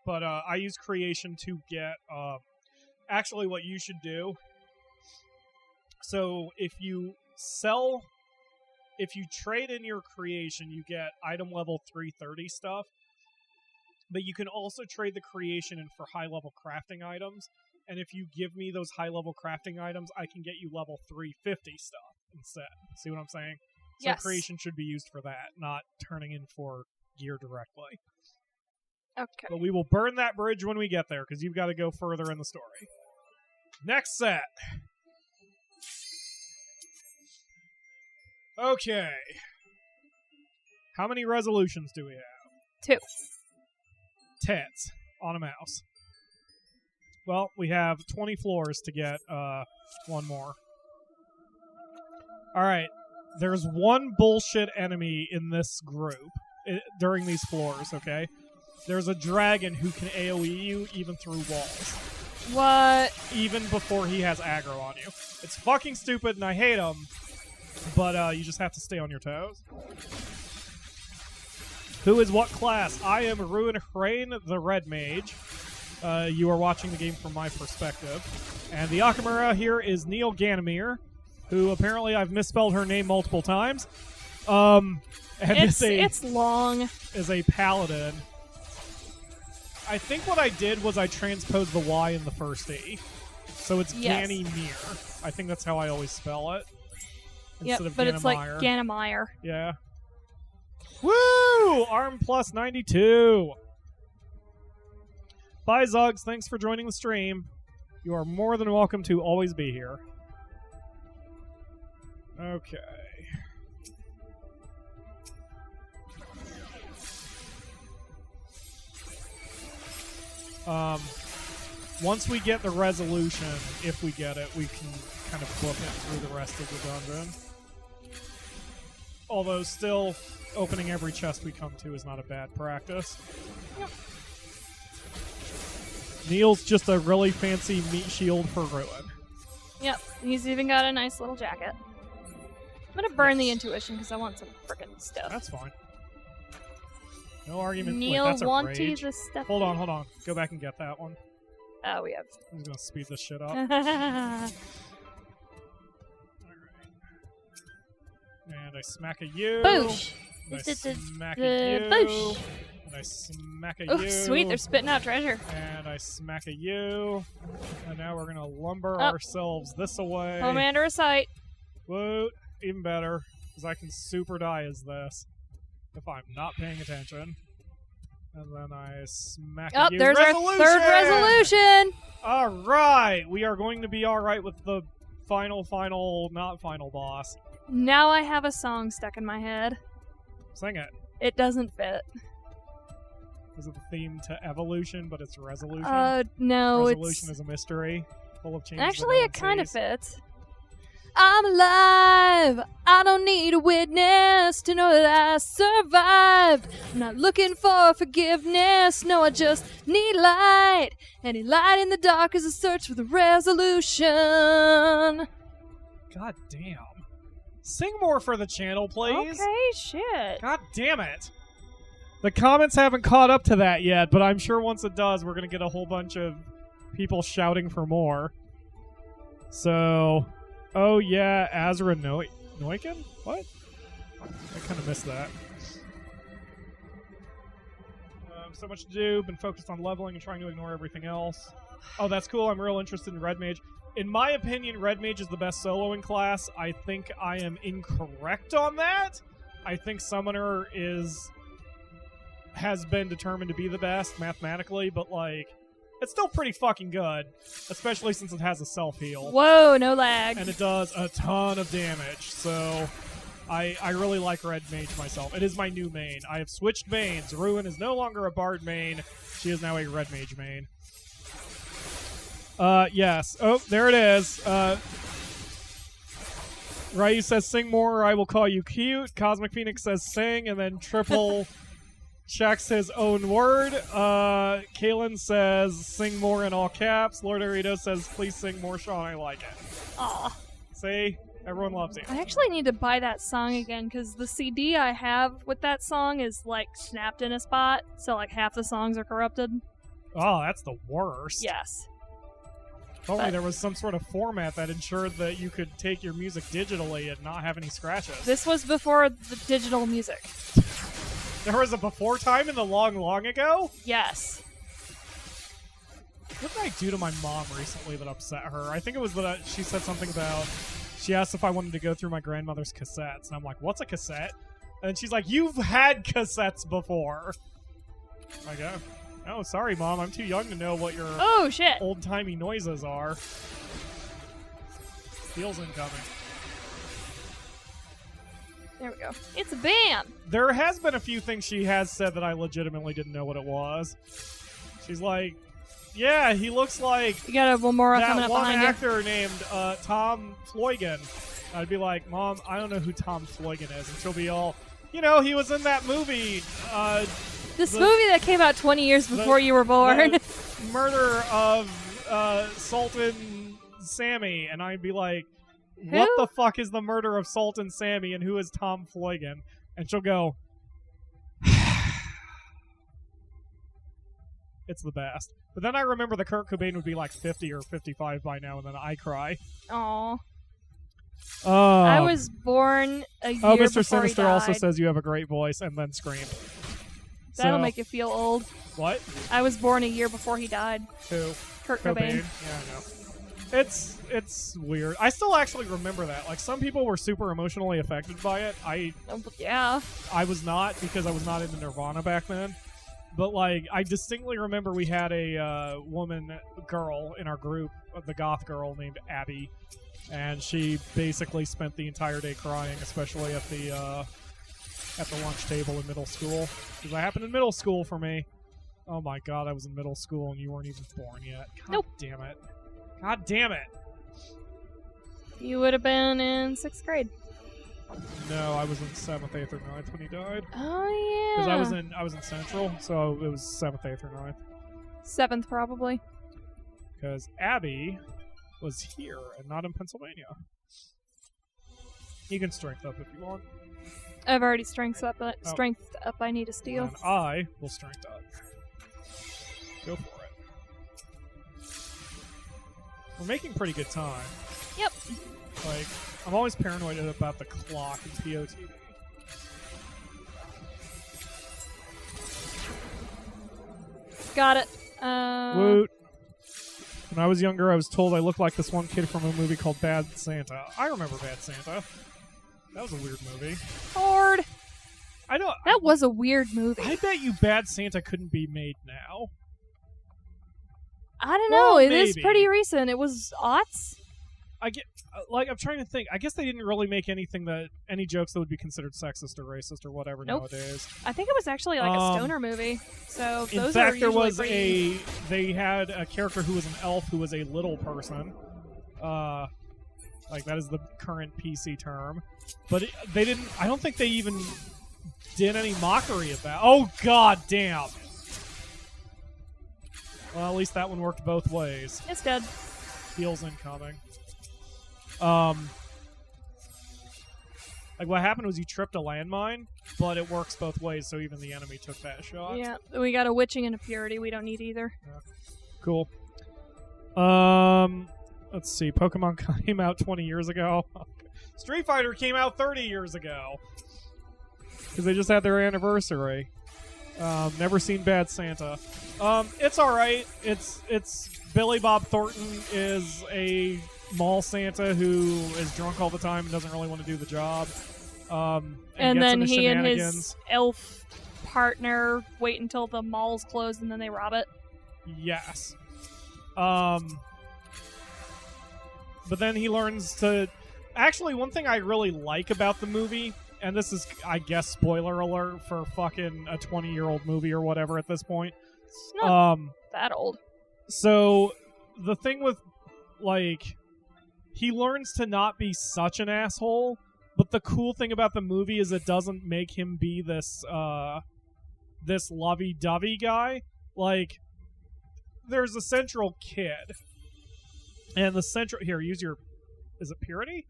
But I use Creation to get... actually, what you should do... So, if you sell... If you trade in your Creation, you get item level 330 stuff. But you can also trade the creation in for high-level crafting items. And if you give me those high-level crafting items, I can get you level 350 stuff instead. See what I'm saying? So Yes. creation should be used for that, not turning in for gear directly. Okay. But we will burn that bridge when we get there, because you've got to go further in the story. Next set. Okay. How many resolutions do we have? 2. Tits on a mouse. Well, we have 20 floors to get one more. Alright. There's one bullshit enemy in this group during these floors, okay? There's a dragon who can AoE you even through walls. What? Even before he has aggro on you. It's fucking stupid and I hate him, but you just have to stay on your toes. Who is what class? I am Rhrane, the Red Mage. You are watching the game from my perspective. And the Akamura here is Neil Gannymere, who apparently I've misspelled her name multiple times. And It's long. Is a paladin. I think what I did was I transposed the Y in the first E. So it's Yes. Gannymere. I think that's how I always spell it. Yep, Instead of but it's like Gannymere. Gannymere. Yeah. Woo! Arm plus 92. Bye, Zugs. Thanks for joining the stream. You are more than welcome to always be here. Okay. Once we get the resolution, if we get it, we can kind of book it through the rest of the dungeon. Although still, opening every chest we come to is not a bad practice. Yep. Neil's just a really fancy meat shield for Ruin. Yep, he's even got a nice little jacket. I'm gonna burn the intuition because I want some frickin' stuff. That's fine. No argument. Neil Wait, that's a wanted rage. the stuff. Hold on. Go back and get that one. Oh, we have. I'm just gonna speed this shit up. Alright. And I smack a you. Boosh! And I smack the a you. boosh. And I smack a Oh, you. sweet, they're spitting out treasure. And I smack a you. And now we're gonna lumber Oh. ourselves this away. Commander of sight. Woot. Even better. Because I can super die as this. If I'm not paying attention. And then I smack Oh, you. there's our third resolution! Alright! We are going to be alright with the final, not final boss. Now I have a song stuck in my head. Sing it. It doesn't fit. Is it the theme to evolution, but it's resolution? No, Resolution is a mystery, full of changes. Actually, it kind of fits. I'm alive. I don't need a witness to know that I survived. I'm not looking for forgiveness. No, I just need light. Any light in the dark is a search for the resolution. God damn. Sing more for the channel, please. Okay, shit. God damn it. The comments haven't caught up to that yet, but I'm sure once it does, we're going to get a whole bunch of people shouting for more. So, oh yeah, Azra Noikin? What? I kind of missed that. So much to do, been focused on leveling and trying to ignore everything else. Oh, that's cool, I'm real interested in Red Mage. In my opinion, Red Mage is the best soloing class. I think I am incorrect on that. I think Summoner has been determined to be the best mathematically, but like, it's still pretty fucking good, especially since it has a self-heal. Whoa, no lag. And it does a ton of damage, so I really like Red Mage myself. It is my new main. I have switched mains. Ruin is no longer a Bard main. She is now a Red Mage main. Yes. Oh, there it is. Ryu says, sing more or I will call you cute. Cosmic Phoenix says, sing, and then Triple checks his own word. Kalen says, sing more in all caps. Lord Arito says, please sing more, Sean. I like it. Aw. See? Everyone loves you. I actually need to buy that song again because the CD I have with that song is like snapped in a spot, so like half the songs are corrupted. Oh, that's the worst. Yes. If only there was some sort of format that ensured that you could take your music digitally and not have any scratches. This was before the digital music. There was a before time in the long, long ago? Yes. What did I do to my mom recently that upset her? I think it was that she said something about... She asked if I wanted to go through my grandmother's cassettes. And I'm like, what's a cassette? And she's like, you've had cassettes before. I go, oh, sorry, Mom. I'm too young to know what your old-timey noises are. Steel's incoming. There we go. It's a bam! There has been a few things she has said that I legitimately didn't know what it was. She's like, yeah, he looks like You got a Womora that coming up one behind you. actor named Tom Floygan. I'd be like, Mom, I don't know who Tom Floygan is. And she'll be all, he was in that movie. This movie that came out 20 years before you were born. The murder of Sultan Sammy. And I'd be like, what the fuck is the murder of Sultan Sammy and who is Tom Floygan? And she'll go, it's the best. But then I remember that Kurt Cobain would be like 50 or 55 by now, and then I cry. Aw. I was born a year before Mr. he Sinister died. also says you have a great voice, and then screamed. That'll make you feel old. What? I was born a year before he died. Who? Kurt Cobain. Yeah, I know. It's weird. I still actually remember that. Like, some people were super emotionally affected by it. Yeah. I was not, because I was not into Nirvana back then. But, like, I distinctly remember we had a girl in our group, the goth girl named Abby, and she basically spent the entire day crying, especially at the lunch table in middle school. Because that happened in middle school for me. Oh my god, I was in middle school and you weren't even born yet. God damn it. God damn it. You would have been in 6th grade. No, I was in 7th, 8th, or 9th when he died. Oh, yeah. Because I was in Central, so it was 7th, 8th, or 9th. 7th, probably. Because Abby was here and not in Pennsylvania. You can strength up if you want. I've already strength up. I need a steal. And I will strength up. Go for it. We're making pretty good time. Yep. Like, I'm always paranoid about the clock in POTV. Got it. Woot. When I was younger, I was told I looked like this one kid from a movie called Bad Santa. I remember Bad Santa. That was a weird movie. Horde. I know. That was a weird movie. I bet you Bad Santa couldn't be made now. I don't know. It is maybe. pretty recent. It was aughts. I'm trying to think. I guess they didn't really make any jokes that would be considered sexist or racist or whatever nowadays. I think it was actually like a stoner movie. So in those fact, are there usually was pretty... they had a character who was an elf who was a little person. Like that is the current PC term. But they didn't. I don't think they even did any mockery of that. Oh god damn. Well, at least that one worked both ways. It's dead. Heals incoming. Like what happened was you tripped a landmine, but it works both ways, so even the enemy took that shot. Yeah, we got a witching and a purity. We don't need either. Yeah. Cool. Let's see. Pokemon came out 20 years ago. Street Fighter came out 30 years ago. Because they just had their anniversary. Never seen Bad Santa. It's alright. It's Billy Bob Thornton is a mall Santa who is drunk all the time and doesn't really want to do the job. And gets then into he and his shenanigans. elf partner wait until the mall's closed and then they rob it. Yes. But then he learns to... Actually, one thing I really like about the movie, and this is, I guess, spoiler alert for fucking a 20-year-old movie or whatever at this point. It's not that old. So, the thing with, like... He learns to not be such an asshole, but the cool thing about the movie is it doesn't make him be this lovey-dovey guy. Like, there's a central kid. And the central... Here, use your... Is it purity?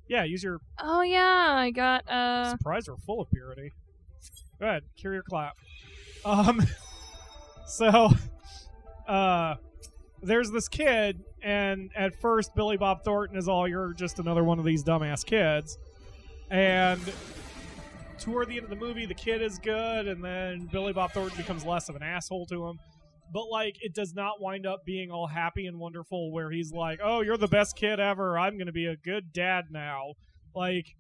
Yeah, use your... Oh, yeah, I got, Surprised we're full of purity. Go ahead, cure your clap. So, there's this kid, and at first Billy Bob Thornton is all, you're just another one of these dumbass kids. And toward the end of the movie, the kid is good, and then Billy Bob Thornton becomes less of an asshole to him. But, like, it does not wind up being all happy and wonderful where he's like, oh, you're the best kid ever. I'm going to be a good dad now. Like,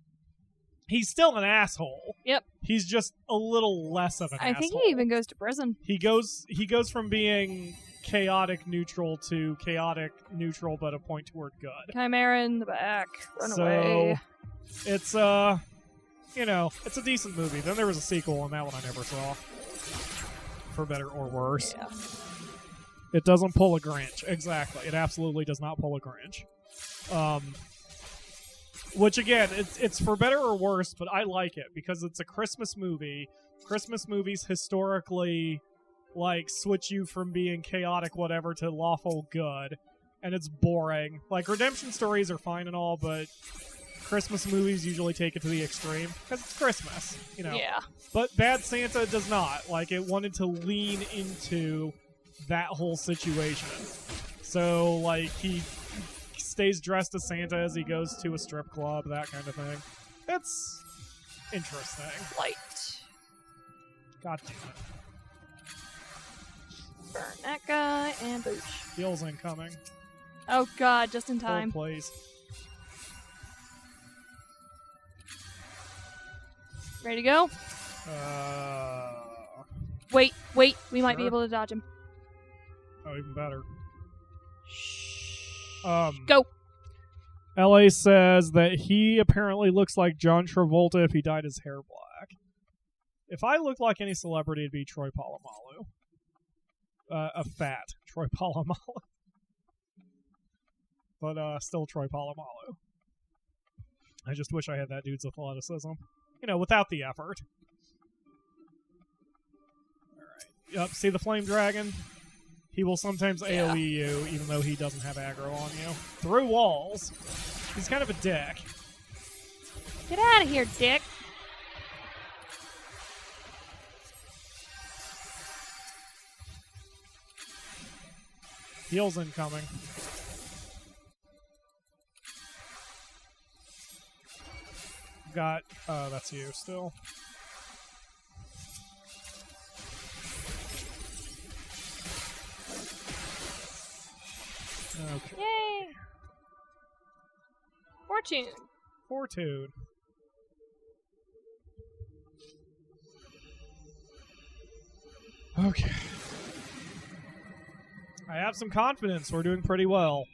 he's still an asshole. Yep. He's just a little less of an asshole. I think he even goes to prison. He goes from being chaotic neutral to chaotic neutral, but a point toward good. Chimera in the back. Run away. It's, you know, it's a decent movie. Then there was a sequel, and that one I never saw. For better or worse. Yeah. It doesn't pull a Grinch. Exactly. It absolutely does not pull a Grinch. Which, again, it's for better or worse, but I like it because it's a Christmas movie. Christmas movies historically, like, switch you from being chaotic whatever to lawful good, and it's boring. Like, redemption stories are fine and all, but Christmas movies usually take it to the extreme because it's Christmas, you know. Yeah. But Bad Santa does not. Like, it wanted to lean into that whole situation. So, like, he stays dressed as Santa as he goes to a strip club, that kind of thing. It's interesting. Light. God damn it. Burn that guy and boosh. Heals incoming. Oh god, just in time. Hold, please. Ready to go? Wait, we might be Sure. able to dodge him. Oh, even better. Go! LA says that he apparently looks like John Travolta if he dyed his hair black. If I looked like any celebrity, it'd be Troy Polamalu. A fat Troy Polamalu. But still Troy Polamalu. I just wish I had that dude's athleticism. You know, without the effort. Alright. Yep, see the flame dragon? He will sometimes AoE you, even though he doesn't have aggro on you. Through walls. He's kind of a dick. Get out of here, dick! Heals incoming. Got, that's you still. Okay. Yay! Fortune. Okay. I have some confidence. We're doing pretty well.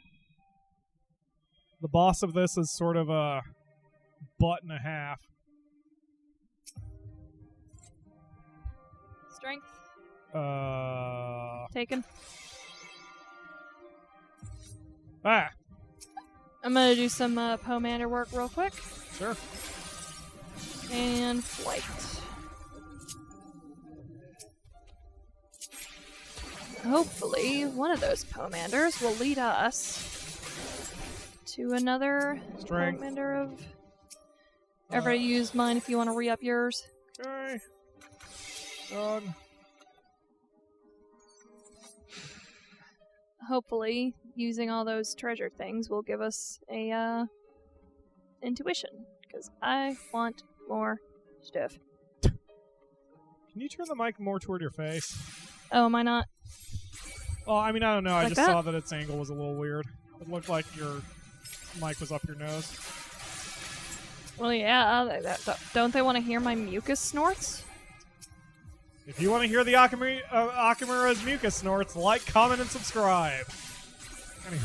The boss of this is sort of a butt and a half. Strength. Ah. Taken. I'm gonna do some Pomander work real quick. Sure. And flight. Hopefully, one of those Pomanders will lead us to another Strength. Pomander of... Everybody use mine if you want to re-up yours. Okay. Done. Hopefully, using all those treasure things will give us a intuition, because I want more stuff. Can you turn the mic more toward your face? Oh, am I not? Well, I mean, I don't know. I Like just that? saw that its angle was a little weird. It looked like your mic was up your nose. Well, yeah. Don't they want to hear my mucus snorts? If you want to hear the Akamura's mucus snorts, like, comment, and subscribe. Anyway.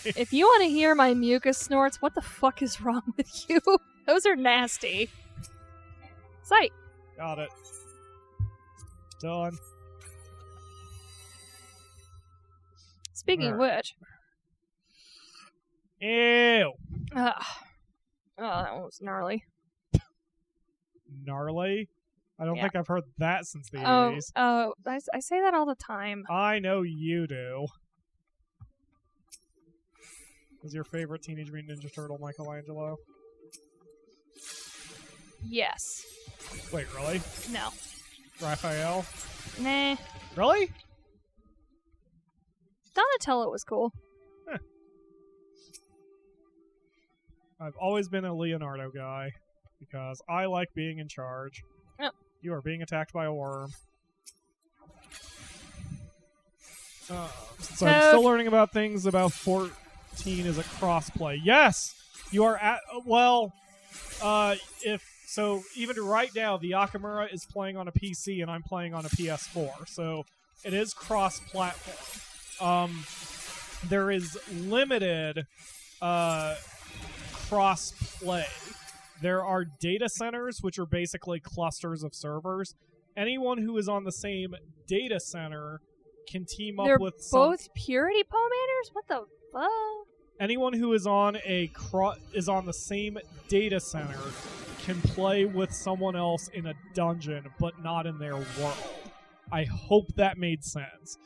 If you want to hear my mucus snorts, what the fuck is wrong with you? Those are nasty. Sight. Got it. Done. Speaking of which. Ew. Oh, that one was gnarly. Gnarly? I don't think I've heard that since the 80s. I say that all the time. I know you do. Is your favorite Teenage Mutant Ninja Turtle Michelangelo? Yes. Wait, really? No. Raphael? Nah. Really? Donatello was cool. I've always been a Leonardo guy. because I like being in charge. Yep. You are being attacked by a worm. So I'm still learning about things about 14 is a crossplay. Yes, you are at even right now the Akamura is playing on a PC and I'm playing on a PS4, so it is cross-platform. There is limited cross-play. There are data centers, which are basically clusters of servers. Anyone who is on the same data center can team up with both purity pomators? What the fuck? Anyone who is on the same data center can play with someone else in a dungeon, but not in their world. I hope that made sense.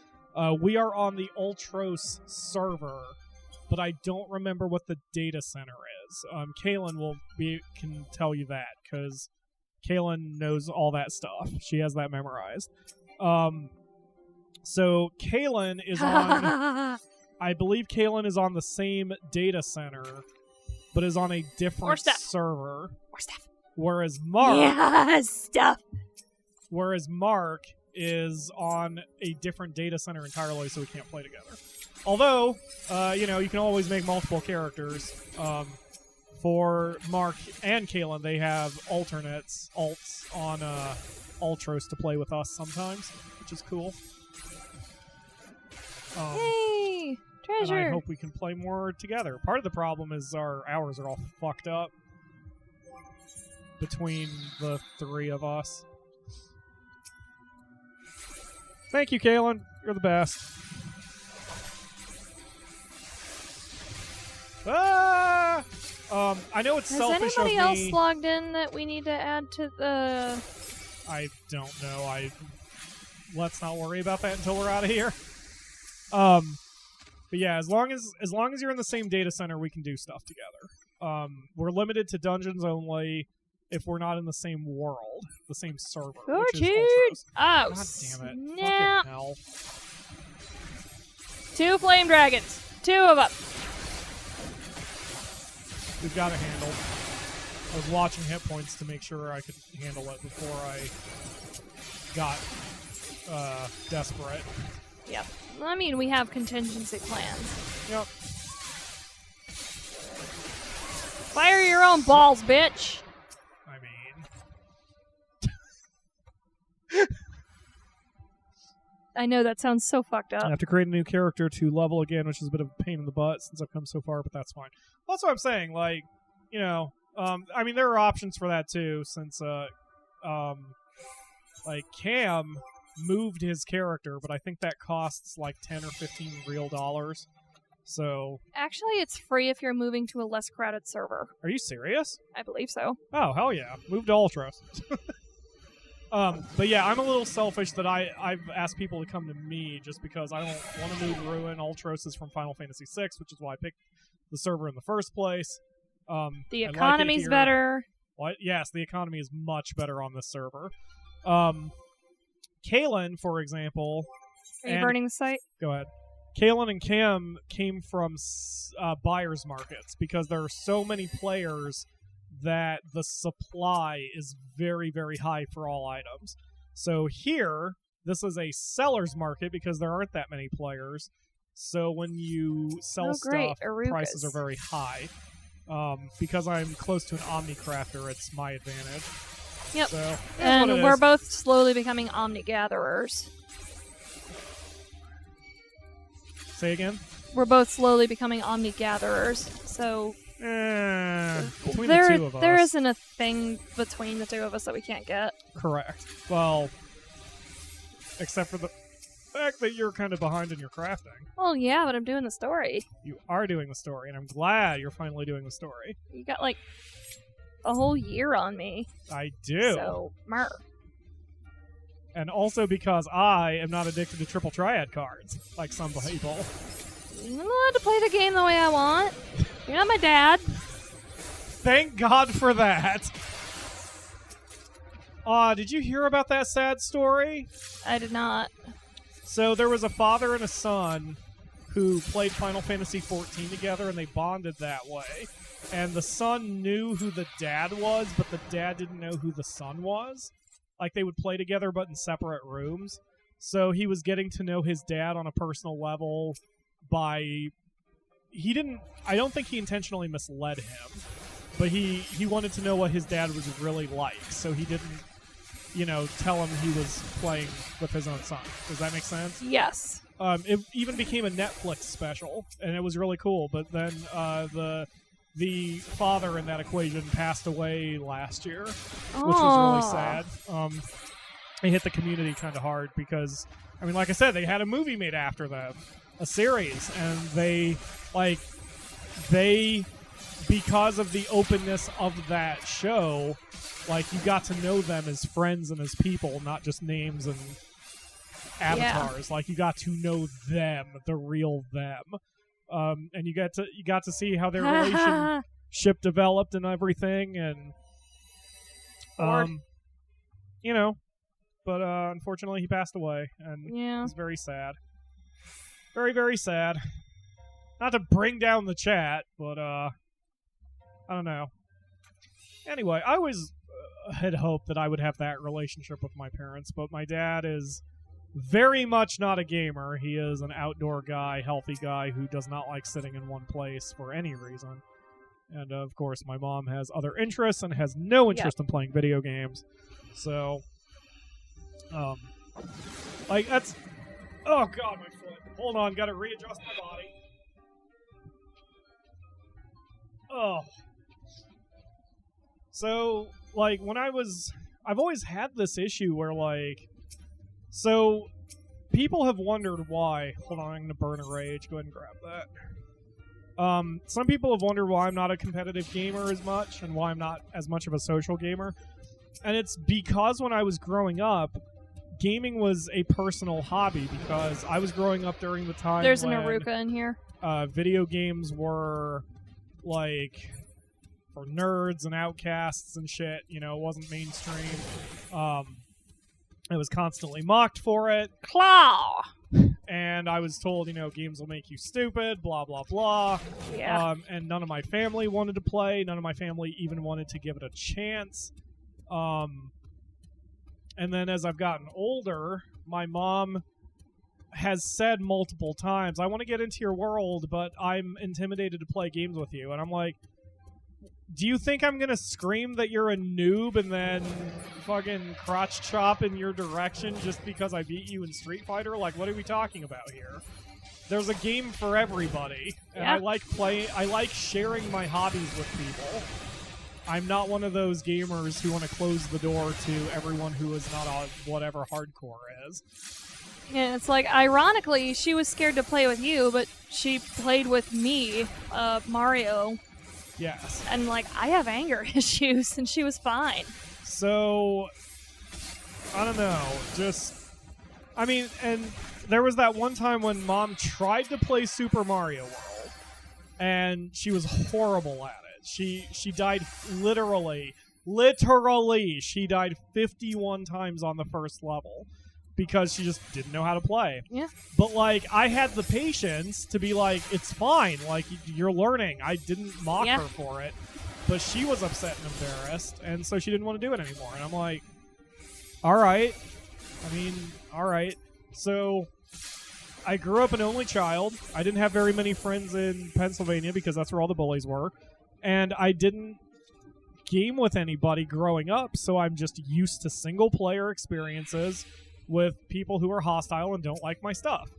We are on the Ultros server, but I don't remember what the data center is. Kaylin can tell you that, because Kaylin knows all that stuff. She has that memorized. So Kaylin is on... I believe Kaylin is on the same data center, but is on a different server. More stuff. Whereas Mark... Yeah, stuff! Whereas Mark is on a different data center entirely, so we can't play together. Although, you can always make multiple characters. For Mark and Kaylin, they have alts on Ultros to play with us sometimes, which is cool. Yay! Treasure! And I hope we can play more together. Part of the problem is our hours are all fucked up between the three of us. Thank you, Kaylin. You're the best. Ah! I know it's selfish of me. Has anybody else logged in that we need to add to the... I don't know. Let's not worry about that until we're out of here. But yeah, as long as you're in the same data center, we can do stuff together. We're limited to dungeons only if we're not in the same world, the same server. Which is Ultros. Oh, God damn it. snap. Fucking hell. 2 flame dragons. 2 of them. We've got it handled. I was watching hit points to make sure I could handle it before I got desperate. Yep. I mean, we have contingency plans. Yep. Fire your own balls, bitch. I mean... I know that sounds so fucked up. I have to create a new character to level again, which is a bit of a pain in the butt since I've come so far, but that's fine. That's what I'm saying. Like, I mean, there are options for that too, since, like, Cam moved his character, but I think that costs like 10 or 15 real dollars. So actually, it's free if you're moving to a less crowded server. Are you serious? I believe so. Oh, hell yeah. Move to Ultros. But yeah, I'm a little selfish that I've asked people to come to me just because I don't want to move Rhrane. Ultros is from Final Fantasy VI, which is why I picked the server in the first place. The economy's better. What? Yes, the economy is much better on this server. Kaylin, for example... Are you burning the site? Go ahead. Kaylin and Cam came from buyer's markets because there are so many players that the supply is very, very high for all items. So here, this is a seller's market because there aren't that many players. So when you sell stuff, prices are very high. Because I'm close to an Omnicrafter, it's my advantage. Yep. So, and we're both slowly becoming Omni-gatherers. Say again? We're both slowly becoming Omni-gatherers, so... between the two of us. There isn't a thing between the two of us that we can't get. Correct. Well, except for the fact that you're kind of behind in your crafting. Well, yeah, but I'm doing the story. You are doing the story, and I'm glad you're finally doing the story. You got, like, a whole year on me. I do. So, mer. And also because I am not addicted to triple triad cards, like some people. I'm allowed to play the game the way I want. You're not my dad. Thank God for that. Did you hear about that sad story? I did not. So there was a father and a son who played Final Fantasy XIV together, and they bonded that way. And the son knew who the dad was, but the dad didn't know who the son was. Like, they would play together, but in separate rooms. So he was getting to know his dad on a personal level by... I don't think he intentionally misled him, but he wanted to know what his dad was really like, so he didn't, tell him he was playing with his own son. Does that make sense? Yes. It even became a Netflix special, and it was really cool, but then the father in that equation passed away last year, which was really sad. It hit the community kind of hard because, like I said, they had a movie made after them, a series, and they, because of the openness of that show, you got to know them as friends and as people, not just names and avatars. Yeah. You got to know them, the real them. And you got to see how their relationship developed and everything, and but unfortunately he passed away, and it was very sad. Very, very sad. Not to bring down the chat, but I don't know. Anyway, I always had hoped that I would have that relationship with my parents, but my dad is very much not a gamer. He is an outdoor guy, healthy guy who does not like sitting in one place for any reason. And of course, my mom has other interests and has no interest in playing video games. So, that's... Oh god, my foot. Hold on, gotta readjust my body. Oh. So, when I've always had this issue where, so people have wondered why. Hold on, I'm gonna burn a rage. Go ahead and grab that. Some people have wondered why I'm not a competitive gamer as much, and why I'm not as much of a social gamer. And it's because when I was growing up, gaming was a personal hobby, because I was growing up during the time There's when an Aruka in here. Video games were, for nerds and outcasts and shit. It wasn't mainstream. I was constantly mocked for it. Claw! And I was told, games will make you stupid, blah, blah, blah. Yeah. And none of my family wanted to play. None of my family even wanted to give it a chance. And then as I've gotten older, my mom has said multiple times, I want to get into your world, but I'm intimidated to play games with you. And I'm like, do you think I'm going to scream that you're a noob and then fucking crotch chop in your direction just because I beat you in Street Fighter? What are we talking about here? There's a game for everybody. And I like sharing my hobbies with people. I'm not one of those gamers who want to close the door to everyone who is not on whatever hardcore is. Yeah, it's ironically, she was scared to play with you, but she played with me, Mario. Yes. And, I have anger issues, and she was fine. So, I don't know. And there was that one time when Mom tried to play Super Mario World, and she was horrible at it. She died literally, she died 51 times on the first level because she just didn't know how to play. Yeah. But, I had the patience to be it's fine. You're learning. I didn't mock her for it. But she was upset and embarrassed, and so she didn't want to do it anymore. And I'm like, all right. All right. So, I grew up an only child. I didn't have very many friends in Pennsylvania because that's where all the bullies were. And I didn't game with anybody growing up, so I'm just used to single-player experiences with people who are hostile and don't like my stuff.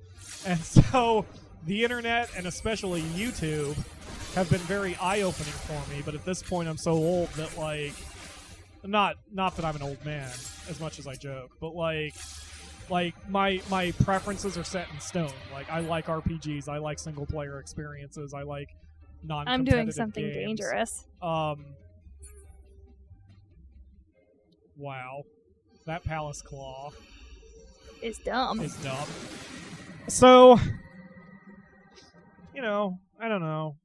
And so the internet, and especially YouTube, have been very eye-opening for me, but at this point I'm so old that, not that I'm an old man, as much as I joke, but, my preferences are set in stone. I like RPGs, I like single-player experiences, I like non-competitive I'm doing something games. dangerous. Wow. That Palace Claw is dumb. So, I don't know.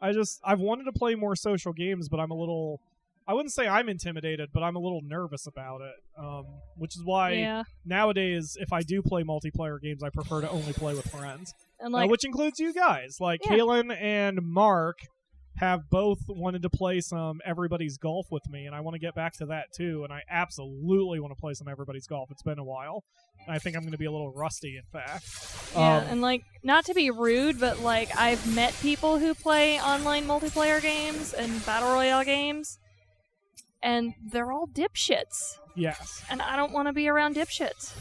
I've wanted to play more social games, but I'm a little I wouldn't say I'm intimidated, but I'm a little nervous about it. Which is why nowadays, if I do play multiplayer games, I prefer to only play with friends. And like, which includes you guys. Like, Kaylin and Mark have both wanted to play some Everybody's Golf with me, and I want to get back to that too, and I absolutely want to play some Everybody's Golf. It's been a while. And I think I'm going to be a little rusty, in fact. Yeah, and like, not to be rude, but like, I've met people who play online multiplayer games and battle royale games, and they're all dipshits. Yes. And I don't want to be around dipshits.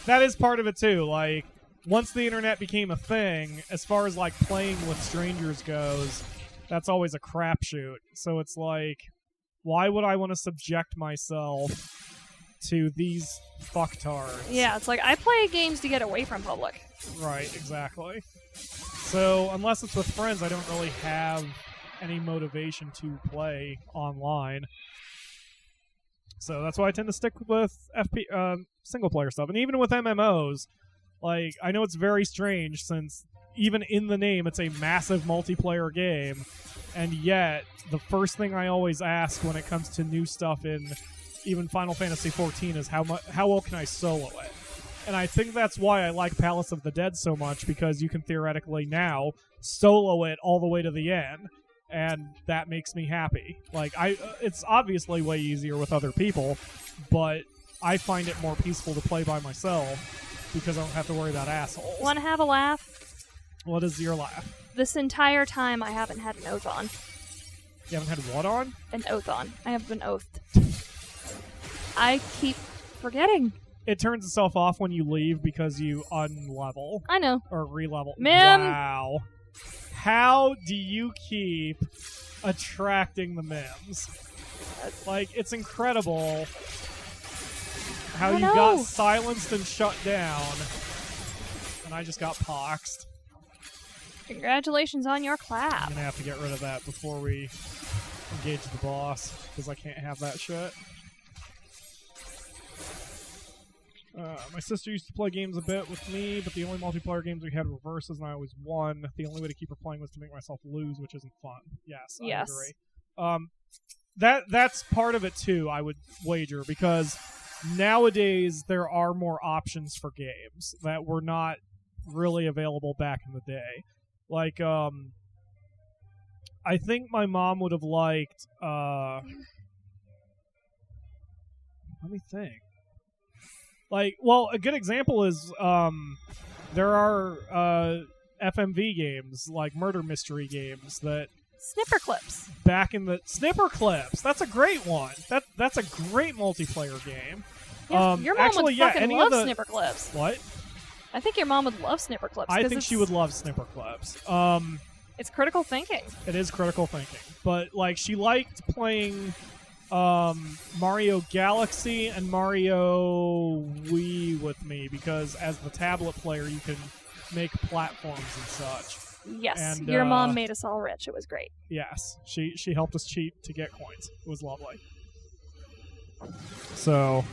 That is part of it too. Like, once the internet became a thing, as far as like playing with strangers goes, that's always a crapshoot. So it's like, why would I want to subject myself to these fucktards? Yeah, it's like, I play games to get away from public. Right, exactly. So unless it's with friends, I don't really have any motivation to play online. So that's why I tend to stick with single-player stuff. And even with MMOs, like, I know it's very strange since even in the name, it's a massive multiplayer game, and yet the first thing I always ask when it comes to new stuff in even Final Fantasy XIV is how well can I solo it? And I think that's why I like Palace of the Dead so much, because you can theoretically now solo it all the way to the end, and that makes me happy. Like, it's obviously way easier with other people, but I find it more peaceful to play by myself because I don't have to worry about assholes. Want to have a laugh? What is your laugh? This entire time, I haven't had an oath on. You haven't had what on? An oath on. I have been oathed. I keep forgetting. It turns itself off when you leave because you unlevel. I know. Or re-level. Mim! Wow. How do you keep attracting the mims? Like, it's incredible how you got silenced and shut down, and I just got poxed. Congratulations on your clap. I'm gonna have to get rid of that before we engage the boss, because I can't have that shit. My sister used to play games a bit with me, but the only multiplayer games we had were versus, and I always won. The only way to keep her playing was to make myself lose, which isn't fun. Yes, I agree. That's part of it too, I would wager, because nowadays there are more options for games that were not really available back in the day. Like, I think my mom would have liked, let me think. Like, well, a good example is, there are, FMV games, like murder mystery games that... Snipper Clips. Back in the... Snipper Clips! That's a great one! That's a great multiplayer game. Yeah, your mom would fucking love Snipper Clips. What? I think your mom would love Snipper Clips. I think she would love Snipper Clips. It's critical thinking. It is critical thinking. But, like, she liked playing Mario Galaxy and Mario Wii with me, because as the tablet player, you can make platforms and such. Yes, and, your mom made us all rich. It was great. Yes, she helped us cheat to get coins. It was lovely. So,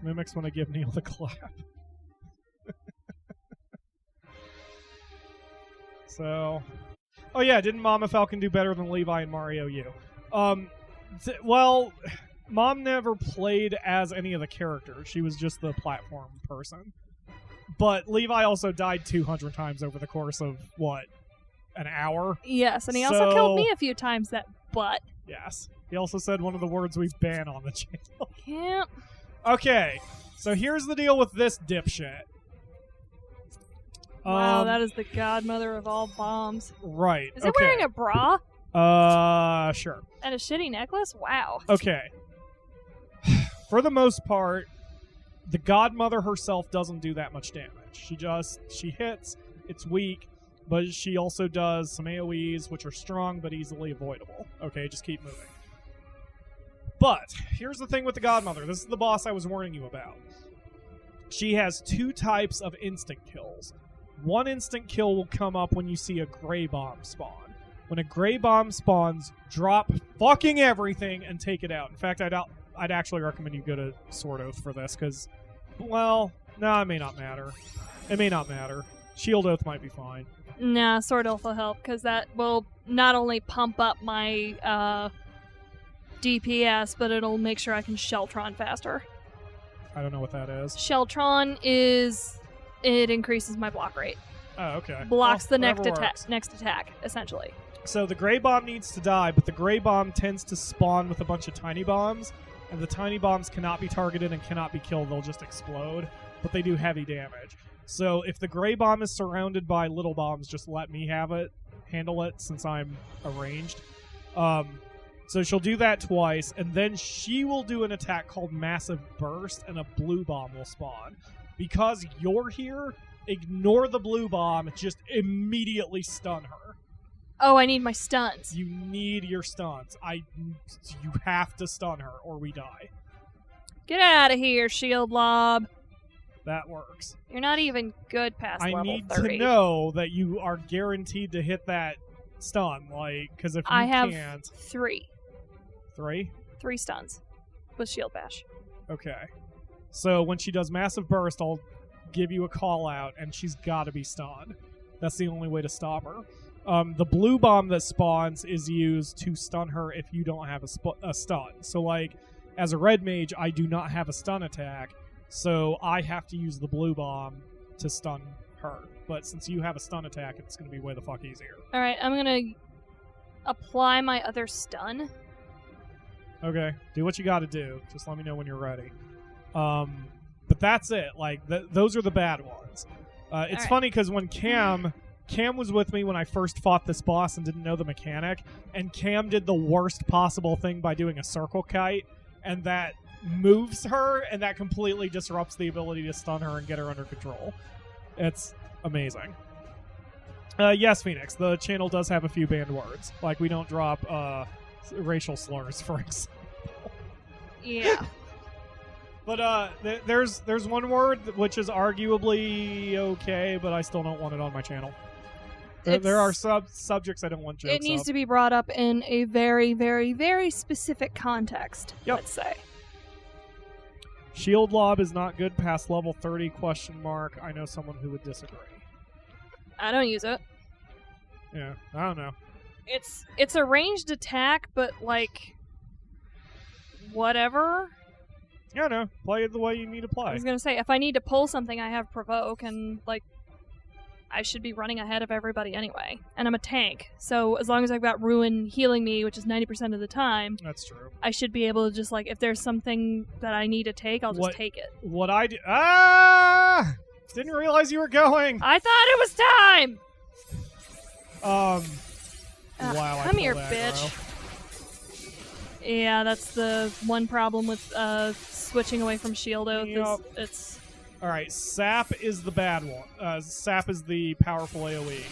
Mimics want to give Neil the clap. So, oh yeah, didn't Mama Falcon do better than Levi and Mario U? Well, Mom never played as any of the characters. She was just the platform person. But Levi also died 200 times over the course of, what, an hour? Yes, and he also killed me a few times, that butt. Yes. He also said one of the words we ban on the channel. Yep. Okay, so here's the deal with this dipshit. Wow, that is the godmother of all bombs. Right. Is it wearing a bra? Sure. And a shitty necklace? Wow. Okay. For the most part, the godmother herself doesn't do that much damage. She hits, it's weak, but she also does some AoEs, which are strong but easily avoidable. Okay, just keep moving. But, here's the thing with the godmother. This is the boss I was warning you about. She has two types of instant kills. One instant kill will come up when you see a gray bomb spawn. When a gray bomb spawns, drop fucking everything and take it out. In fact, I'd actually recommend you go to Sword Oath for this, because, well, no, it may not matter. It may not matter. Shield Oath might be fine. Nah, Sword Elf will help, because that will not only pump up my DPS, but it'll make sure I can Sheltron faster. I don't know what that is. Sheltron is... It increases my block rate. Oh, okay. Blocks the whatever next attack, essentially. So the Grey Bomb needs to die, but the Grey Bomb tends to spawn with a bunch of tiny bombs, and the tiny bombs cannot be targeted and cannot be killed. They'll just explode, but they do heavy damage. So if the Grey Bomb is surrounded by little bombs, just let me handle it, since I'm arranged. So she'll do that twice, and then she will do an attack called Massive Burst, and a blue bomb will spawn. Because you're here, ignore the blue bomb, just immediately stun her. Oh, I need my stuns. You need your stuns. You have to stun her, or we die. Get out of here, Shield Lob. That works. You're not even good past level 30. I need to know that you are guaranteed to hit that stun, because if you I have can't... 3. 3? 3 stuns with Shield Bash. Okay. So when she does Massive Burst, I'll give you a call out, and she's got to be stunned. That's the only way to stop her. The blue bomb that spawns is used to stun her if you don't have a stun. So, as a red mage, I do not have a stun attack, so I have to use the blue bomb to stun her. But since you have a stun attack, it's going to be way the fuck easier. Alright, I'm going to apply my other stun. Okay, do what you got to do. Just let me know when you're ready. But that's it. Those are the bad ones. It's funny because when Cam was with me when I first fought this boss and didn't know the mechanic, and Cam did the worst possible thing by doing a circle kite, and that moves her, and that completely disrupts the ability to stun her and get her under control. It's amazing. Yes, Phoenix, the channel does have a few banned words. We don't drop racial slurs, for example. Yeah. But there's one word which is arguably okay, but I still don't want it on my channel. There are subjects I don't want jokes It needs of. to be brought up in a very, very, very specific context, let's say. Shield Lob is not good past level 30, ? I know someone who would disagree. I don't use it. Yeah, I don't know. It's a ranged attack, but, whatever. Yeah, no. Play it the way you need to play. I was going to say, if I need to pull something, I have Provoke, and, I should be running ahead of everybody anyway. And I'm a tank, so as long as I've got Rhrane healing me, which is 90% of the time... That's true. I should be able to just, if there's something that I need to take, I'll just take it. What I do... Ah! Didn't realize you were going! I thought it was time! Wow, come here, bitch. Yeah, that's the one problem with switching away from Shield Oath. Yep. It's all right. Sap is the bad one. Sap is the powerful AoE.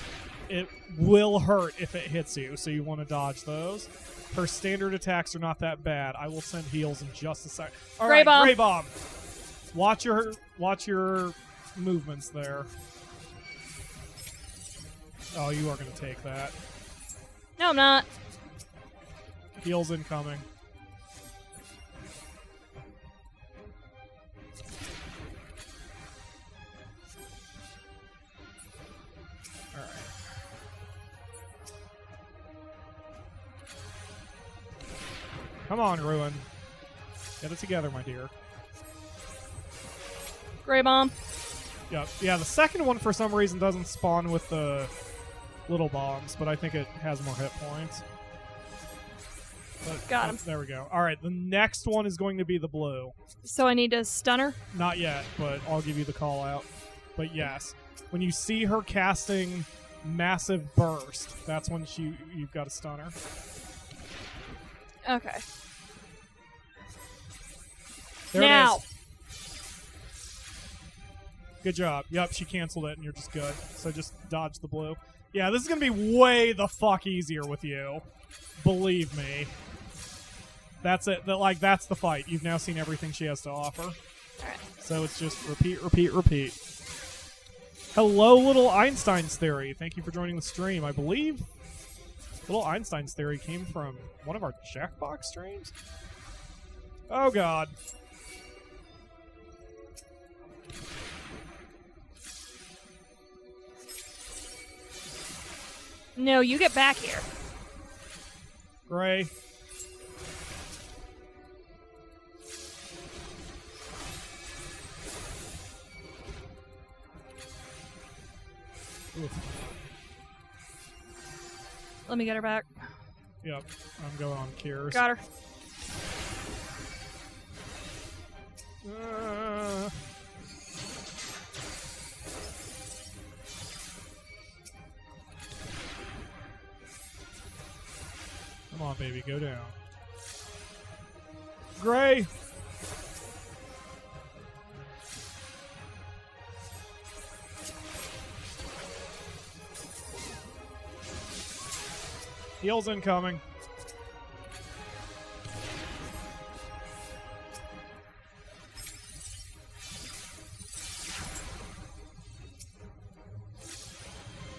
It will hurt if it hits you, so you want to dodge those. Her standard attacks are not that bad. I will send heals in just a sec. All right, Grey Bomb. Watch your movements there. Oh, you are going to take that. No, I'm not. Heals incoming. All right. Come on, Ruin. Get it together, my dear. Grey Bomb. Yep. Yeah, the second one for some reason doesn't spawn with the little bombs, but I think it has more hit points. But, got him. There we go. All right, the next one is going to be the blue. So I need to stun her? Not yet, but I'll give you the call out. But yes, when you see her casting Massive Burst, that's when you've got to stun her. Okay. There now. It is. Good job. Yep, she canceled it, and you're just good. So just dodge the blue. Yeah, this is going to be way the fuck easier with you. Believe me. That's it. That's the fight. You've now seen everything she has to offer. All right. So it's just repeat, repeat, repeat. Hello, Little Einstein's Theory. Thank you for joining the stream. I believe Little Einstein's Theory came from one of our Jackbox streams. Oh, God. No, you get back here. Gray. Oof. Let me get her back. Yep, I'm going on cures. Got her. Come on, baby, go down. Gray! Heals incoming.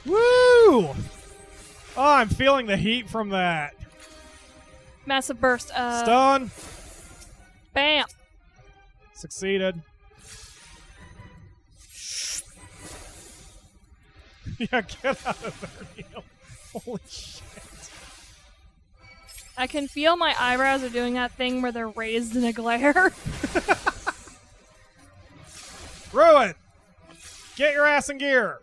Woo! Oh, I'm feeling the heat from that. Massive burst. Stun. Bam. Succeeded. Yeah, get out of there, Neil. Holy shit. I can feel my eyebrows are doing that thing where they're raised in a glare. Ruin! Get your ass in gear!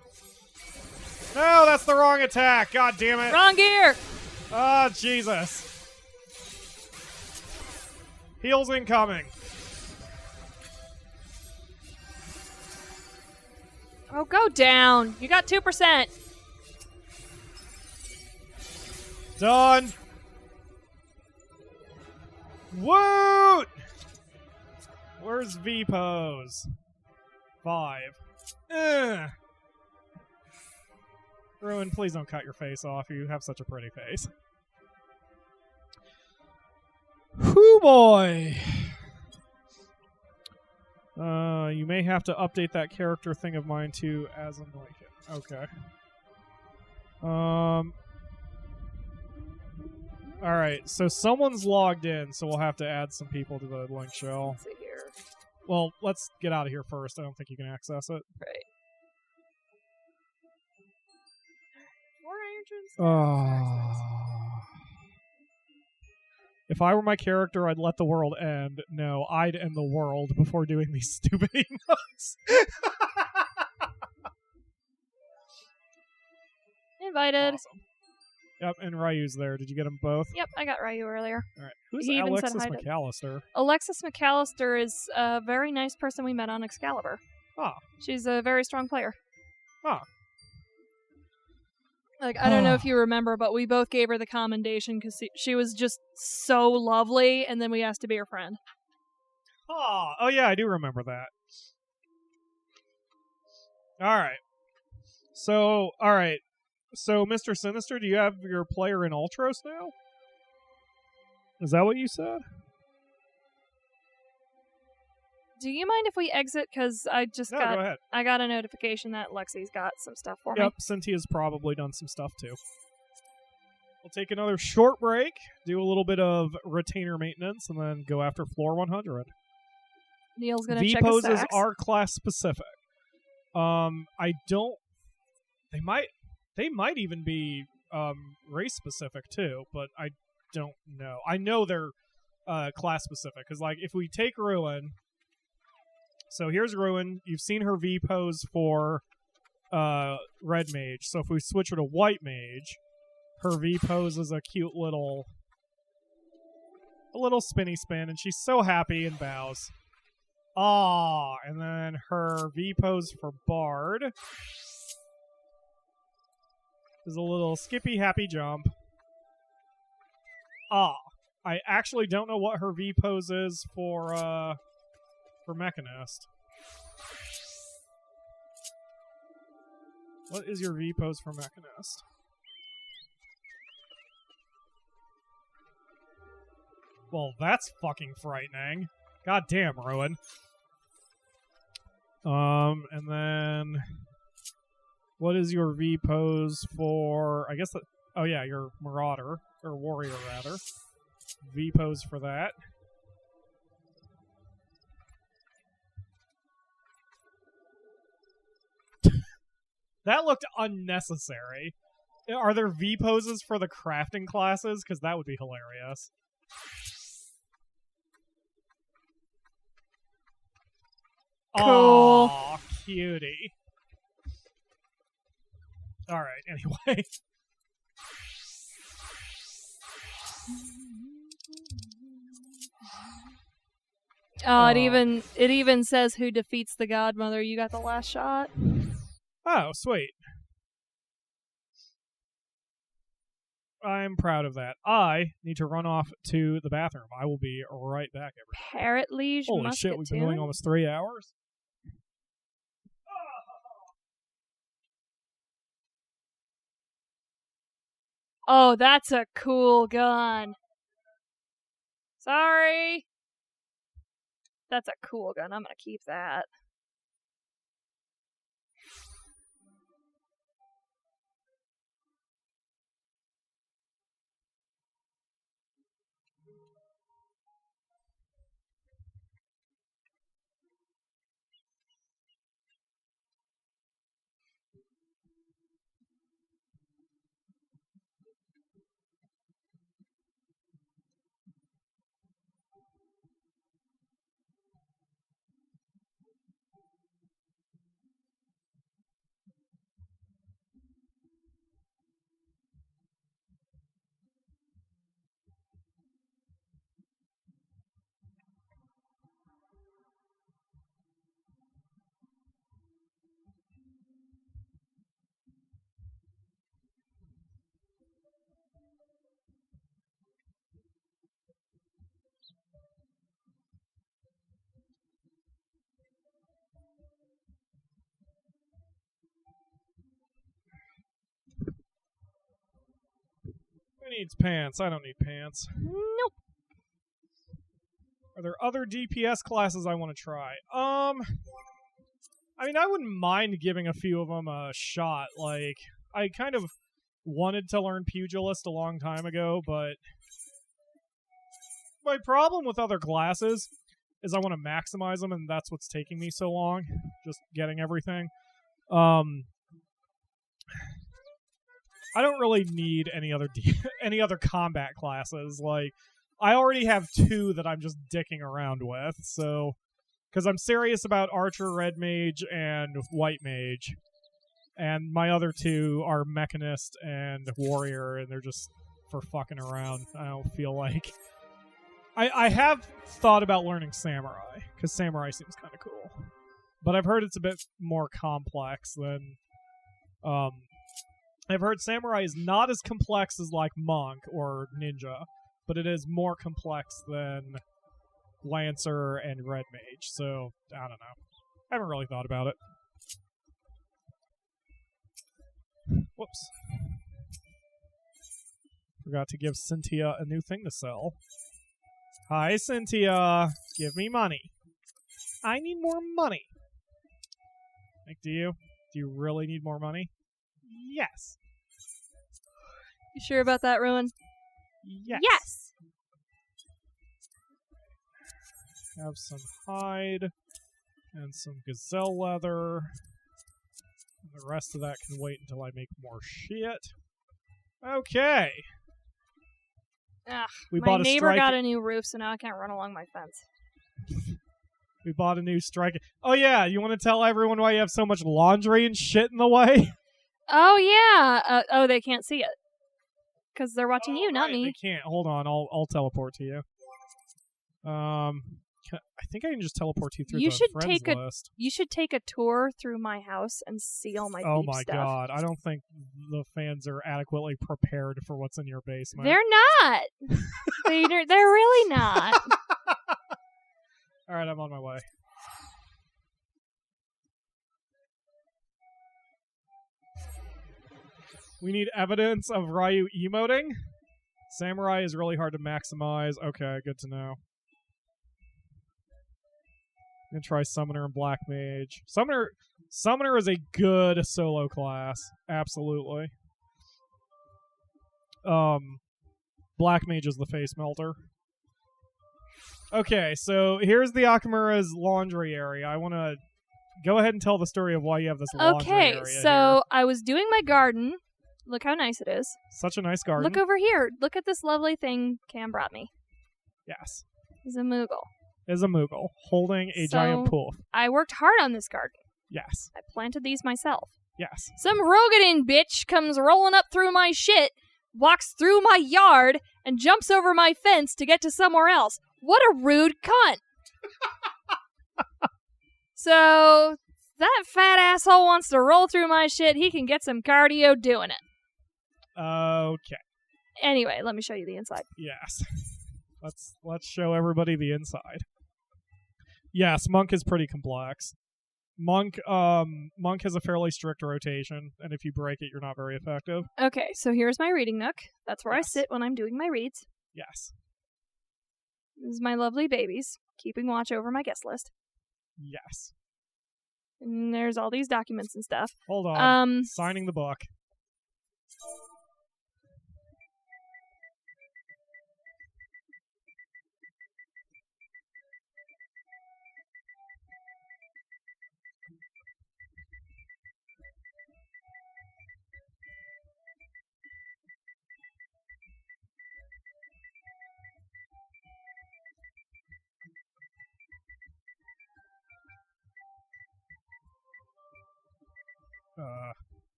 No, that's the wrong attack. God damn it. Wrong gear. Oh, Jesus. Heals incoming. Oh, go down. You got 2%. Done. Woot! Where's V pose? 5. Ugh. Ruin, please don't cut your face off. You have such a pretty face. Whoo boy! You may have to update that character thing of mine too as anointed. Okay. Alright, so someone's logged in, so we'll have to add some people to the link shell. Let's see here. Well, let's get out of here first. I don't think you can access it. Right. Oh. If I were my character, I'd let the world end. No, I'd end the world before doing these stupid emotes. Invited. Awesome. Yep, and Ryu's there. Did you get them both? Yep, I got Ryu earlier. All right. Who's He even said Alexis hi to- McAllister? Alexis McAllister is a very nice person we met on Excalibur. Ah. She's a very strong player. Ah. Like, I don't know if you remember, but we both gave her the commendation because she was just so lovely, and then we asked to be her friend. Oh, yeah, I do remember that. All right. So, Mr. Sinister, do you have your player in Ultros now? Is that what you said? Do you mind if we exit? Because I just No, go ahead. I got a notification that Lexi's got some stuff for me. Yep, Cynthia's probably done some stuff too. We'll take another short break, do a little bit of retainer maintenance, and then go after floor 100. Neil's gonna check his V-poses sacks. are class specific. I don't... They might even be race specific too, but I don't know. I know they're class specific, because like, if we take Ruin... So here's Ruin. You've seen her V pose for Red Mage. So if we switch her to White Mage, her V pose is a cute little spinny spin, and she's so happy and bows. Ah, and then her V pose for Bard is a little skippy happy jump. Ah, I actually don't know what her V pose is for Mechanist. What is your V pose for Mechanist? Well, that's fucking frightening. God damn, Ruin. And then what is your V pose for? I guess that. Oh yeah, your Marauder or Warrior rather. V pose for that. That looked unnecessary. Are there V poses for the crafting classes? Because that would be hilarious. Cool. Aw, cutie. Alright, anyway. Oh, it even says who defeats the godmother. You got the last shot. Oh, sweet. I'm proud of that. I need to run off to the bathroom. I will be right back, everybody. Parrot Liege Holy shit, we've been going almost 3 hours. Oh, that's a cool gun. Sorry. That's a cool gun. I'm gonna keep that. Who needs pants? I don't need pants. Nope. Are there other DPS classes I want to try? I mean, I wouldn't mind giving a few of them a shot. Like, I kind of wanted to learn Pugilist a long time ago, but my problem with other classes is I want to maximize them, and that's what's taking me so long, just getting everything. I don't really need any other combat classes. Like, I already have 2 that I'm just dicking around with, so because I'm serious about Archer, Red Mage, and White Mage, and my other 2 are Mechanist and Warrior, and they're just for fucking around. I don't feel like I have thought about learning Samurai, because Samurai seems kind of cool, but I've heard it's a bit more complex than I've heard Samurai is not as complex as, like, Monk or Ninja, but it is more complex than Lancer and Red Mage, so I don't know. I haven't really thought about it. Whoops. Forgot to give Cynthia a new thing to sell. Hi, Cynthia. Give me money. I need more money. Like, do you? Do you really need more money? Yes. You sure about that, Rhrane? Yes. Yes! Have some hide and some gazelle leather. And the rest of that can wait until I make more shit. Okay. Ugh, We my bought a neighbor strike- got a new roof, so now I can't run along my fence. We bought a new strike. Oh yeah, you want to tell everyone why you have so much laundry and shit in the way? Oh, yeah. Oh, they can't see it. Because they're watching you, not right, me. They can't. Hold on, I'll teleport to you. I think I can just teleport you through You the should friends take list. You should take a tour through my house and see all my Oh deep my stuff. god, I don't think the fans are adequately prepared for what's in your basement. They're not. They're really not. Alright, I'm on my way. We need evidence of Ryu emoting. Samurai is really hard to maximize. Okay, good to know. I'm gonna try Summoner and Black Mage. Summoner is a good solo class. Absolutely. Black Mage is the face melter. Okay, so here's the Akamura's laundry area. I want to go ahead and tell the story of why you have this laundry area Okay, so here. I was doing my garden, Look how nice it is. Such a nice garden. Look over here. Look at this lovely thing Cam brought me. Yes. It's a Moogle. Is a Moogle holding a giant pool. I worked hard on this garden. Yes. I planted these myself. Yes. Some Rogadin bitch comes rolling up through my shit, walks through my yard, and jumps over my fence to get to somewhere else. What a rude cunt. So, that fat asshole wants to roll through my shit. He can get some cardio doing it. Okay. Anyway, let me show you the inside. Yes. Let's show everybody the inside. Yes, Monk is pretty complex. Monk has a fairly strict rotation, and if you break it, you're not very effective. Okay, so here's my reading nook. That's where Yes. I sit when I'm doing my reads. Yes. This is my lovely babies, keeping watch over my guest list. Yes. And there's all these documents and stuff. Hold on. Signing the book.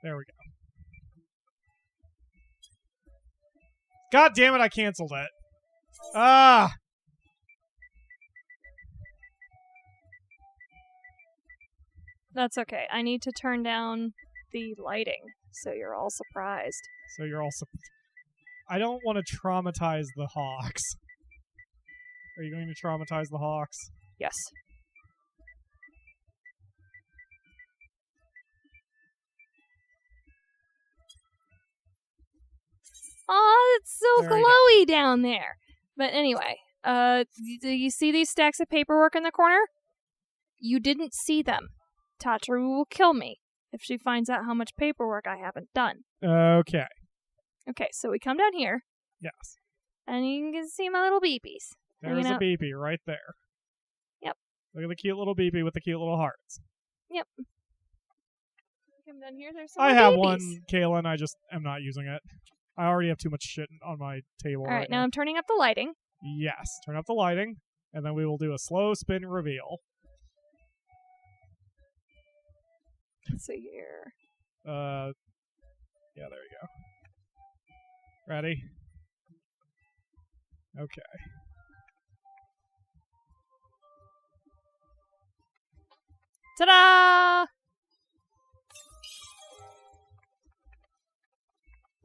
There we go. God damn it, I canceled it. Ah! That's okay. I need to turn down the lighting, so you're all surprised. So you're also... I don't want to traumatize the Hawks. Are you going to traumatize the Hawks? Yes. Oh, it's so There you glowy down there. But anyway, do you see these stacks of paperwork in the corner? You didn't see them. Tataru will kill me if she finds out how much paperwork I haven't done. Okay. Okay, so we come down here, Yes. and you can see my little beepies. There's hanging a out. beepy right there. Yep. Look at the cute little beepy with the cute little hearts. Yep. Come down here, there's some I more have babies. one, Kaylin. I just am not using it. I already have too much shit on my table. All right, now I'm turning up the lighting. Yes. Turn up the lighting, and then we will do a slow spin reveal. Let's see here. Yeah, there you go. Ready? Okay. Ta-da!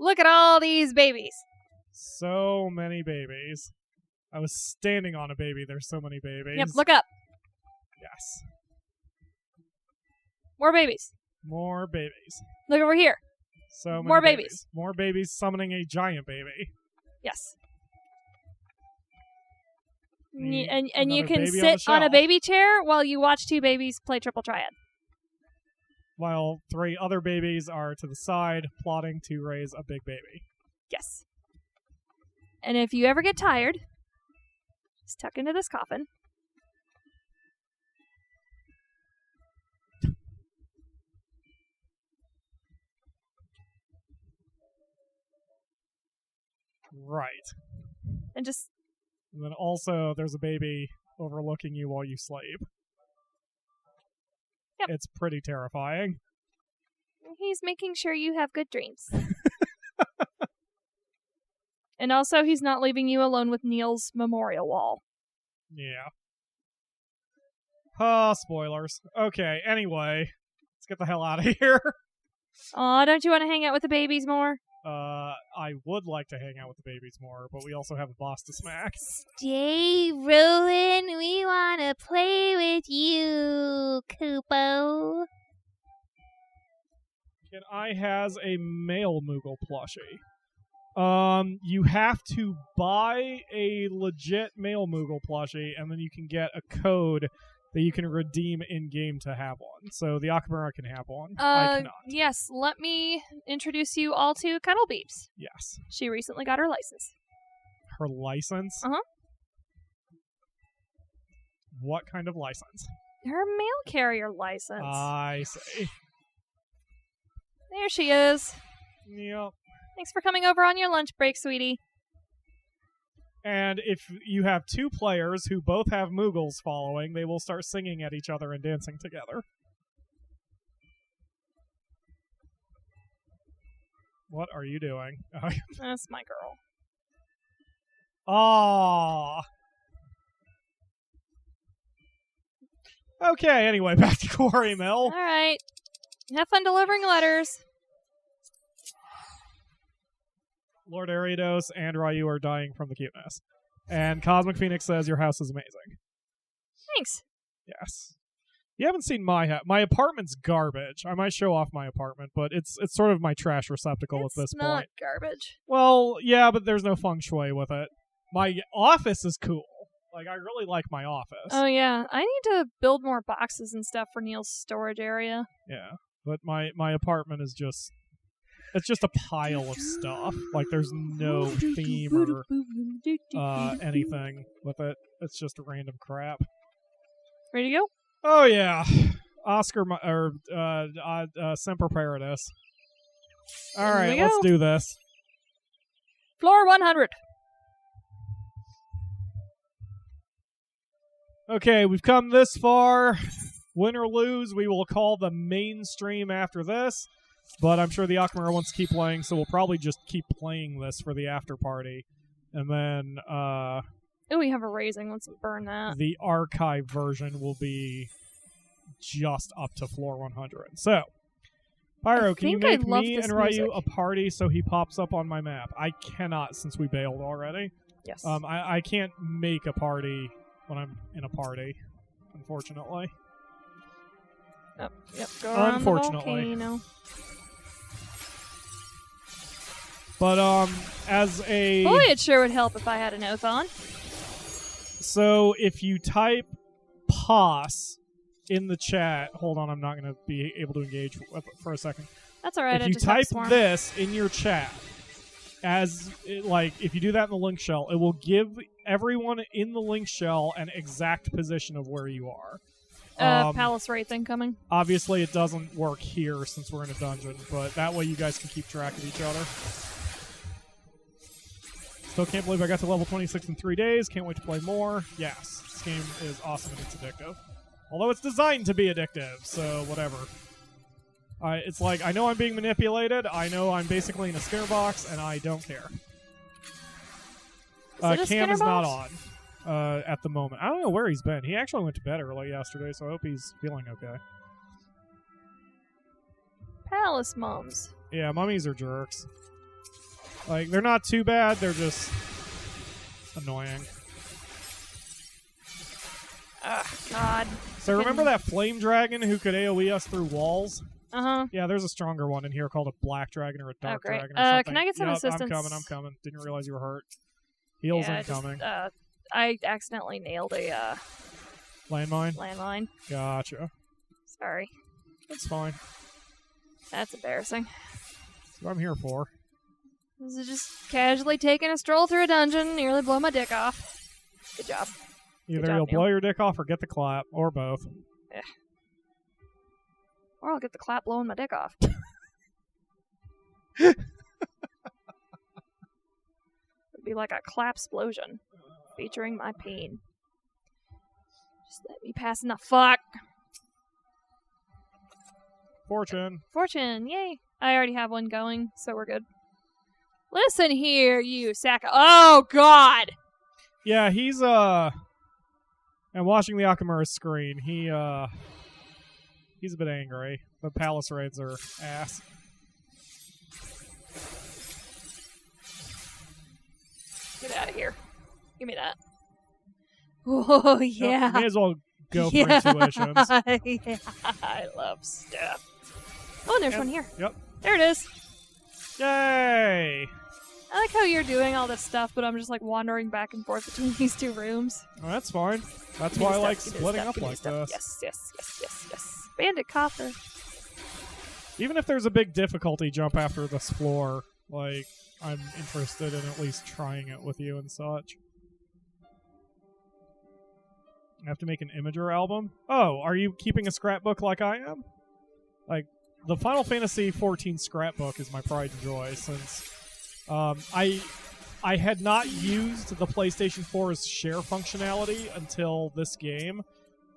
Look at all these babies. So many babies. I was standing on a baby. There's so many babies. Yep, look up. Yes. More babies. More babies. Look over here. So many More babies. More babies summoning a giant baby. Yes. Need And you another can baby on the sit on a shelf. baby chair while you watch two babies play triple triad. While 3 other babies are to the side, plotting to raise a big baby. Yes. And if you ever get tired, just tuck into this coffin. Right. And just, And then also, there's a baby overlooking you while you sleep. Yep. It's pretty terrifying. he's making sure you have good dreams. And also, he's not leaving you alone with Neil's memorial wall. Yeah. Oh, spoilers. Okay, anyway. Let's get the hell out of here. Aw, don't you want to hang out with the babies more? I would like to hang out with the babies more, but we also have a boss to smack. Stay, Rowan. We want to play with you, Koopo. Can I has a male Moogle plushie? You have to buy a legit male Moogle plushie, and then you can get a code that you can redeem in-game to have one. So the Akamura can have one. I cannot. Yes, let me introduce you all to Cuddle Beeps. Yes. She recently got her license. Her license? Uh-huh. What kind of license? Her mail carrier license. I see. There she is. Yep. Thanks for coming over on your lunch break, sweetie. And if you have two players who both have Moogles following, they will start singing at each other and dancing together. What are you doing? That's my girl. Aww. Okay, anyway, back to Quarry Mill. All right. Have fun delivering letters. Lord Ariados and Ryu are dying from the cuteness. And Cosmic Phoenix says your house is amazing. Thanks. Yes. You haven't seen my house. My apartment's garbage. I might show off my apartment, but it's sort of my trash receptacle at this It's not point. garbage. Well, yeah, but there's no feng shui with it. My office is cool. Like, I really like my office. Oh, yeah. I need to build more boxes and stuff for Neil's storage area. Yeah, but my apartment is just... It's just a pile of stuff. Like, there's no theme or anything with it. It's just random crap. Ready to go? Oh, yeah. Semper Paradis. All right, let's do this. Floor 100. Okay, we've come this far. Win or lose, we will call the mainstream after this. But I'm sure the Akamura wants to keep playing, so we'll probably just keep playing this for the after party. And then Oh, we have a raising. Let's burn that. the archive version will be just up to floor 100. So, Pyro, can you make me and Ryu a party so he pops up on my map? I cannot since we bailed already. Yes. I can't make a party when I'm in a party, unfortunately. Yep. Go around Unfortunately. the volcano. But as a Boy, it sure would help if I had an oath on. so if you type POS in the chat, hold on, I'm not going to be able to engage for a second. That's all right. If you type this in your chat, if you do that in the link shell, it will give everyone in the link shell an exact position of where you are. Palace Wraith thing coming. Obviously, it doesn't work here since we're in a dungeon, but that way you guys can keep track of each other. Still can't believe I got to level 26 in 3 days. Can't wait to play more. Yes, this game is awesome and it's addictive. Although it's designed to be addictive, so whatever. It's like, I know I'm being manipulated, I know I'm basically in a Skinner box, and I don't care. Cam is not on at the moment. I don't know where he's been. He actually went to bed early yesterday, so I hope he's feeling okay. Palace mums. Yeah, mummies are jerks. Like, they're not too bad, they're just annoying. Ugh, God. So remember that flame dragon who could AoE us through walls? Uh-huh. Yeah, there's a stronger one in here called a black dragon or a dark dragon or something. Can I get some assistance? I'm coming. Didn't realize you were hurt. Heals incoming. I accidentally nailed a landmine? Landmine. Gotcha. Sorry. That's fine. That's embarrassing. That's what I'm here for. This is just casually taking a stroll through a dungeon, nearly blow my dick off. Good job. Either you'll blow your dick off or get the clap, or both. Yeah. Or I'll get the clap blowing my dick off. It'd be like a clap explosion featuring my pain. Just let me pass in the fuck. Fortune. Fortune, yay. I already have one going, so we're good. Listen here, you sack of... Oh, God! Yeah, he's, and watching the Akamura screen, he's a bit angry. The palace raids are ass. Get out of here. Give me that. Oh, yeah. May as well go for intuitions. Yeah, I love stuff. Oh, and there's one here. Yep. There it is. Yay! I like how you're doing all this stuff, but I'm just like wandering back and forth between these two rooms. Oh, that's fine. That's why I like splitting up like this. Yes. Bandit copper. Even if there's a big difficulty jump after this floor, like, I'm interested in at least trying it with you and such. I have to make an Imager album? Oh, are you keeping a scrapbook like I am? Like, the Final Fantasy XIV scrapbook is my pride and joy, since I had not used the PlayStation 4's share functionality until this game,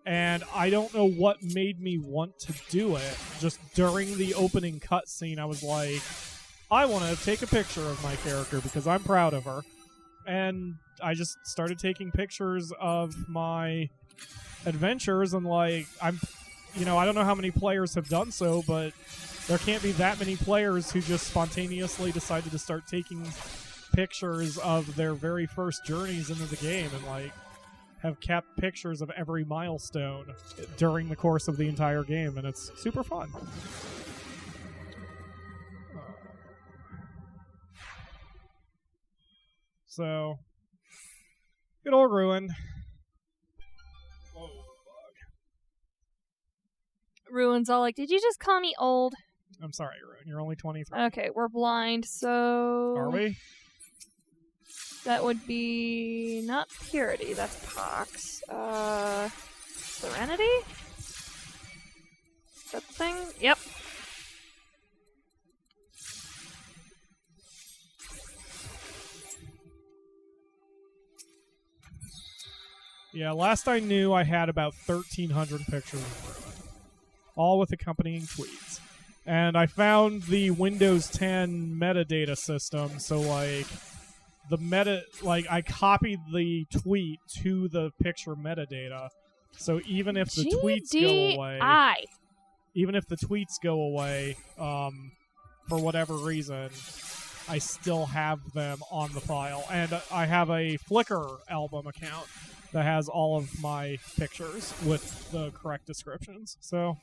and I don't know what made me want to do it. Just during the opening cutscene, I was like, I want to take a picture of my character because I'm proud of her. And I just started taking pictures of my adventures, and like, I don't know how many players have done so, but there can't be that many players who just spontaneously decided to start taking pictures of their very first journeys into the game and like have kept pictures of every milestone during the course of the entire game, and it's super fun. So, good old Rhrane. Whoa, bug. Ruin's all like, did you just call me old? I'm sorry, Rhrane. You're only 23. Okay, we're blind, so... Are we? That would be not purity, that's pox. Serenity? Is that the thing? Yep. Yeah, last I knew I had about 1,300 pictures of Rhrane, all with accompanying tweets. And I found the Windows 10 metadata system, so like I copied the tweet to the picture metadata. So even if the tweets go away, for whatever reason, I still have them on the file. And I have a Flickr album account that has all of my pictures with the correct descriptions. So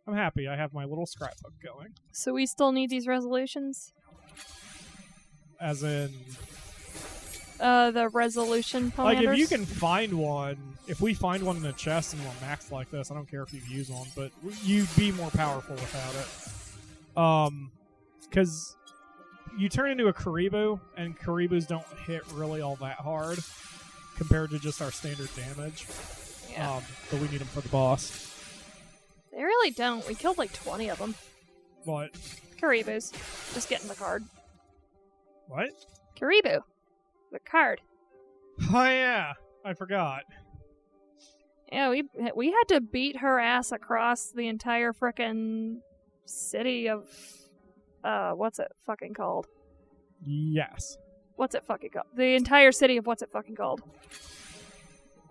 I'm happy. I have my little scrapbook going. So we still need these resolutions? As in... the resolution pointers? Like, if you can find one, if we find one in a chest and we're maxed like this, I don't care if you use one, but you'd be more powerful without it. Because you turn into a Karibu, and Karibus don't hit really all that hard compared to just our standard damage. Yeah. But we need them for the boss. They really don't. We killed like 20 of them. What? Karibus. Just getting the card. What? Karibu. The card. Oh, yeah. I forgot. Yeah, we had to beat her ass across the entire frickin' city of... what's it fucking called? Yes. What's it fucking called? The entire city of what's it fucking called?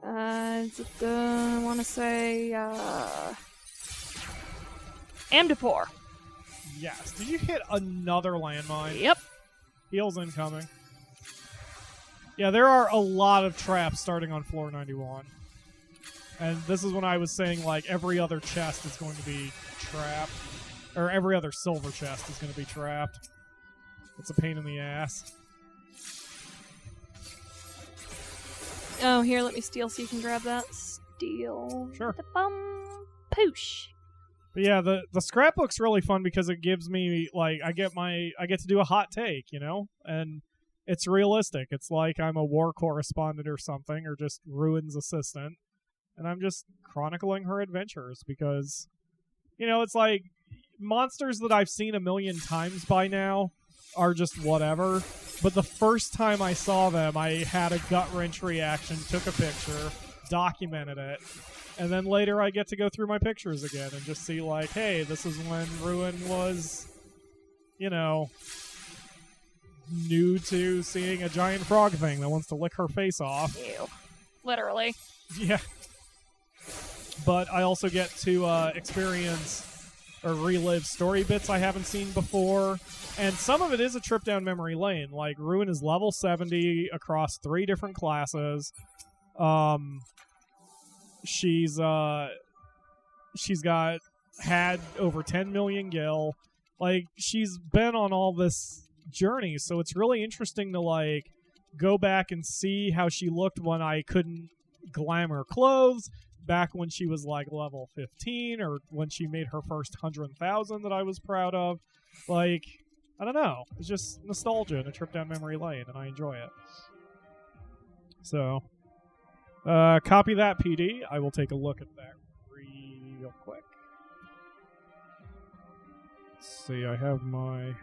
I want to say... Amdapur. Yes. Did you hit another landmine? Yep. Heals incoming. Yeah, there are a lot of traps starting on floor 91. And this is when I was saying, like, every other chest is going to be trapped. Or every other silver chest is going to be trapped. It's a pain in the ass. Oh, here, let me steal so you can grab that. Steal. Sure. The bum. Poosh. But yeah, the scrapbook's really fun because it gives me, like, I get to do a hot take, you know? And it's realistic. It's like I'm a war correspondent or something, or just Rhuane's assistant. And I'm just chronicling her adventures because, you know, it's like monsters that I've seen a million times by now are just whatever. But the first time I saw them, I had a gut-wrench reaction, took a picture, documented it, and then later I get to go through my pictures again and just see, like, hey, this is when Rhrane was, you know, new to seeing a giant frog thing that wants to lick her face off. Ew. Literally. Yeah. But I also get to experience or relive story bits I haven't seen before. And some of it is a trip down memory lane. Like, Rhrane is level 70 across 3 different classes. She's had over 10 million gil. Like, she's been on all this journey, so it's really interesting to like go back and see how she looked when I couldn't glamour clothes, back when she was like level 15, or when she made her first 100,000 that I was proud of. Like, I don't know. It's just nostalgia and a trip down memory lane, and I enjoy it. So, copy that, PD. I will take a look at that real quick. Let's see, I have my...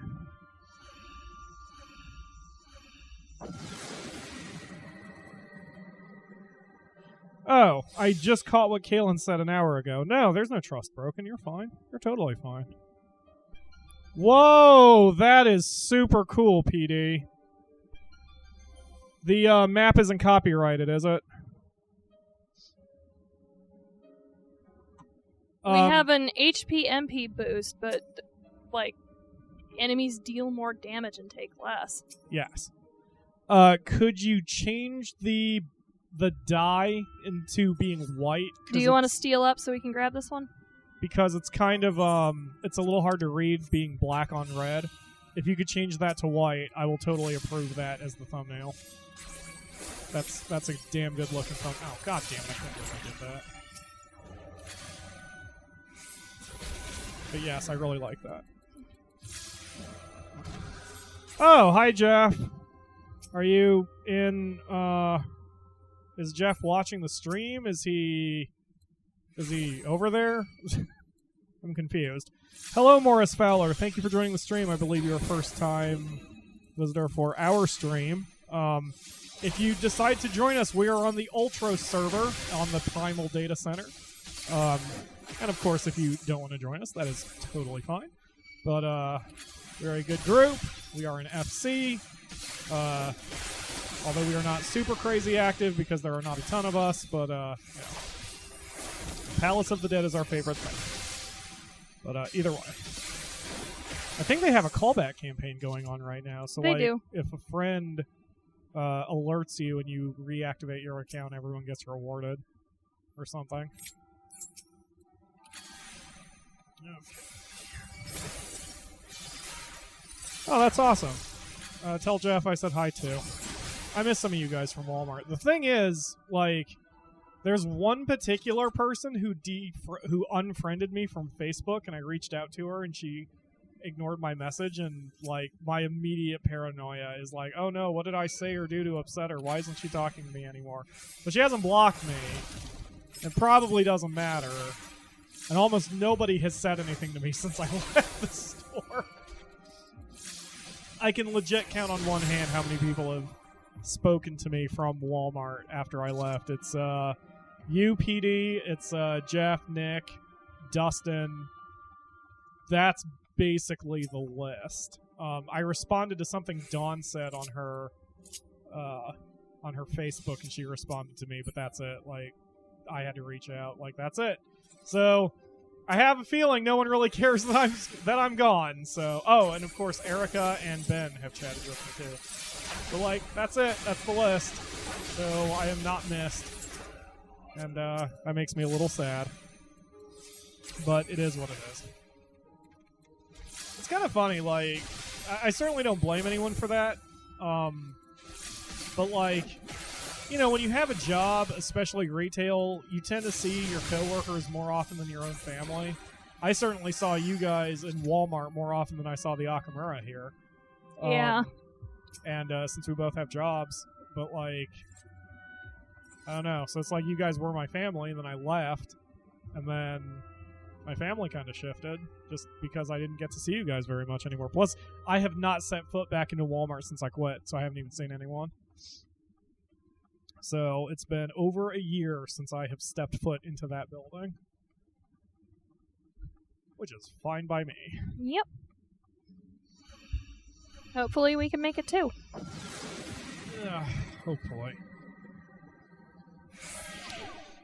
Oh, I just caught what Kalen said an hour ago. No, there's no trust broken. You're fine. You're totally fine. Whoa, that is super cool, PD. The map isn't copyrighted, is it? We have an HP MP boost, but like enemies deal more damage and take less. Yes. Could you change the dye into being white? Do you want to steal up so we can grab this one? Because it's kind of it's a little hard to read being black on red. If you could change that to white, I will totally approve that as the thumbnail. That's a damn good looking thumbnail. Oh, god damn it, I can't believe I did that. But yes, I really like that. Oh, hi Jeff. Are you in is Jeff watching the stream? Is he over there? I'm confused. Hello, Morris Fowler. Thank you for joining the stream. I believe you're a first-time visitor for our stream. If you decide to join us, we are on the Ultra server on the Primal Data Center. And of course, if you don't want to join us, that is totally fine. But we're a good group. We are in FC. Although we are not super crazy active because there are not a ton of us, but Palace of the Dead is our favorite thing. But either way. I think they have a callback campaign going on right now. So they do. If a friend alerts you and you reactivate your account, everyone gets rewarded or something. Okay. Oh, that's awesome. Tell Jeff I said hi too. I miss some of you guys from Walmart. The thing is, like, there's one particular person who unfriended me from Facebook, and I reached out to her, and she ignored my message, and, like, my immediate paranoia is like, oh no, what did I say or do to upset her? Why isn't she talking to me anymore? But she hasn't blocked me. It probably doesn't matter. And almost nobody has said anything to me since I left the store. I can legit count on one hand how many people have spoken to me from Walmart after I left. It's you, PD, it's Jeff, Nick, Dustin. That's basically the list. I responded to something Dawn said on her Facebook, and she responded to me, but that's it. Like, I had to reach out. Like, that's it. So I have a feeling no one really cares that I'm gone. So, oh, and of course Erica and Ben have chatted with me too. But like, that's it. That's the list. So I am not missed, and that makes me a little sad. But it is what it is. It's kind of funny. Like, I certainly don't blame anyone for that. But like, you know, when you have a job, especially retail, you tend to see your coworkers more often than your own family. I certainly saw you guys in Walmart more often than I saw the Akamura here. Yeah. And since we both have jobs, but like, I don't know. So it's like you guys were my family, and then I left, and then my family kind of shifted just because I didn't get to see you guys very much anymore. Plus, I have not set foot back into Walmart since I quit, so I haven't even seen anyone. So it's been over a year since I have stepped foot into that building. Which is fine by me. Yep. Hopefully we can make it too. Hopefully.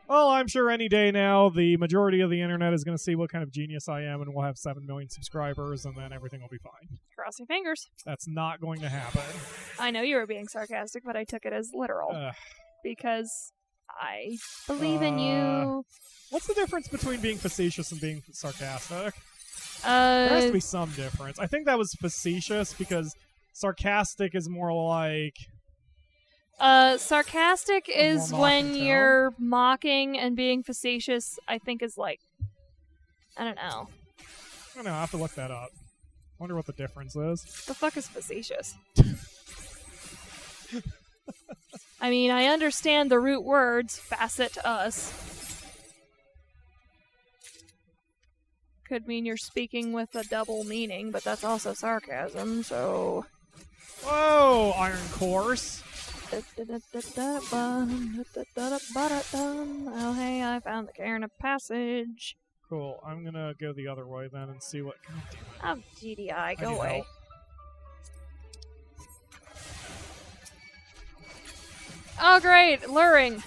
Well, I'm sure any day now the majority of the internet is going to see what kind of genius I am, and we'll have 7 million subscribers, and then everything will be fine. Cross your fingers. That's not going to happen. I know you were being sarcastic, but I took it as literal. Because I believe in you. What's the difference between being facetious and being sarcastic? There has to be some difference. I think that was facetious because Sarcastic is more like... Sarcastic is more when mocking tone? you're mocking and being facetious, I think is like... I don't know. I don't know, I have to look that up. Wonder what the difference is. The fuck is facetious? I mean, I understand the root words, facet, us. Could mean you're speaking with a double meaning, but that's also sarcasm, so... Whoa, Iron Course. Oh, hey, I found the cairn of passage. Cool, I'm gonna go the other way then and see what... God damn it. Oh, GDI, go need away. help. Oh, great, luring.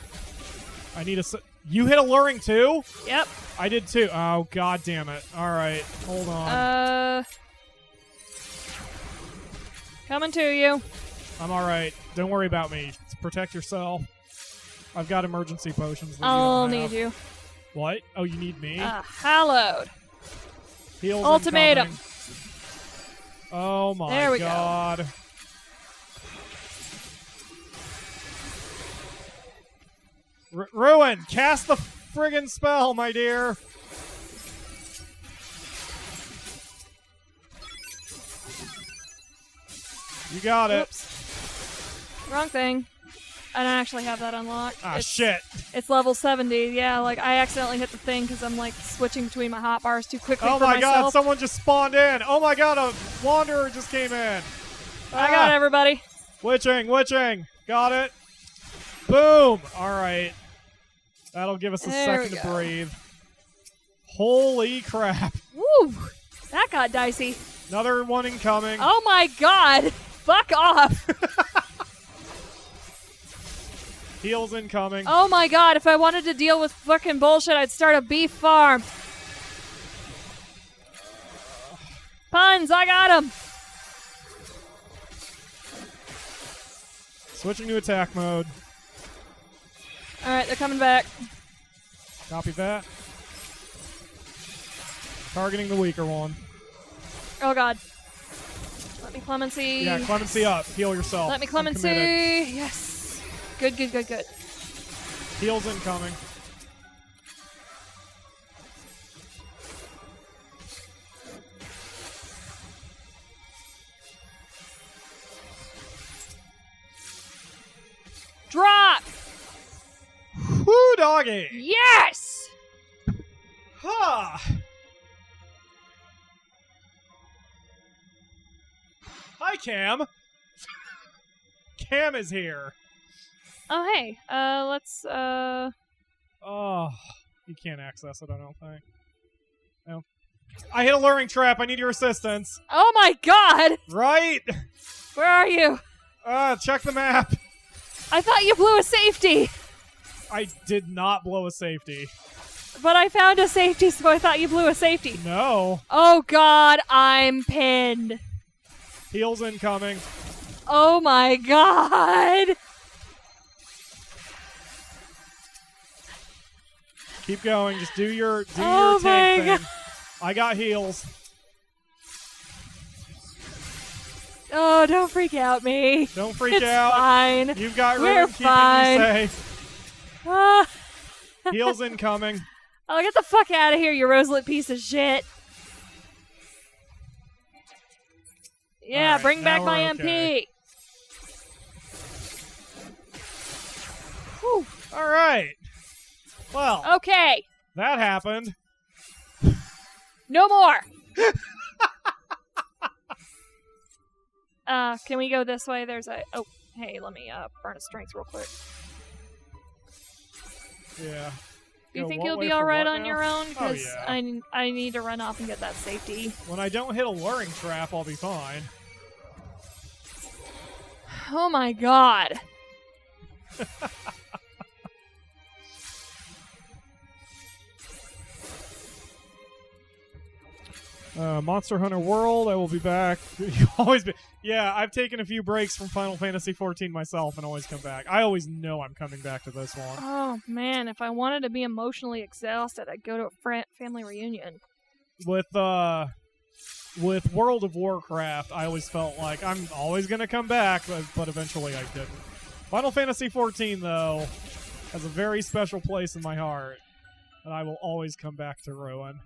I need a... You hit a luring too? Yep. I did too. Oh, god damn it. Alright, hold on. Coming to you. I'm alright. Don't worry about me. Just protect yourself. I've got emergency potions that I'll you don't have. need you. What? Oh, you need me? Hallowed. Heals Ultimatum. incoming. Oh my There we go. god. Ruin! Cast the friggin' spell, my dear! You got it. Oops. Wrong thing. I don't actually have that unlocked. Ah, shit. It's level 70. Yeah, like, I accidentally hit the thing because I'm, like, switching between my hotbars too quickly Oh for my god, myself. someone just spawned in! Oh my god, a wanderer just came in! I got everybody. Witching, witching! Got it! Boom! Alright. That'll give us a There we second to go. breathe. Holy crap. Woo! That got dicey. Another one incoming. Oh my god! Fuck off! Heals incoming. Oh my god, if I wanted to deal with fucking bullshit, I'd start a beef farm. Puns, I got him! Switching to attack mode. Alright, they're coming back. Copy that. Targeting the weaker one. Oh god. Let me clemency. Yeah, clemency up. Heal yourself. Let me I'm clemency. committed. Yes. Good, good, good, good. Heals incoming. Drop! Whoo, doggy! Yes! Huh. Hi, Cam. Cam is here. Oh, hey. Let's, Oh, you can't access it, I don't think. No. I hit a luring trap. I need your assistance. Oh my god! Right? Where are you? Check the map. I thought you blew a safety! I did not blow a safety. But I found a safety, so I thought you blew a safety. No. Oh god, I'm pinned. Heals incoming. Oh my god! Keep going. Just do your Oh your tank my thing. I got heals. Oh, don't freak out me. Don't freak It's out. fine. You've got We're room keeping fine. you safe. Ah. Heals incoming. Oh, get the fuck out of here, you roselit piece of shit. Yeah, All right, bring back now my we're MP. okay. Whew. All right. Well, Okay, that happened. no more. Can we go this way? There's a... Oh, hey, let me burn a strength real quick. Yeah. Do you Go think what you'll way be for alright what on now? your own? Oh, Because yeah. I need to run off and get that safety. When I don't hit a luring trap, I'll be fine. Oh my god. Monster Hunter World, I will be back. You always be. Yeah, I've taken a few breaks from Final Fantasy XIV myself and always come back. I always know I'm coming back to this one. Oh man, if I wanted to be emotionally exhausted, I'd go to a family reunion. With with World of Warcraft, I always felt like I'm always going to come back, but eventually I didn't. Final Fantasy XIV, though, has a very special place in my heart, and I will always come back to Rhrane.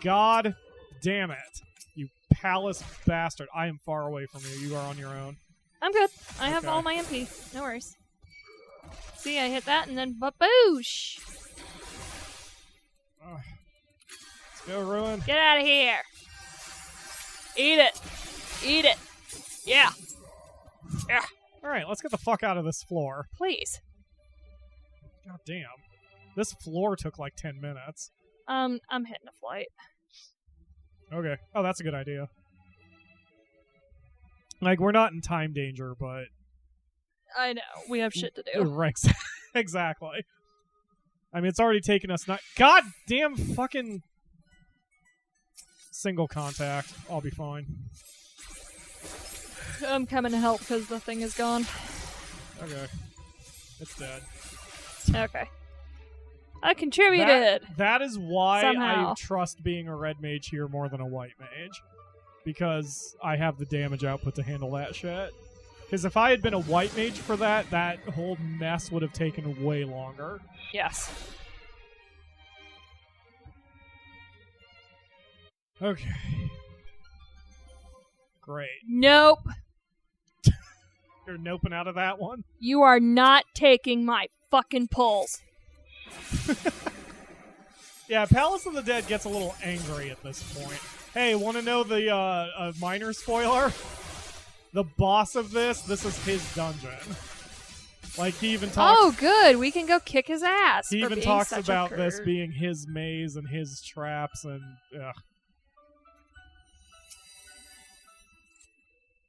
God damn it, you palace bastard. I am far away from you. You are on your own. I'm good. I have all my MP. No worries. See, I hit that, and then baboosh! Let's go, Rhrane. Get out of here! Eat it! Eat it! Yeah! Yeah! Alright, let's get the fuck out of this floor. Please. God damn. This floor took like 10 minutes. I'm hitting a flight. Okay. Oh, that's a good idea. Like, we're not in time danger, but... I know. We have shit to do. Right. Exactly. I mean, it's already taken us not... God damn fucking... Single contact. I'll be fine. I'm coming to help because the thing is gone. Okay. It's dead. Okay. I contributed! That is why somehow. I trust being a red mage here more than a white mage. Because I have the damage output to handle that shit. Because if I had been a white mage for that, that whole mess would have taken way longer. Yes. Okay. Great. Nope. You're noping out of that one? You are not taking my fucking pulls. Yeah, Palace of the Dead gets a little angry at this point. Hey, want to know the minor spoiler? The boss of this is his dungeon. Like, he even talks... Oh, good. We can go kick his ass. He for even being talks such about a this cur. being his maze and his traps and... Ugh.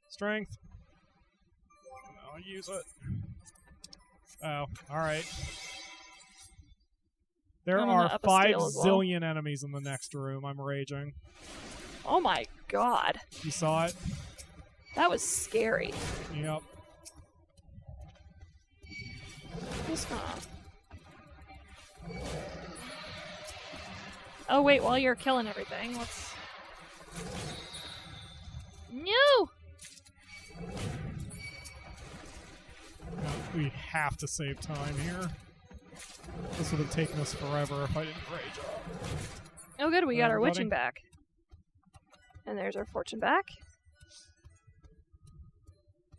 Strength. I'll use it. Oh, alright. There I'm gonna are up a 5 steal as well. zillion enemies in the next room. I'm raging. Oh my god. You saw it? That was scary. Yep. Just gonna... Oh wait, while you're killing everything, let's... No! We have to save time here. This would have taken us forever if I didn't rage up. Oh good, we got our Everybody? witching back. And there's our fortune back.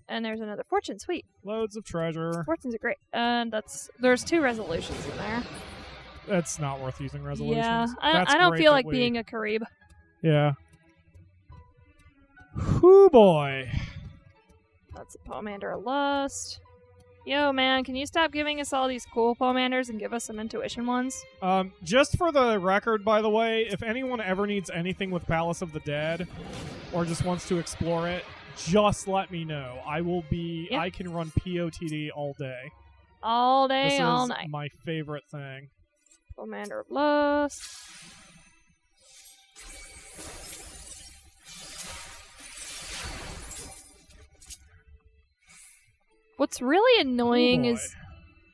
And there's another fortune, sweet. Loads of treasure. Fortunes are great. And there's 2 resolutions in there. That's not worth using resolutions. Yeah, That's I don't great feel that like we- being a Carib. Yeah. Whoo boy. That's a Pomander of Lust. Yo, man, can you stop giving us all these cool Pomanders and give us some intuition ones? Just for the record, by the way, if anyone ever needs anything with Palace of the Dead, or just wants to explore it, just let me know. I will be... Yep. I can run POTD all day. All day, This all is night. my favorite thing. Pomander of Lust. What's really annoying Oh, boy. is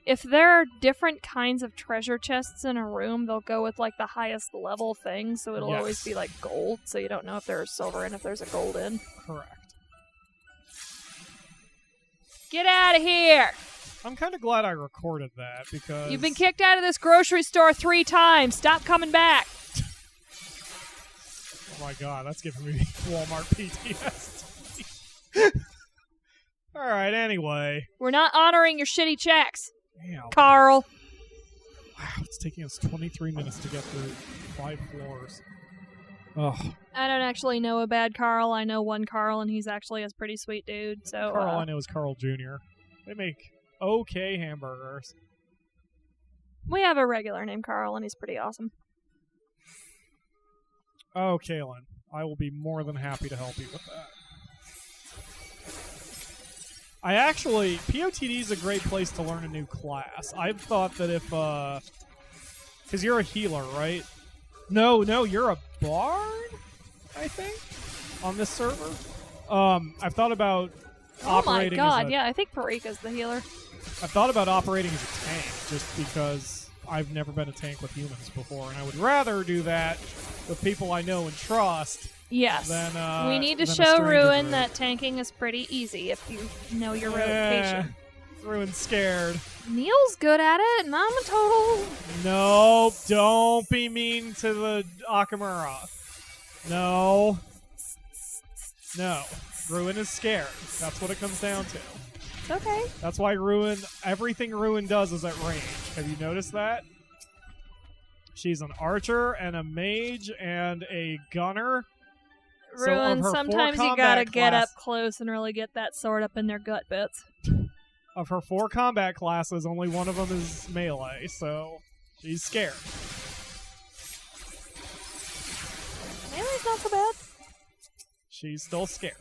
if there are different kinds of treasure chests in a room, they'll go with like the highest level thing, so it'll always Yes. be like gold, so you don't know if there's silver and if there's a gold in. Correct. Get out of here! I'm kind of glad I recorded that, because... You've been kicked out of this grocery store 3 times. Stop coming back. Oh my god, that's giving me Walmart PTSD. Alright, anyway. We're not honoring your shitty checks, Damn. Carl. Wow, it's taking us 23 minutes to get through 5 floors. Ugh. I don't actually know a bad Carl. I know one Carl, and he's actually a pretty sweet dude. So Carl I know is Carl Jr. They make okay hamburgers. we have a regular named Carl, and he's pretty awesome. Oh, Kaylin, I will be more than happy to help you with that. I actually... POTD is a great place to learn a new class. I've thought that if... Because you're a healer, right? No, you're a bard, I think, on this server. I've thought about Oh my operating god, as a, yeah, I think Parika's the healer. I've thought about operating as a tank, just because I've never been a tank with humans before, and I would rather do that with people I know and trust Yes. than we need to than a show stranger Rhrane group. that tanking is pretty easy if you know your rotation. Rhune's scared. Neil's good at it, and I'm a total. Nope, don't be mean to the Akamura. No. Rhrane is scared. That's what it comes down to. It's okay. That's why everything Rhrane does is at range. Have you noticed that? She's an archer and a mage and a gunner. So of Rhrane, her sometimes four you gotta combat get up class- close and really get that sword up in their gut bits. Of her 4 combat classes, only one of them is melee, so she's scared. Melee's not so bad. She's still scared.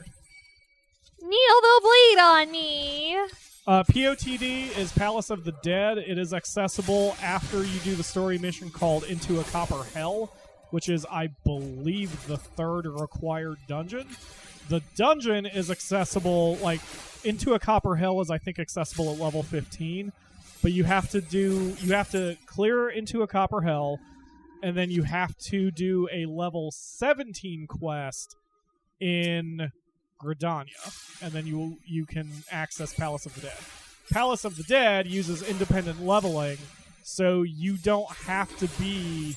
Neil, they'll bleed on me. POTD is Palace of the Dead. It is accessible after you do the story mission called Into a Copper Hell, which is, I believe, the 3rd required dungeon. The dungeon is accessible, like, Into a Copper Hell is, I think, accessible at level 15, but you have to clear Into a Copper Hell, and then you have to do a level 17 quest in Gridania, and then you can access Palace of the Dead. Palace of the Dead uses independent leveling, so you don't have to be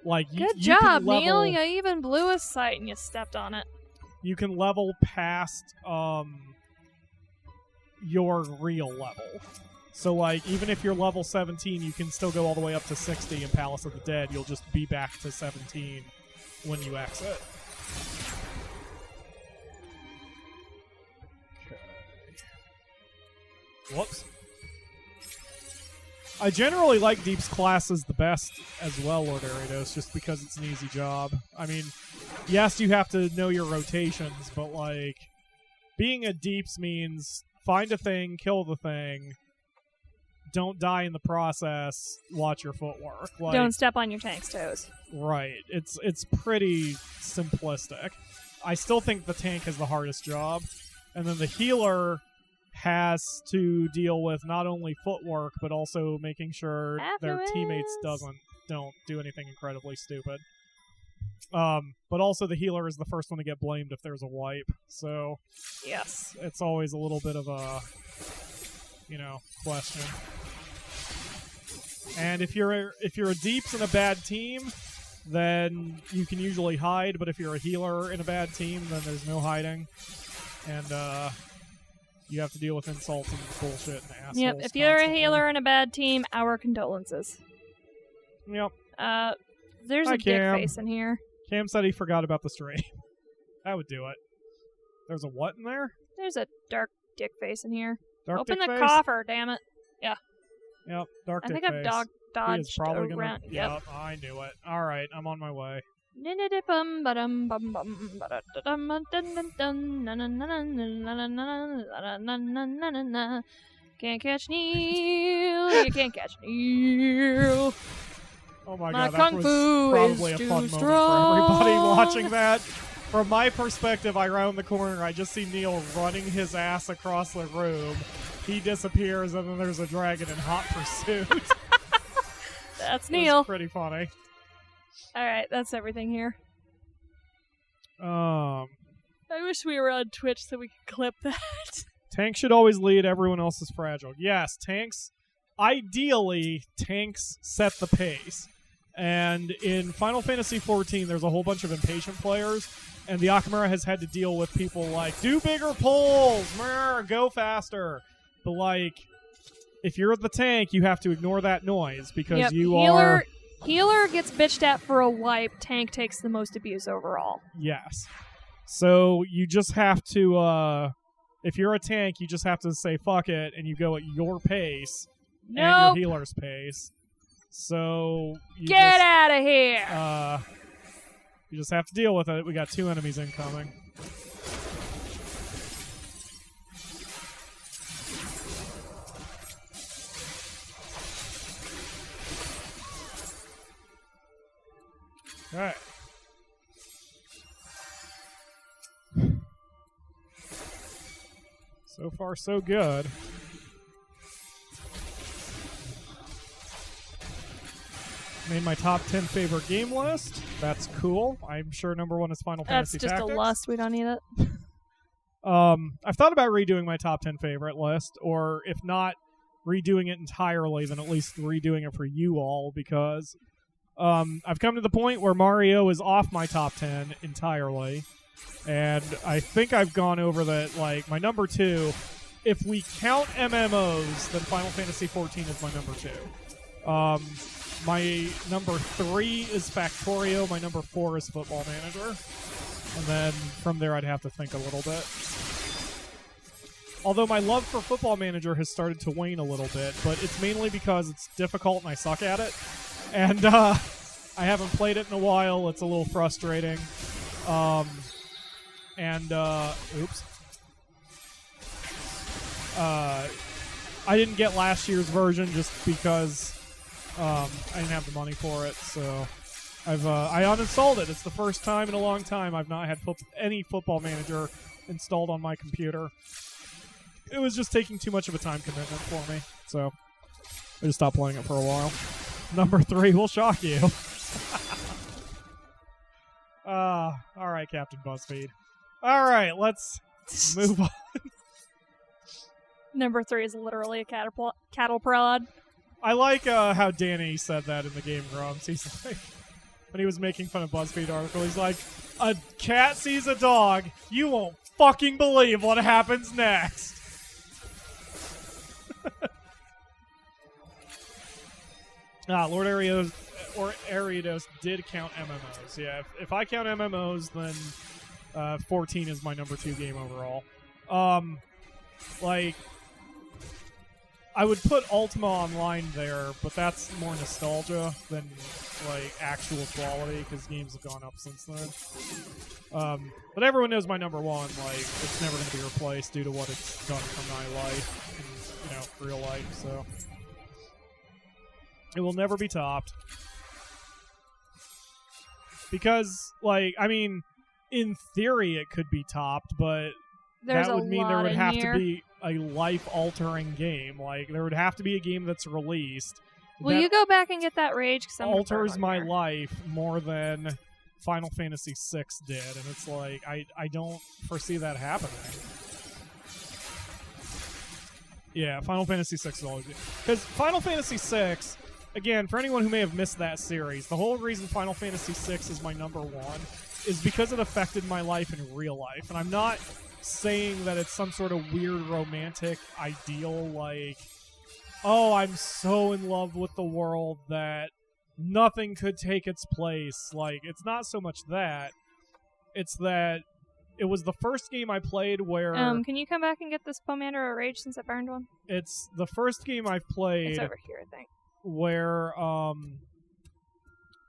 like Good you can job, level, Neil. You even blew a sight and you stepped on it. You can level past your real level. So, like, even if you're level 17, you can still go all the way up to 60 in Palace of the Dead. You'll just be back to 17 when you exit. Whoops. I generally like Deep's classes the best as well, Lord Aridos, just because it's an easy job. I mean, yes, you have to know your rotations, but, like, being a Deeps means find a thing, kill the thing, don't die in the process, watch your footwork. Like, Don't step on your tank's toes. right. It's pretty simplistic. I still think the tank is the hardest job, and then the healer has to deal with not only footwork but also making sure their teammates don't do anything incredibly stupid. But also the healer is the first one to get blamed if there's a wipe. So Yes. it's always a little bit of a question. And if you're a deeps in a bad team, then you can usually hide, but if you're a healer in a bad team, then there's no hiding. And you have to deal with insults and bullshit and assholes. Yep. If you're a constantly. healer in a bad team, our condolences. Yep. There's Hi, a dick Cam. face in here. Cam said he forgot about the stream. That would do it. There's a what in there? There's a dark dick face in here. Dark Open dick the face? coffer, damn it. Yep, dark I dick think face. I've He is dodged probably gonna. around. Yep, I knew it. All right, I'm on my way. Can't catch Neil. You can't catch Neil. Oh my My god, that kung was fu probably is a too fun moment strong. for everybody watching that. From my perspective, I round the corner, I just see Neil running his ass across the room. He disappears, and then there's a dragon in hot pursuit. That's It was Neil. pretty funny. All right, that's everything here. Um, I wish we were on Twitch so we could clip that. tanks should always lead. Everyone else is fragile. Yes, tanks. Ideally, tanks set the pace. And in Final Fantasy XIV, there's a whole bunch of impatient players, and the Akamura has had to deal with people like, do bigger pulls, go faster. But, like, if you're the tank, you have to ignore that noise because you are... Healer gets bitched at for a wipe. Tank takes the most abuse overall. Yes. So you just have to, if you're a tank, you just have to say fuck it, and you go at your pace and your healer's pace. So you Get out of here! You just have to deal with it. We got 2 enemies incoming. Alright. So far, so good. made my top 10 favorite game list. That's cool. I'm sure number 1 is Final Fantasy That's just Tactics. a lust. We don't need it. I've thought about redoing my top 10 favorite list, or if not redoing it entirely, then at least redoing it for you all, because I've come to the point where Mario is off my top 10 entirely, and I think I've gone over that. Like, my number 2, if we count MMOs, then Final Fantasy XIV is my number 2. My number 3 is Factorio. My number 4 is Football Manager. And then from there, I'd have to think a little bit. Although my love for Football Manager has started to wane a little bit, but it's mainly because it's difficult and I suck at it. And I haven't played it in a while. It's a little frustrating. Oops. I didn't get last year's version just because I didn't have the money for it, so I uninstalled it. It's the first time in a long time I've not had any Football Manager installed on my computer. It was just taking too much of a time commitment for me, so I just stopped playing it for a while. Number 3 will shock you. All right, Captain BuzzFeed. All right, let's move on. Number 3 is literally a cattle prod. I like how Danny said that in the Game Grumps. He's like, when he was making fun of BuzzFeed article, he's like, a cat sees a dog, you won't fucking believe what happens next. Lord Ariados did count MMOs. Yeah, if I count MMOs, then 14 is my number 2 game overall. Like, I would put Ultima Online there, but that's more nostalgia than like actual quality, because games have gone up since then. But everyone knows my number 1. Like, it's never going to be replaced due to what it's done for my life and, real life. So it will never be topped. Because, like, I mean, in theory it could be topped, but There's that would mean there would have here. to be a life-altering game. Like, there would have to be a game that's released Will that you go back and get that rage? 'Cause I'm gonna alters burn my here. life more than Final Fantasy VI did, and it's like, I don't foresee that happening. Yeah, Final Fantasy VI is always good. Because Final Fantasy VI, again, for anyone who may have missed that series, the whole reason Final Fantasy VI is my number 1 is because it affected my life in real life. And I'm not saying that it's some sort of weird romantic ideal like, oh, I'm so in love with the world that nothing could take its place. Like, it's not so much that. It's that it was the first game I played where... Can you come back and get this Pomander or Rage since I burned one? It's the first game I've played... It's over here, I think. Where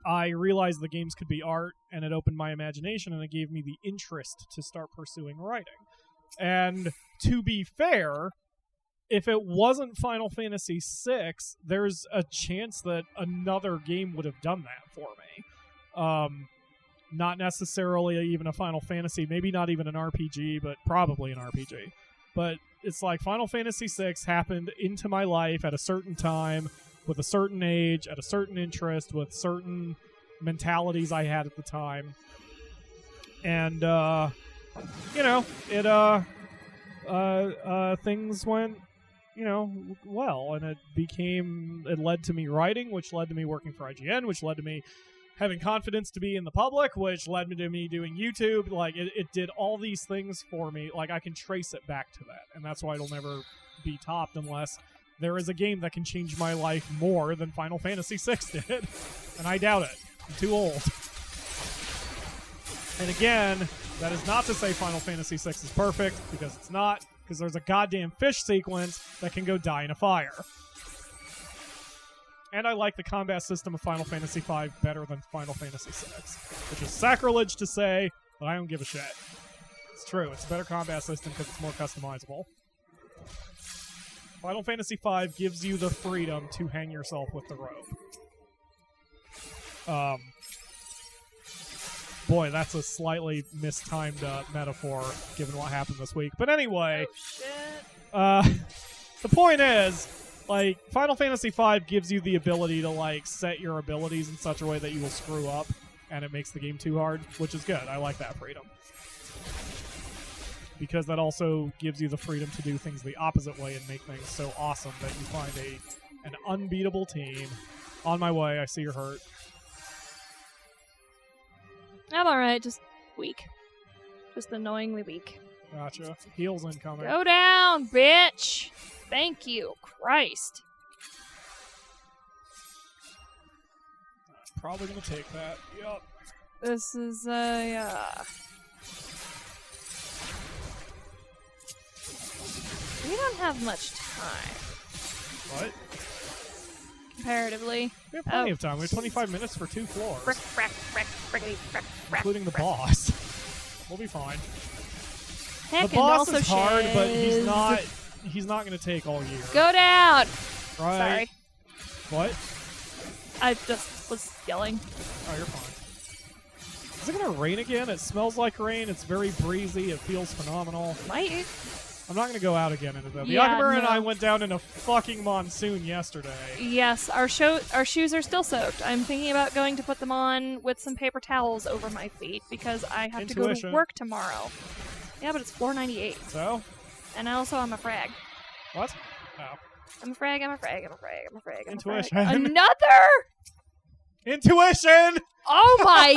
I realized the games could be art, and it opened my imagination, and it gave me the interest to start pursuing writing. And to be fair, if it wasn't Final Fantasy VI, there's a chance that another game would have done that for me. Not necessarily even a Final Fantasy, maybe not even an RPG, but probably an RPG. But it's like Final Fantasy VI happened into my life at a certain time, with a certain age, at a certain interest, with certain mentalities I had at the time. And, things went, well, and it led to me writing, which led to me working for IGN, which led to me having confidence to be in the public, which led me to me doing YouTube. Like, it did all these things for me. Like, I can trace it back to that, and that's why it'll never be topped unless there is a game that can change my life more than Final Fantasy VI did. And I doubt it. I'm too old. And again, that is not to say Final Fantasy VI is perfect, because it's not, because there's a goddamn fish sequence that can go die in a fire. And I like the combat system of Final Fantasy V better than Final Fantasy VI, which is sacrilege to say, but I don't give a shit. It's true. It's a better combat system because it's more customizable. Final Fantasy V gives you the freedom to hang yourself with the rope. Boy, that's a slightly mistimed metaphor given what happened this week. But anyway, Oh, shit. the point is, Like, Final Fantasy V gives you the ability to, like, set your abilities in such a way that you will screw up, and it makes the game too hard, which is good. I like that freedom. Because that also gives you the freedom to do things the opposite way and make things so awesome that you find an unbeatable team. On my way, I see you're hurt. I'm alright, just weak. Just annoyingly weak. Gotcha. Heals incoming. Go down, bitch! Thank you, Christ. Probably gonna take that. Yup. This is we don't have much time. What? Comparatively. We have plenty of time. We have 25 minutes for 2 floors. Including the frick. boss. We'll be fine. Heck, The boss and also is hard, but shiz. he's not going to take all year. Go down! Right. Sorry. What? I just was yelling. Oh, you're fine. Is it going to rain again? It smells like rain. It's very breezy. It feels phenomenal. Might. I'm not going to go out again into that. The Yeah, Akamura and no. I went down in a fucking monsoon yesterday. Yes, our shoes are still soaked. I'm thinking about going to put them on with some paper towels over my feet because I have to go Intuition. to work tomorrow. Yeah, but it's $4.98. So? And also I'm a frag. What? Oh. I'm a frag. Intuition. Another? Intuition! Oh my,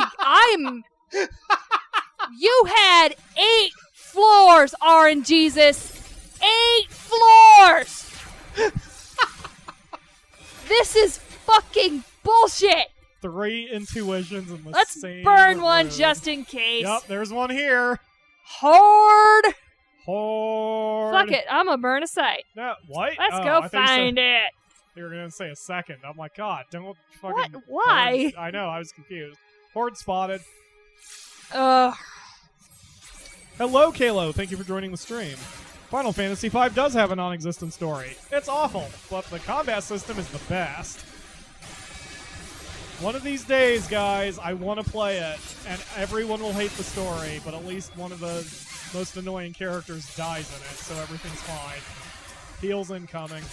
You had 8 floors, RNGesus. 8 floors! This is fucking bullshit! 3 intuitions in the Let's same burn one room. just in case. Yep, there's one here. Horde! Horde. Fuck it, I'm gonna burn a site. No, what? Let's Oh, go I thought you said- find it. You were gonna say a second. I'm like, God, don't fucking. What? Why? I know. I was confused. Horde spotted. Ugh. Hello, Kalo. Thank you for joining the stream. Final Fantasy V does have a non-existent story. It's awful, but the combat system is the best. One of these days, guys, I want to play it, and everyone will hate the story, but at least one of the most annoying characters dies in it, so everything's fine. Heals incoming.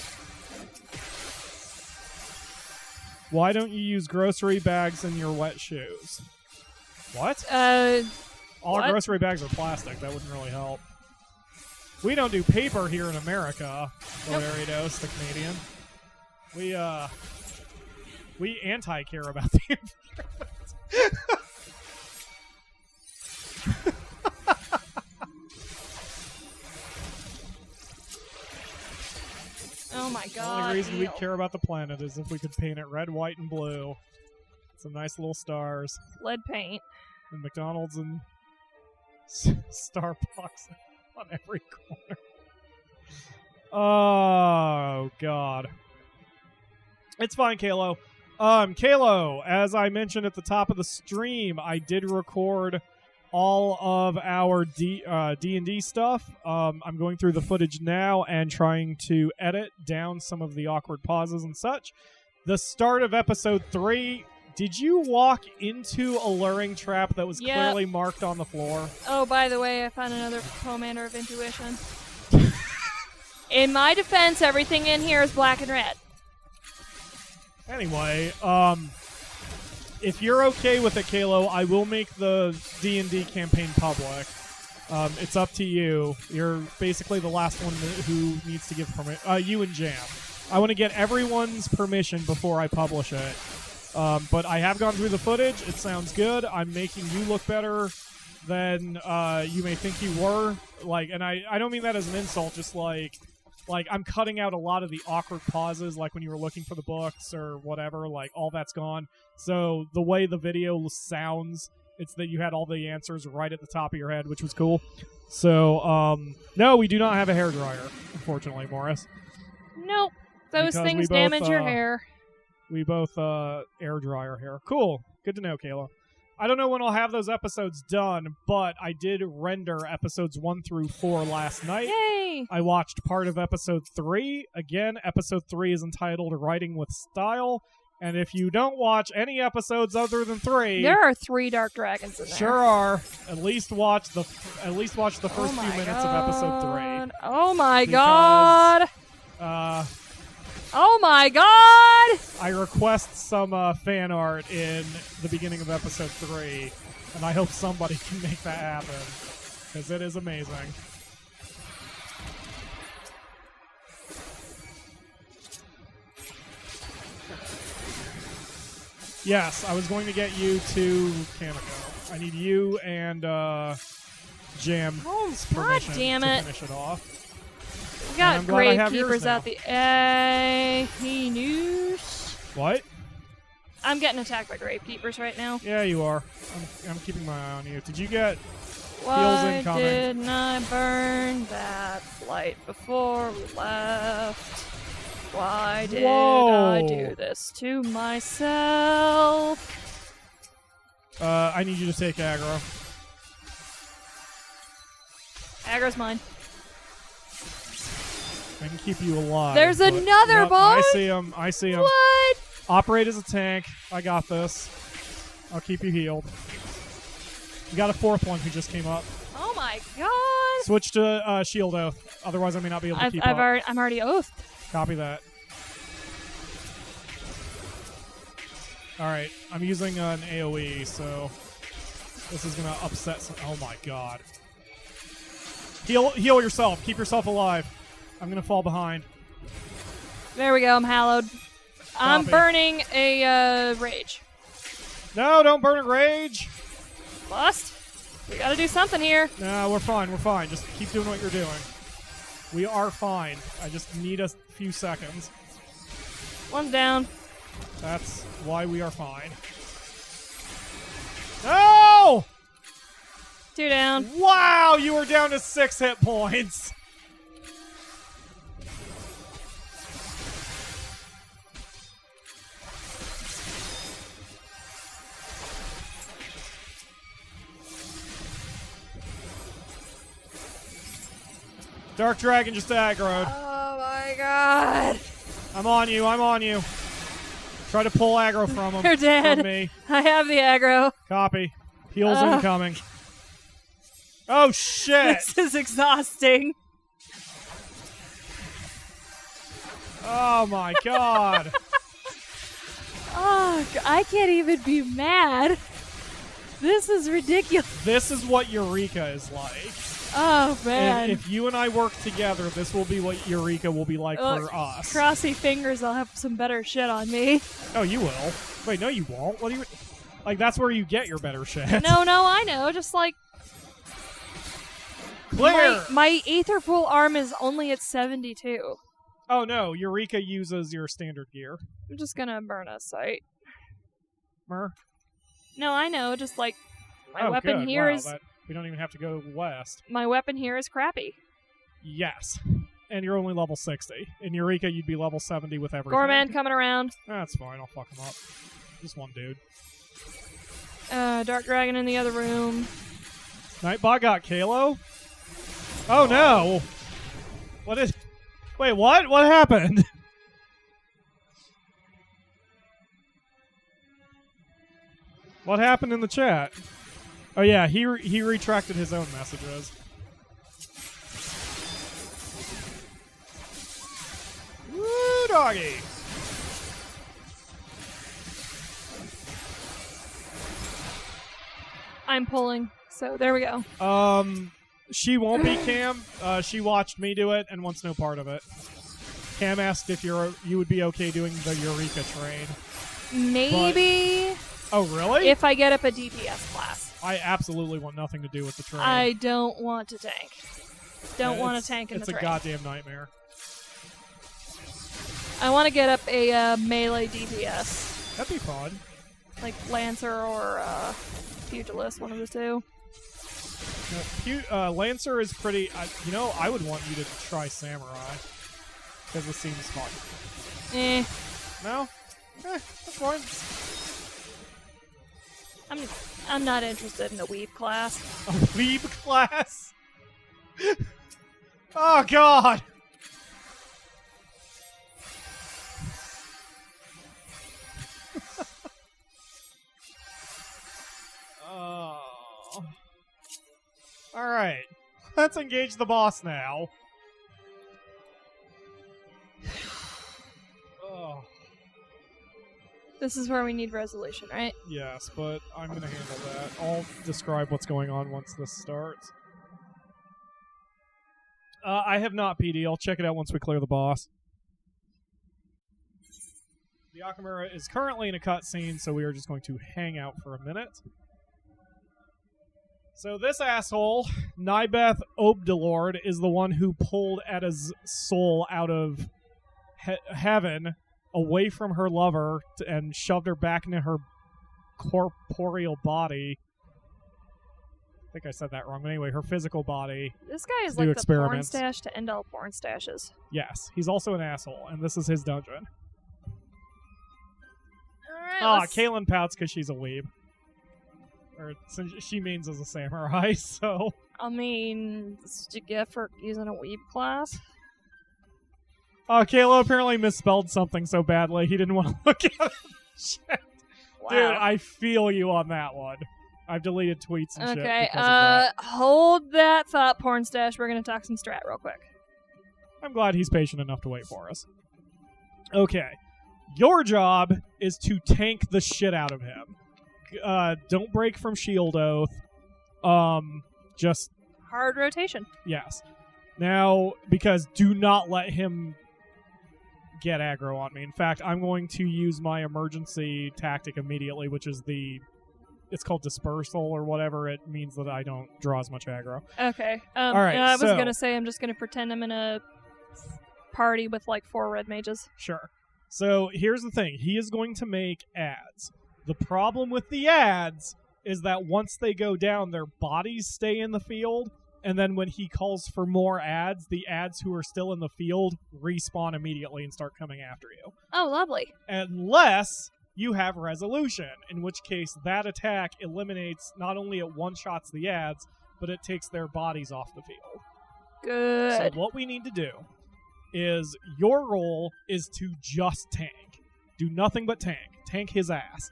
Why don't you use grocery bags in your wet shoes? What? All our what? grocery bags are plastic. That wouldn't really help. We don't do paper here in America, Loraridos, the Canadian. We anti-care about the environment. Oh my The god. only reason ew. we care about the planet is if we could paint it red, white, and blue. Some nice little stars. Lead paint. And McDonald's and Starbucks on every corner. Oh, God. It's fine, Kalo. Kalo, as I mentioned at the top of the stream, I did record all of our D&D stuff. I'm going through the footage now and trying to edit down some of the awkward pauses and such. The start of episode 3, did you walk into a luring trap that was Yep. clearly marked on the floor? Oh, by the way, I found another Commander of Intuition. In my defense, everything in here is black and red. Anyway, if you're okay with it, Kalo, I will make the D&D campaign public. It's up to you. You're basically the last one who needs to give permission. You and Jam. I want to get everyone's permission before I publish it. But I have gone through the footage. It sounds good. I'm making you look better than you may think you were. And I don't mean that as an insult. Just like I'm cutting out a lot of the awkward pauses, like when you were looking for the books or whatever. Like all that's gone. So the way the video sounds, it's that you had all the answers right at the top of your head, which was cool. So no, we do not have a hairdryer, unfortunately, Morris. Nope. Those Because things we both, damage your hair. We both air dry our hair. Cool. Good to know, Kayla. I don't know when I'll have those episodes done, but I did render episodes 1 through 4 last night. Yay! I watched part of episode 3. Again, episode 3 is entitled Writing with Style. And if you don't watch any episodes other than 3, There are 3 dark dragons in there. sure are. At least watch the first few minutes of episode 3. Oh my Because, god! Oh my god! I request some fan art in the beginning of episode 3, and I hope somebody can make that happen, because it is amazing. Yes, I was going to get you to Kamiko. I need you and Jam. Oh, god damn to it. finish it off. We got Gravekeepers out out the A. He knew. What? I'm getting attacked by Gravekeepers right now. Yeah, you are. I'm keeping my eye on you. Did you get Why heals incoming? didn't I burn that flight before we left? Why did I do this to myself? I need you to take aggro. Aggro's mine. I can keep you alive. There's but- another Yep, ball? I see him. I see him. What? Operate as a tank. I got this. I'll keep you healed. You got a 4th one who just came up. Oh my god! Switch to shield oath. Otherwise, I may not be able to keep up. I'm already oathed. Copy that. Alright, I'm using an AoE, so this is going to upset some... Oh my god. Heal yourself. Keep yourself alive. I'm going to fall behind. There we go, I'm hallowed. I'm Copy. burning a rage. No, don't burn a rage. Bust? We gotta do something here. No, we're fine. We're fine. Just keep doing what you're doing. We are fine. I just need a few seconds. One's down. That's why we are fine. No! 2 down. Wow, you were down to 6 hit points. Dark Dragon just aggroed. Oh my god. I'm on you. I'm on you. Try to pull aggro from him. You're dead. From me. I have the aggro. Copy. Heals incoming. Oh, shit. This is exhausting. Oh, my God. Oh, I can't even be mad. This is ridiculous. This is what Eureka is like. Oh, man. If you and I work together, this will be what Eureka will be like for us. Crossy fingers, I'll have some better shit on me. Oh, you will. Wait, no, you won't. What do you... Like, that's where you get your better shit. No, I know. Just like... Clear! My Aetherful arm is only at 72. Oh, no. Eureka uses your standard gear. I'm just gonna burn a sight. Mer? No, I know. Just like... My Oh, weapon good. here Wow, is... we don't even have to go west. My weapon here is crappy. Yes. And you're only level 60. In Eureka, you'd be level 70 with everything. Gorman coming around. That's fine. I'll fuck him up. Just one dude. Dark Dragon in the other room. Nightbot got Kalo? Oh, no! What is... Wait, what? What happened? What happened in the chat? Oh, yeah, he retracted his own messages. Woo, doggy! I'm pulling. So there we go. She won't be Cam. She watched me do it and wants no part of it. Cam asked if you would be okay doing the Eureka train. Maybe. Oh, really? If I get up a DPS class. I absolutely want nothing to do with the train. I don't want to tank. Don't want to tank in the train. It's a goddamn nightmare. I want to get up a melee DPS. That'd be fun. Like Lancer or Pugilist, one of the two. Lancer is pretty... I would want you to try Samurai. Because it seems fun. No? That's fine. I'm not interested in a weeb class. A weeb class? Oh, God! Oh. Alright. Let's engage the boss now. This is where we need resolution, right? Yes, but I'm going to handle that. I'll describe what's going on once this starts. I have not, PD. I'll check it out once we clear the boss. The Akamura is currently in a cutscene, so we are just going to hang out for a minute. So this asshole, Nybeth Obdelord, is the one who pulled Etta's soul out of heaven away from her lover and shoved her back into her corporeal body. I think I said that wrong, but anyway, her physical body. This guy is do like the porn experiments. stash to end all porn stashes. Yes, he's also an asshole, and this is his dungeon. Alright, Kaylin pouts because she's a weeb. Or since she means as a samurai, so... I mean, this is what you get for using a weeb class. Kayla apparently misspelled something so badly he didn't want to look at it. Shit. Wow. Dude, I feel you on that one. I've deleted tweets and shit Okay, because of that. hold that thought, porn stash. We're gonna talk some strat real quick. I'm glad he's patient enough to wait for us. Okay. Your job is to tank the shit out of him. Don't break from Shield Oath. Just... Hard rotation. Yes. Now, because do not let him get aggro on me. In fact, I'm going to use my emergency tactic immediately, which is it's called dispersal or whatever. It means that I don't draw as much aggro. Okay. All right, I was so- gonna say I'm just gonna pretend I'm in a party with like 4 red mages. Sure. So here's the thing. He is going to make ads. The problem with the ads is that once they go down, their bodies stay in the field, and then when he calls for more ads, the ads who are still in the field respawn immediately and start coming after you. Oh, lovely. Unless you have resolution, in which case that attack eliminates, not only it one-shots the ads, but it takes their bodies off the field. Good. So what we need to do is your role is to just tank. Do nothing but tank. Tank his ass.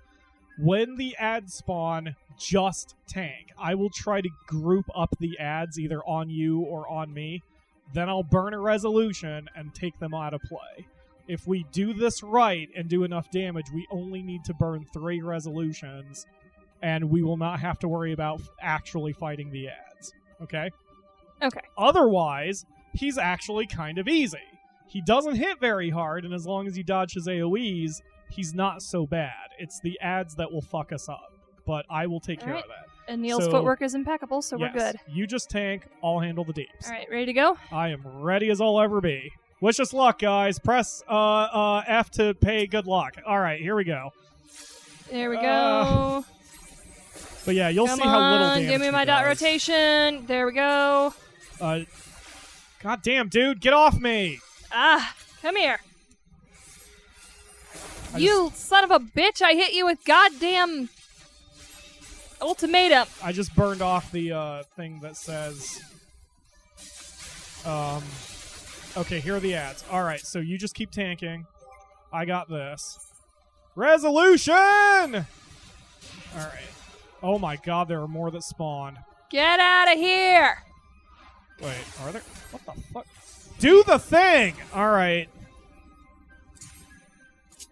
When the ads spawn, just tank. I will try to group up the ads either on you or on me. Then I'll burn a resolution and take them out of play. If we do this right and do enough damage, we only need to burn 3 resolutions, and we will not have to worry about actually fighting the ads. Okay? Okay. Otherwise, he's actually kind of easy. He doesn't hit very hard, and as long as you dodge his AoEs, he's not so bad. It's the ads that will fuck us up, but I will take care of that. And Neil's So- footwork is impeccable, so Yes, we're good. You just tank, I'll handle the deeps. All right, ready to go? I am ready as I'll ever be. Wish us luck, guys. Press F to pay good luck. All right, here we go. There we go. But yeah, you'll Come see how little on, damage give me he my dot does. rotation. There we go. God damn, dude, get off me! Ah, come here. I You son of a bitch, I hit you with goddamn ultimatum. I just burned off the thing that says... Okay, here are the ads. All right, so you just keep tanking. I got this. Resolution! All right. Oh my god, there are more that spawned. Get out of here. Wait, are there? What the fuck? Do the thing! All right.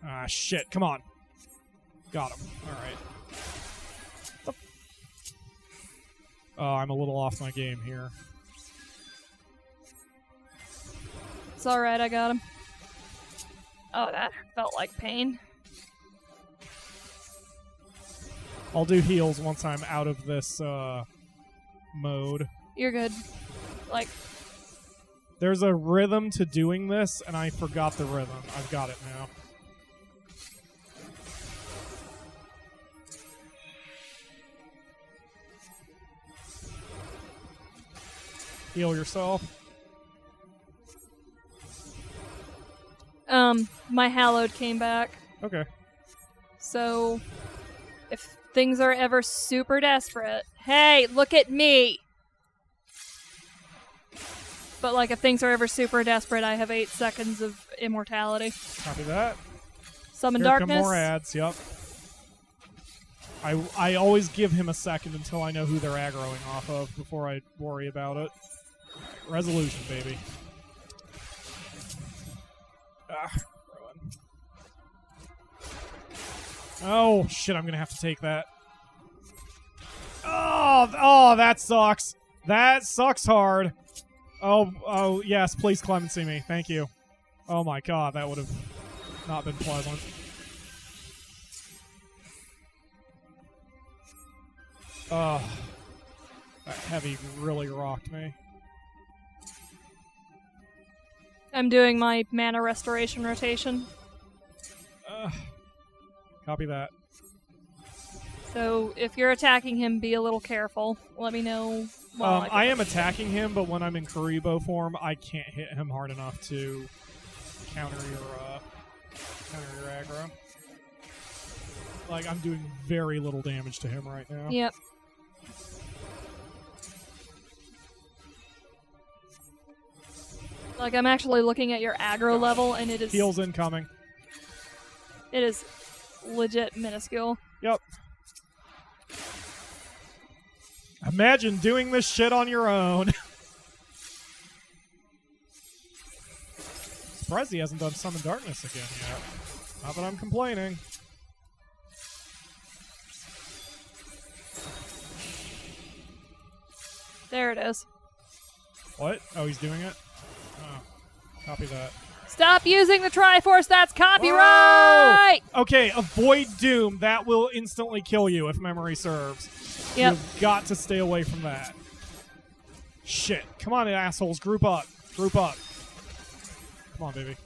Ah, shit. Come on. Got him. All right. Oh, I'm a little off my game here. It's alright, I got him. Oh, that felt like pain. I'll do heals once I'm out of this mode. You're good. Like, There's a rhythm to doing this, and I forgot the rhythm. I've got it now. Heal yourself. my hallowed came back. Okay. So, if things are ever super desperate, hey, look at me! But, like, if things are ever super desperate, I have 8 seconds of immortality. Copy that. Summon Here darkness. come more ads, yep. I always give him a second until I know who they're aggroing off of before I worry about it. Resolution, baby. Oh, shit, I'm going to have to take that. Oh, that sucks. That sucks hard. Oh, yes, please clemency me. Thank you. Oh my god, that would have not been pleasant. Oh, that heavy really rocked me. I'm doing my mana restoration rotation. Copy that. So if you're attacking him, be a little careful. Let me know. I am attacking him, but when I'm in Karibo form, I can't hit him hard enough to counter your aggro. Like, I'm doing very little damage to him right now. Yep. Like, I'm actually looking at your aggro level, and it is... Heals incoming. It is legit minuscule. Yep. Imagine doing this shit on your own. Surprised he hasn't done Summon Darkness again yet. Not that I'm complaining. There it is. What? Oh, he's doing it? Oh, copy that. Stop using the Triforce, that's copyright! Whoa! Okay, avoid Doom. That will instantly kill you if memory serves. Yep. You've got to stay away from that. Shit. Come on, assholes. Group up. Group up. Come on, baby.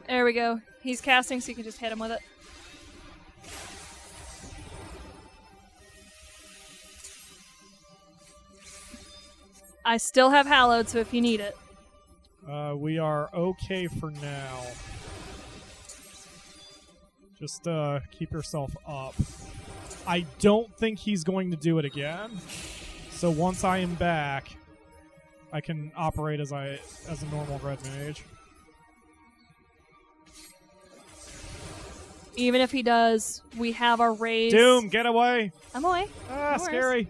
There we go. He's casting, so you can just hit him with it. I still have Hallowed, so if you need it. We are okay for now. Just keep yourself up. I don't think he's going to do it again. So once I am back, I can operate as a normal red mage. Even if he does, we have our raise. Doom, get away! I'm away. Ah, No scary. worries.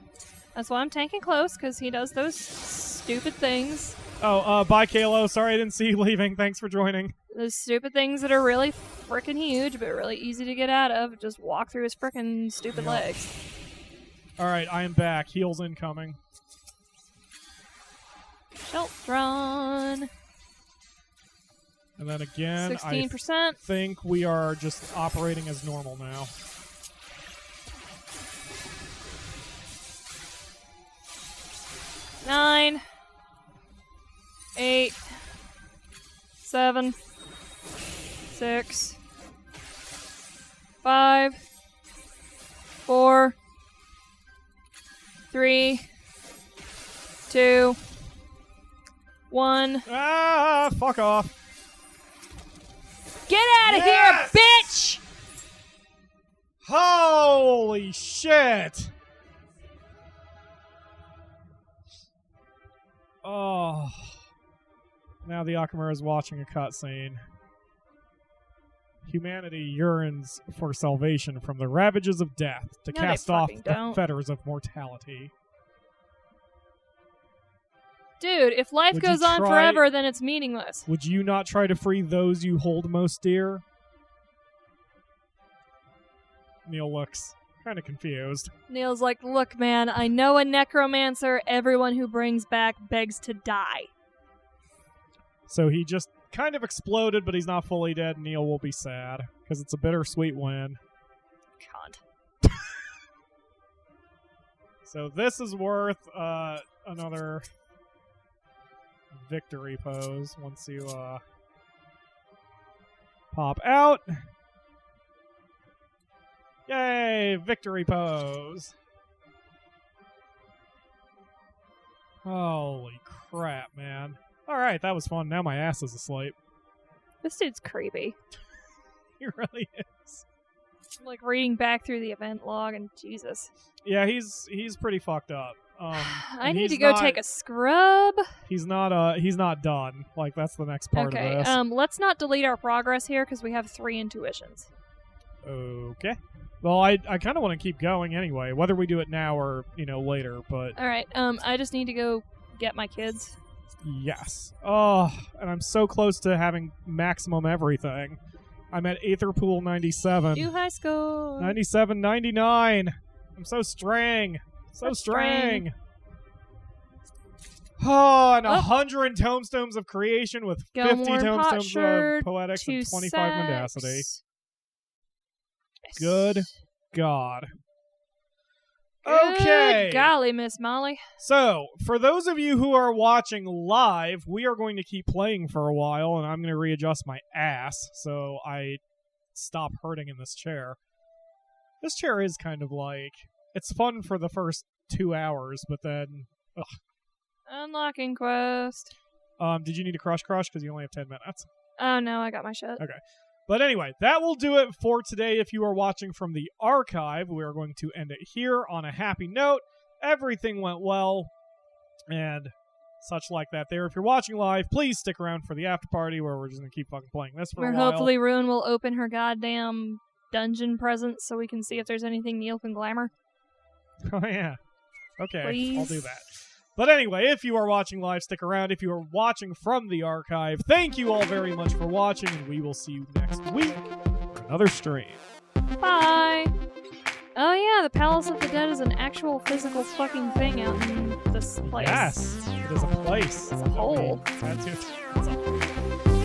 That's why I'm tanking close, because he does those stupid things. Oh, bye, Kalo. Sorry I didn't see you leaving. Thanks for joining. Those stupid things that are really frickin' huge, but really easy to get out of. Just walk through his frickin' stupid legs. Alright, I am back. Heals incoming. Sheltron. And then again, 16%. I think we are just operating as normal now. Nine. 8. 7. 6. 5. 4. 3. 2. 1. Ah, fuck off. Get out of here, bitch! Holy shit! Oh. Now the Akamura is watching a cutscene. Humanity yearns for salvation from the ravages of death to No, they cast off fucking the don't. fetters of mortality. Dude, if life Would you goes on try- forever, then it's meaningless. Would you not try to free those you hold most dear? Neil looks kind of confused. Neil's like, look, man, I know a necromancer. Everyone who brings back begs to die. So he just kind of exploded, but he's not fully dead. Neil will be sad because it's a bittersweet win. God. So this is worth another victory pose once you pop out. Yay, victory pose. Holy crap, man. Alright, that was fun. Now my ass is asleep. This dude's creepy. He really is. I'm like reading back through the event log, and Jesus. Yeah, he's pretty fucked up. I need to go take a scrub. He's not done. Like, that's the next part Okay, of this. let's not delete our progress here because we have 3 intuitions. Okay. Well, I kind of want to keep going anyway, whether we do it now or, later, but All right, I just need to go get my kids. yes. Oh, and I'm so close to having maximum everything. I'm at Aetherpool 97. New high score. 97, 99. I'm so strang. So strang. Oh, and 100 tomestones of creation with 50 tomestones of poetics and 25 mendacity. Good God. Okay. Good golly, Miss Molly. So, for those of you who are watching live, we are going to keep playing for a while, and I'm going to readjust my ass so I stop hurting in this chair. This chair is kind of like... It's fun for the first 2 hours, but then... Ugh. Unlocking quest. Did you need to crush? Because you only have 10 minutes. Oh, no, I got my shit. Okay. But anyway, that will do it for today. If you are watching from the archive, we are going to end it here on a happy note. Everything went well, and such like that there. If you're watching live, please stick around for the after party where we're just going to keep fucking playing this for a while. Hopefully Rhrane will open her goddamn dungeon presents so we can see if there's anything Neil can glamour. Oh, yeah. Okay, Please. I'll do that. But anyway, if you are watching live, stick around. If you are watching from the archive, thank you all very much for watching, and we will see you next week for another stream. Bye! Oh yeah, the Palace of the Dead is an actual physical fucking thing out in this place. Yes, it is a place. It's a hole. That's it.